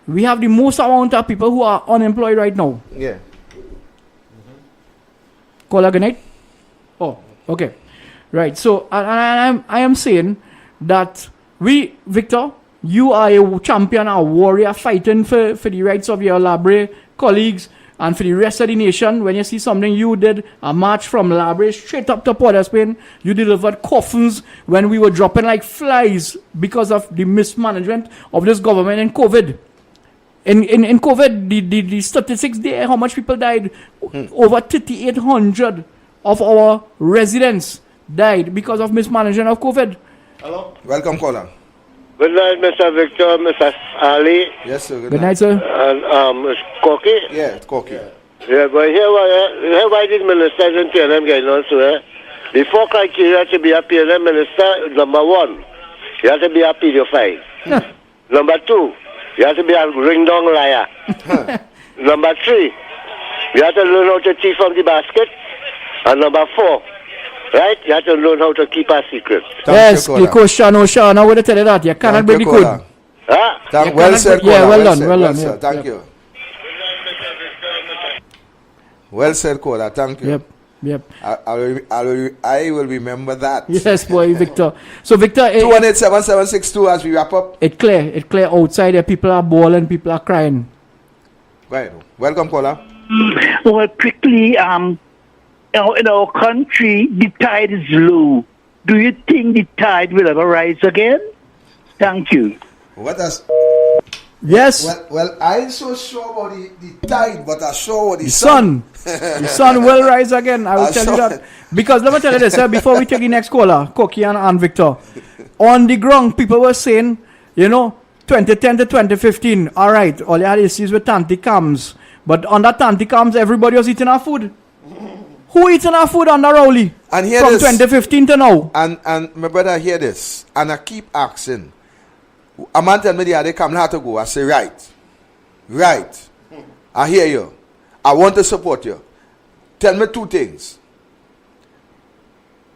We have the most amount of people who are unemployed right now. Yeah. Caller, good night. Oh, okay. Right. So I am saying that Victor, you are a champion, a warrior fighting for the rights of your Labre colleagues and for the rest of the nation. When you see something, you did a march from Labre straight up to Port of Spain. You delivered coffins when we were dropping like flies because of the mismanagement of this government in COVID. In COVID, the statistics there, how much people died? Over 3,800 of our residents died because of mismanagement of COVID. Hello. Welcome, caller. Good night, Mr. Victor, Mr. Ali. Yes, sir. Good night, sir. And Mr. Corky. Yeah, it's Corky. Yeah, but here why these ministers and PNM getting on to the four criteria to be a PNM minister, number one, you have to be a pedophile. Number two, you have to be a ring-dong liar. Number three, you have to learn how to thief from the basket. And number four, right, you have to learn how to keep a secret. Yes, Shana, I would tell you that. You cannot break the code. Well said, yeah, well done. Sir. Thank you. Well said, caller. Thank you. Yep. I will remember that. Yes, boy, Victor. So, Victor, 218-7762 as we wrap up. It clear outside there. People are bawling, people are crying. Right. Welcome, caller. Well, quickly, in our country, the tide is low. Do you think the tide will ever rise again? Thank you. Yes. Well, I ain't so sure about the tide, but I'm sure about the sun. The sun will rise again. I will tell you that. Because let me tell you this, before we take the next caller, Koki and Victor. On the ground, people were saying, 2010 to 2015, all right, all you had issues with Tanticams. But under Tanticams, everybody was eating our food. Who eating our food under Rowley? And here from this, 2015 to now. And my brother, hear this. And I keep asking. A man tell me the other come, how to go. I say, right. I hear you. I want to support you. Tell me two things.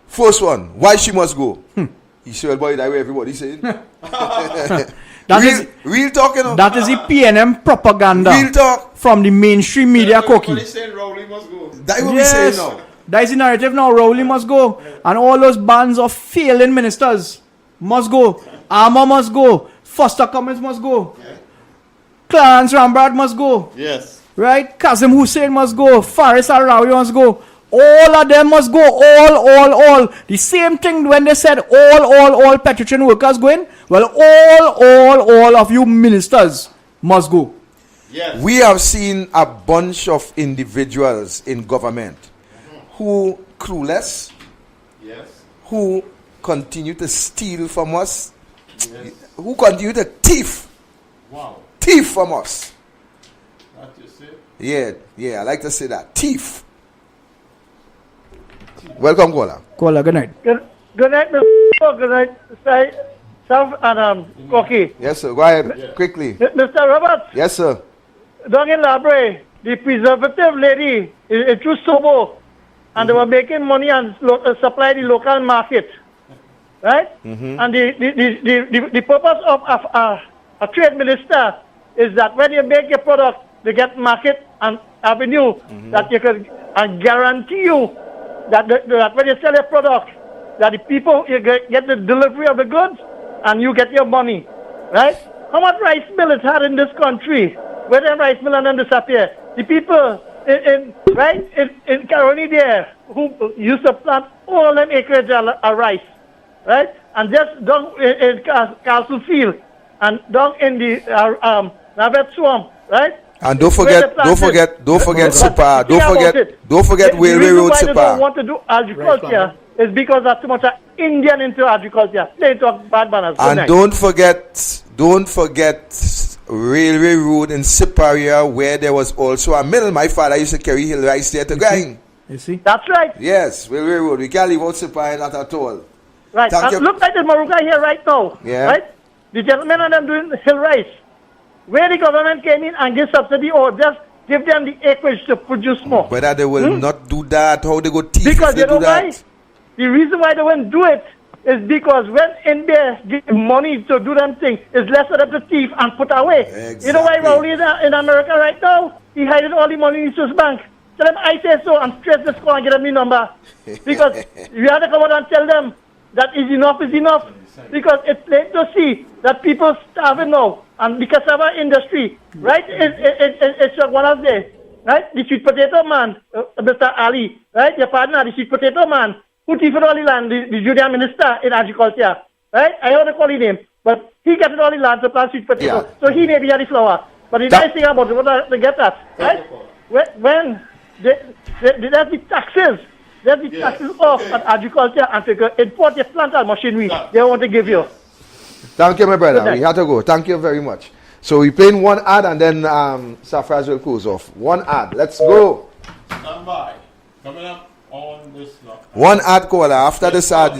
First one, why she must go? He said, well, boy, that way everybody saying. Real talking. That is the PNM propaganda. Real talk. From the mainstream media, Koki. That is what we say now. That is the narrative now. Rowley must go. And all those bands of failing ministers must go. Armour must go. Foster Cummins must go. Yeah. Clarence Rambert must go. Yes. Right? Kazim Hussein must go. Faris Al-Rawi must go. All of them must go. All. The same thing when they said all petrolchemical workers going. Well, all of you ministers must go. Yes. We have seen a bunch of individuals in government who clueless, Yes. who continue to steal from us, Yes. who continue to thief Wow. from us. That you say? Yeah, I like to say that. Thief. Welcome, caller. Caller, good night. Good night, Mr. Good night, South and Cocky. Yes, sir. Go ahead, quickly. Mr. Roberts, Yes, sir. down in Labre, the preservative lady is too sober, and they were making money and supply the local market, right? And the purpose of a trade minister is that when you make your product, they get market and avenue that you can and guarantee you that when you sell your product, that the people you get the delivery of the goods and you get your money, right? How much rice mill is had in this country? Where them rice mill and then disappear? The people in Caroni there who used to plant all them acreage of rice, right? And just down in Castle Field and down in the Navet Swamp, right? And don't forget Sipa. Don't forget Railway Road Sipa. The reason why they don't want to do agriculture is because there's too much Indian into agriculture. They talk bad manners. And don't forget Railway Road in Siparia, where there was also a mill. My father used to carry hill rice there to grind. You see? That's right. Yes, Railway Road. We can't leave out Siparia, not at all. Right. Look like the Maruka here right now. Yeah. Right? The gentlemen and them doing hill rice. Where the government came in and give subsidy or just give them the acreage to produce more. But they will not do that. How they go thief because if they do that? Why? The reason why they won't do it is because when India give money to do them things, it's less for them to thief and put away. Exactly. You know why Rowley is in America right now? He hiding all the money in Swiss bank. Tell them I say so and stress this call and get them the number. Because you have to come out and tell them that is enough. Because it's plain to see that people starving now. And the cassava industry, right? It's one of the, right? The sweet potato man, Mr. Ali, right? Your partner, the sweet potato man, who thieved all the land, the junior minister in agriculture, right? I don't call his name, but he got all the land to plant sweet potato. Yeah. So he may be at the flower. But the nice thing about it, what they get that, right? When there's the taxes, there's the taxes off at agriculture and to import your plant and machinery, they want to give you. Thank you, my brother. We have to go. Thank you very much. So we're playing one ad and then Safraz will close off. One ad. Let's go. Stand by. Coming up on this block. One ad caller after this ad.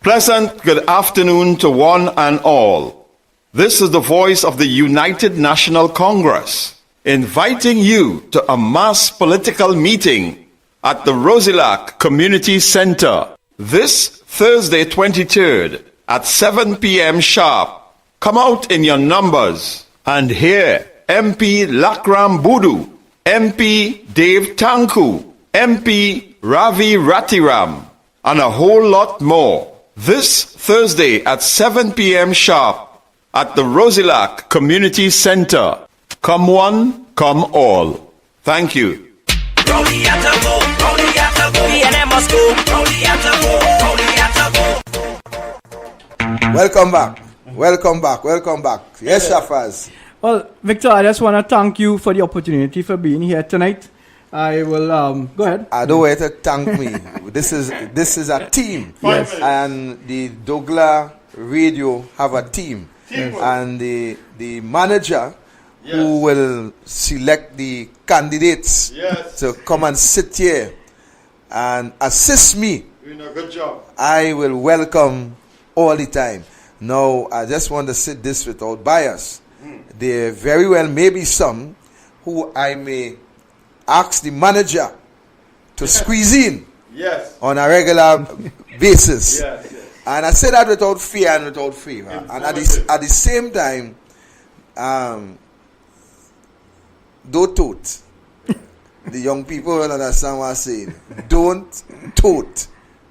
Pleasant good afternoon to one and all. This is the voice of the United National Congress, inviting you to a mass political meeting at the Rosilac Community Center this Thursday 23rd at 7 p.m. sharp. Come out in your numbers and hear MP Lakram Budu, MP Dave Tanku, MP Ravi Ratiram, and a whole lot more. This Thursday at 7 p.m. sharp at the Rosilac Community Center. Come one, come all. Thank you. Welcome back. Yes, Shafaz. Well, Victor, I just want to thank you for the opportunity for being here tonight. I will go ahead. I don't want to thank me. This is a team. Yes. And the douglAR radio have a team. Yes. And the manager who will select the candidates to come and sit here and assist me. Doing a good job. I will welcome all the time. Now, I just want to say this without bias. There very well may be some who I may ask the manager to squeeze in on a regular basis. And I say that without fear and without favor. And at the same time, don't tote. The young people will understand what I'm saying. Don't tote.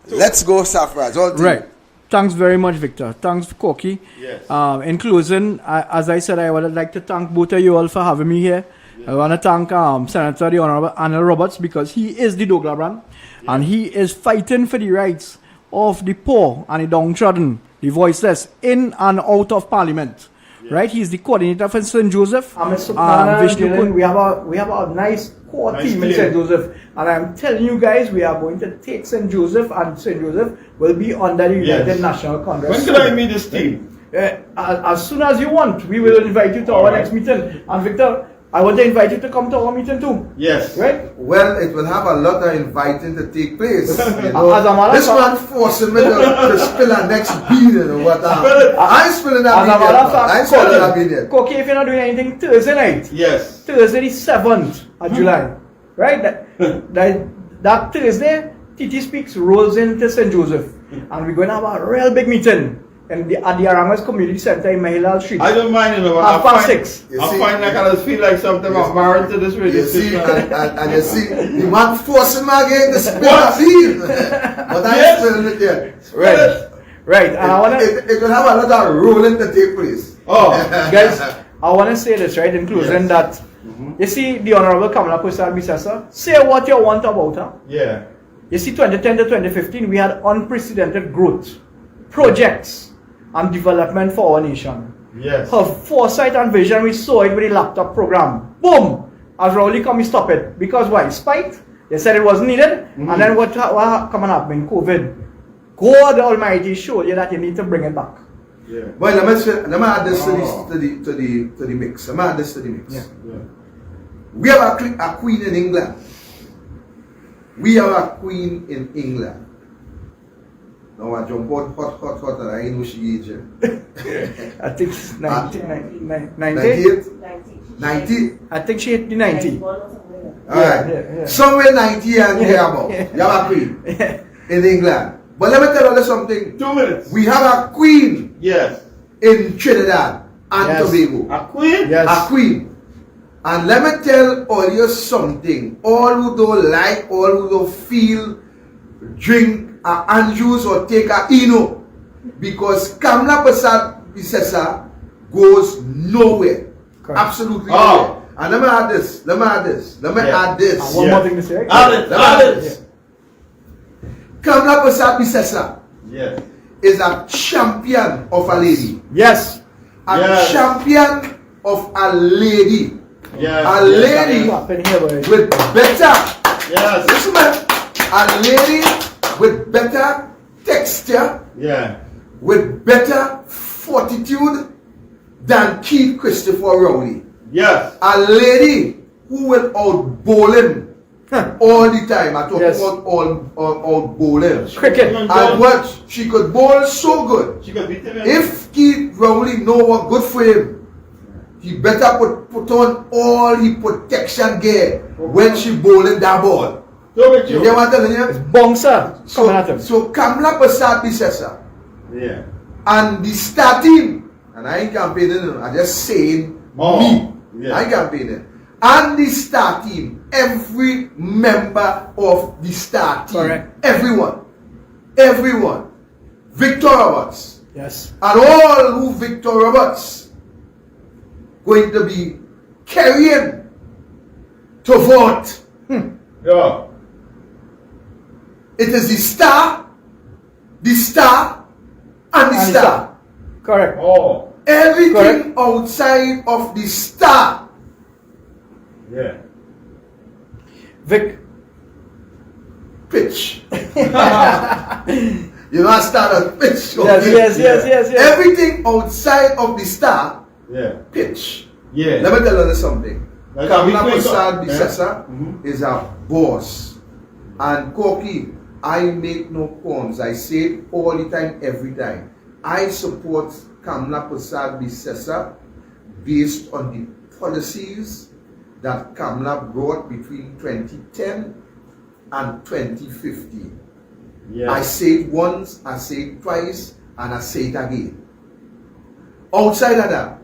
Let's go, Safraz. Right. Thanks very much, Victor. Thanks, Koki. Yes. In closing, as I said, I would like to thank both of you all for having me here. I want to thank Senator the Honorable Anil Roberts because he is the douglAR brand and he is fighting for the rights of the poor and the downtrodden, the voiceless, in and out of Parliament. Right? He's the coordinator for St. Joseph. We have a nice core team in St. Joseph. And I'm telling you guys, we are going to take St. Joseph, and St. Joseph will be under the United National Congress. When can I meet this team? As soon as you want, we will invite you to our next meeting. And Victor, I want to invite you to come to our meeting too. Yes. Right? Well, it will have a lot of inviting to take place. You know, As a matter this man forcing me to spill a next bean or what. I'm spilling that bean yet. I'm spilling that bean yet. Koki, if you're not doing anything Thursday night. Yes. Thursday the 7th of July. Right? That Thursday, TT Speaks rolls into St. Joseph. And we're going to have a real big meeting. And at the Aramas Community Center in Mahilal Street. I don't mind, you know. Half past 6. I find like I just feel like something I'm married to this radio station. And you see, the man forcing me again to spill a bean. But I'm spilling it there. Right. And it will have a lot of rolling to take place. Oh, guys, I want to say this, right, in closing, that you see the Honorable Kamala Persad-Bissessar, say what you want about her. Yeah. You see, 2010 to 2015, we had unprecedented growth, projects, and development for our nation. Yes. Her foresight and vision, we saw it with the laptop program. Boom! As Rowley come, we stop it. Because why? Spite. They said it wasn't needed. And then what come and happen? COVID. God Almighty showed you that you need to bring it back. Yeah. Well, let me add this to the mix. Let me add this to the mix. Yeah. We have a queen in England. We have a queen in England. Now I jump out hot, and I know she age. I think it's 90. 90? I think she hit the 90. Alright. Yeah. Somewhere 90 and thereabout. You have a queen in England. But let me tell you something. 2 minutes. We have a queen in Trinidad and Tobago. A queen? Yes. A queen. And let me tell all you something. All who don't like, all who don't feel, drink a Andrews or take a Eno. Because Kamala Persad-Bissessar goes nowhere. Correct. Absolutely nowhere. And let me add this. Let me add this. One more thing to say. Add it. Kamala Persad-Bissessar is a champion of a lady. Yes. A champion of a lady. A lady with better. Yes. Listen, man. A lady with better texture. Yeah. With better fortitude than Keith Christopher Rowley. Yes. A lady who will out-bowl him all the time. I talk about out-bowl him. Cricket. And what? She could bowl so good. She could beat him. If Keith Rowley know what good for him, he better put on all his protection gear when she bowling that ball. You get what I'm telling you? It's bouncer coming at him. So Kamala Persad-Bissessar Yeah. and the star team, and I ain't campaigning, I'm just saying me. Yeah. I ain't campaigning. And the star team, every member of the star team, everyone, Victor Roberts, yes, and all who Victor Roberts going to be carrying to vote. Yeah. It is the star, and the star. Correct. Oh. Everything outside of the star. Yeah. Vic. Pitch. You know, I started pitch. Yes. Everything outside of the star. Pitch. Yeah. Let me tell you something. Like Kamala Persad-Bissessar is a boss. And Koki, I make no qualms. I say it all the time, every time. I support Kamala Persad-Bissessar based on the policies that Kamala brought between 2010 and 2015. Yes. I say it once, I say it twice, and I say it again. Outside of that,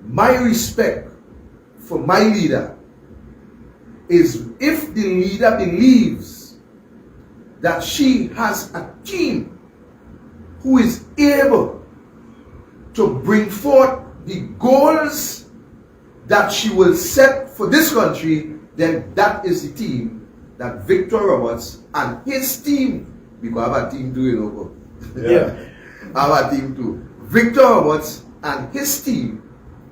my respect for my leader is if the leader believes that she has a team who is able to bring forth the goals that she will set for this country, then that is the team that Victor Roberts and his team Because I have a team too, you know. Yeah. I have a team too. Victor Roberts and his team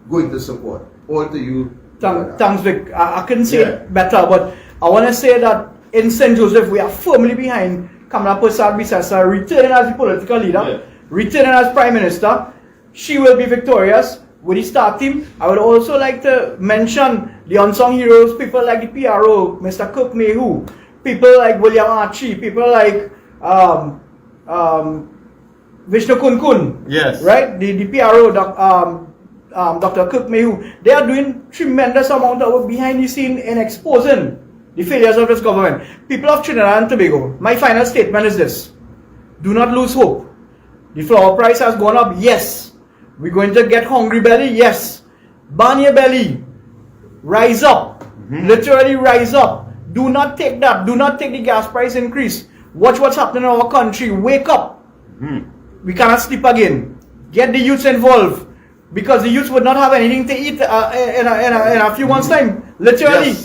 going to support. All to you. Thanks, Vic. I couldn't say it better, but I want to say that in St. Joseph, we are firmly behind Kamala Persad-Bissessar returning as the political leader, returning as Prime Minister. She will be victorious with the start team. I would also like to mention the unsung heroes, people like the PRO, Mr. Kirk Mayhew, people like William Archie, people like Vishnu Kun. Yes. Right? The PRO, Dr. Kirk Mayhew. They are doing tremendous amount of work behind the scene in exposing the failures of this government. People of Trinidad and Tobago, my final statement is this. Do not lose hope. The flour price has gone up, yes. We're going to get hungry belly, yes. Burn your belly. Rise up. Literally rise up. Do not take that. Do not take the gas price increase. Watch what's happening in our country. Wake up. We cannot sleep again. Get the youths involved. Because the youths would not have anything to eat in a few months' time. Literally.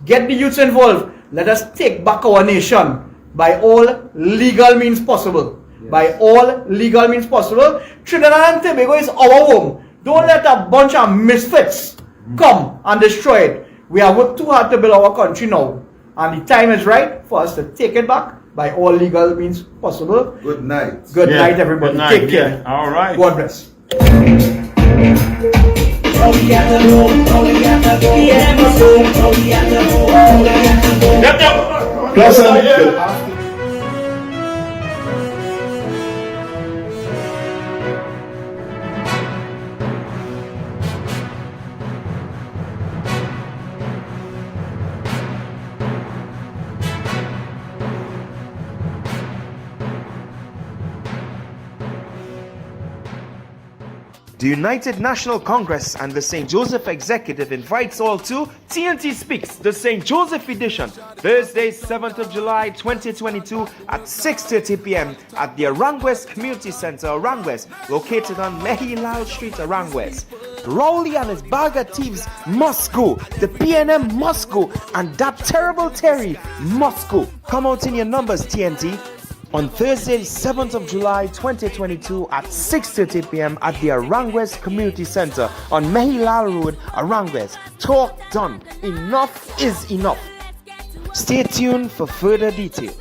Get the youths involved. Let us take back our nation by all legal means possible. By all legal means possible. Trinidad and Tobago is our home. Don't let a bunch of misfits come and destroy it. We have worked too hard to build our country now. And the time is right for us to take it back by all legal means possible. Good night. Good night, everybody. Good night. Take care. All right. God bless. The United National Congress and the St. Joseph Executive invites all to TNT Speaks, the St. Joseph edition, Thursday, 7th of July, 2022 at 6:30 p.m. at the Arangwes Community Center, Arangwes, located on Mehilal Street, Arangwes. Rowley and his bag of thieves must go. The PNM must go. And that terrible Terry must go. Come out in your numbers, TNT. On Thursday, 7th of July 2022 at 6:30 p.m. at the Arangwes Community Center on Mehilal Road, Arangwes. Talk done. Enough is enough. Stay tuned for further details.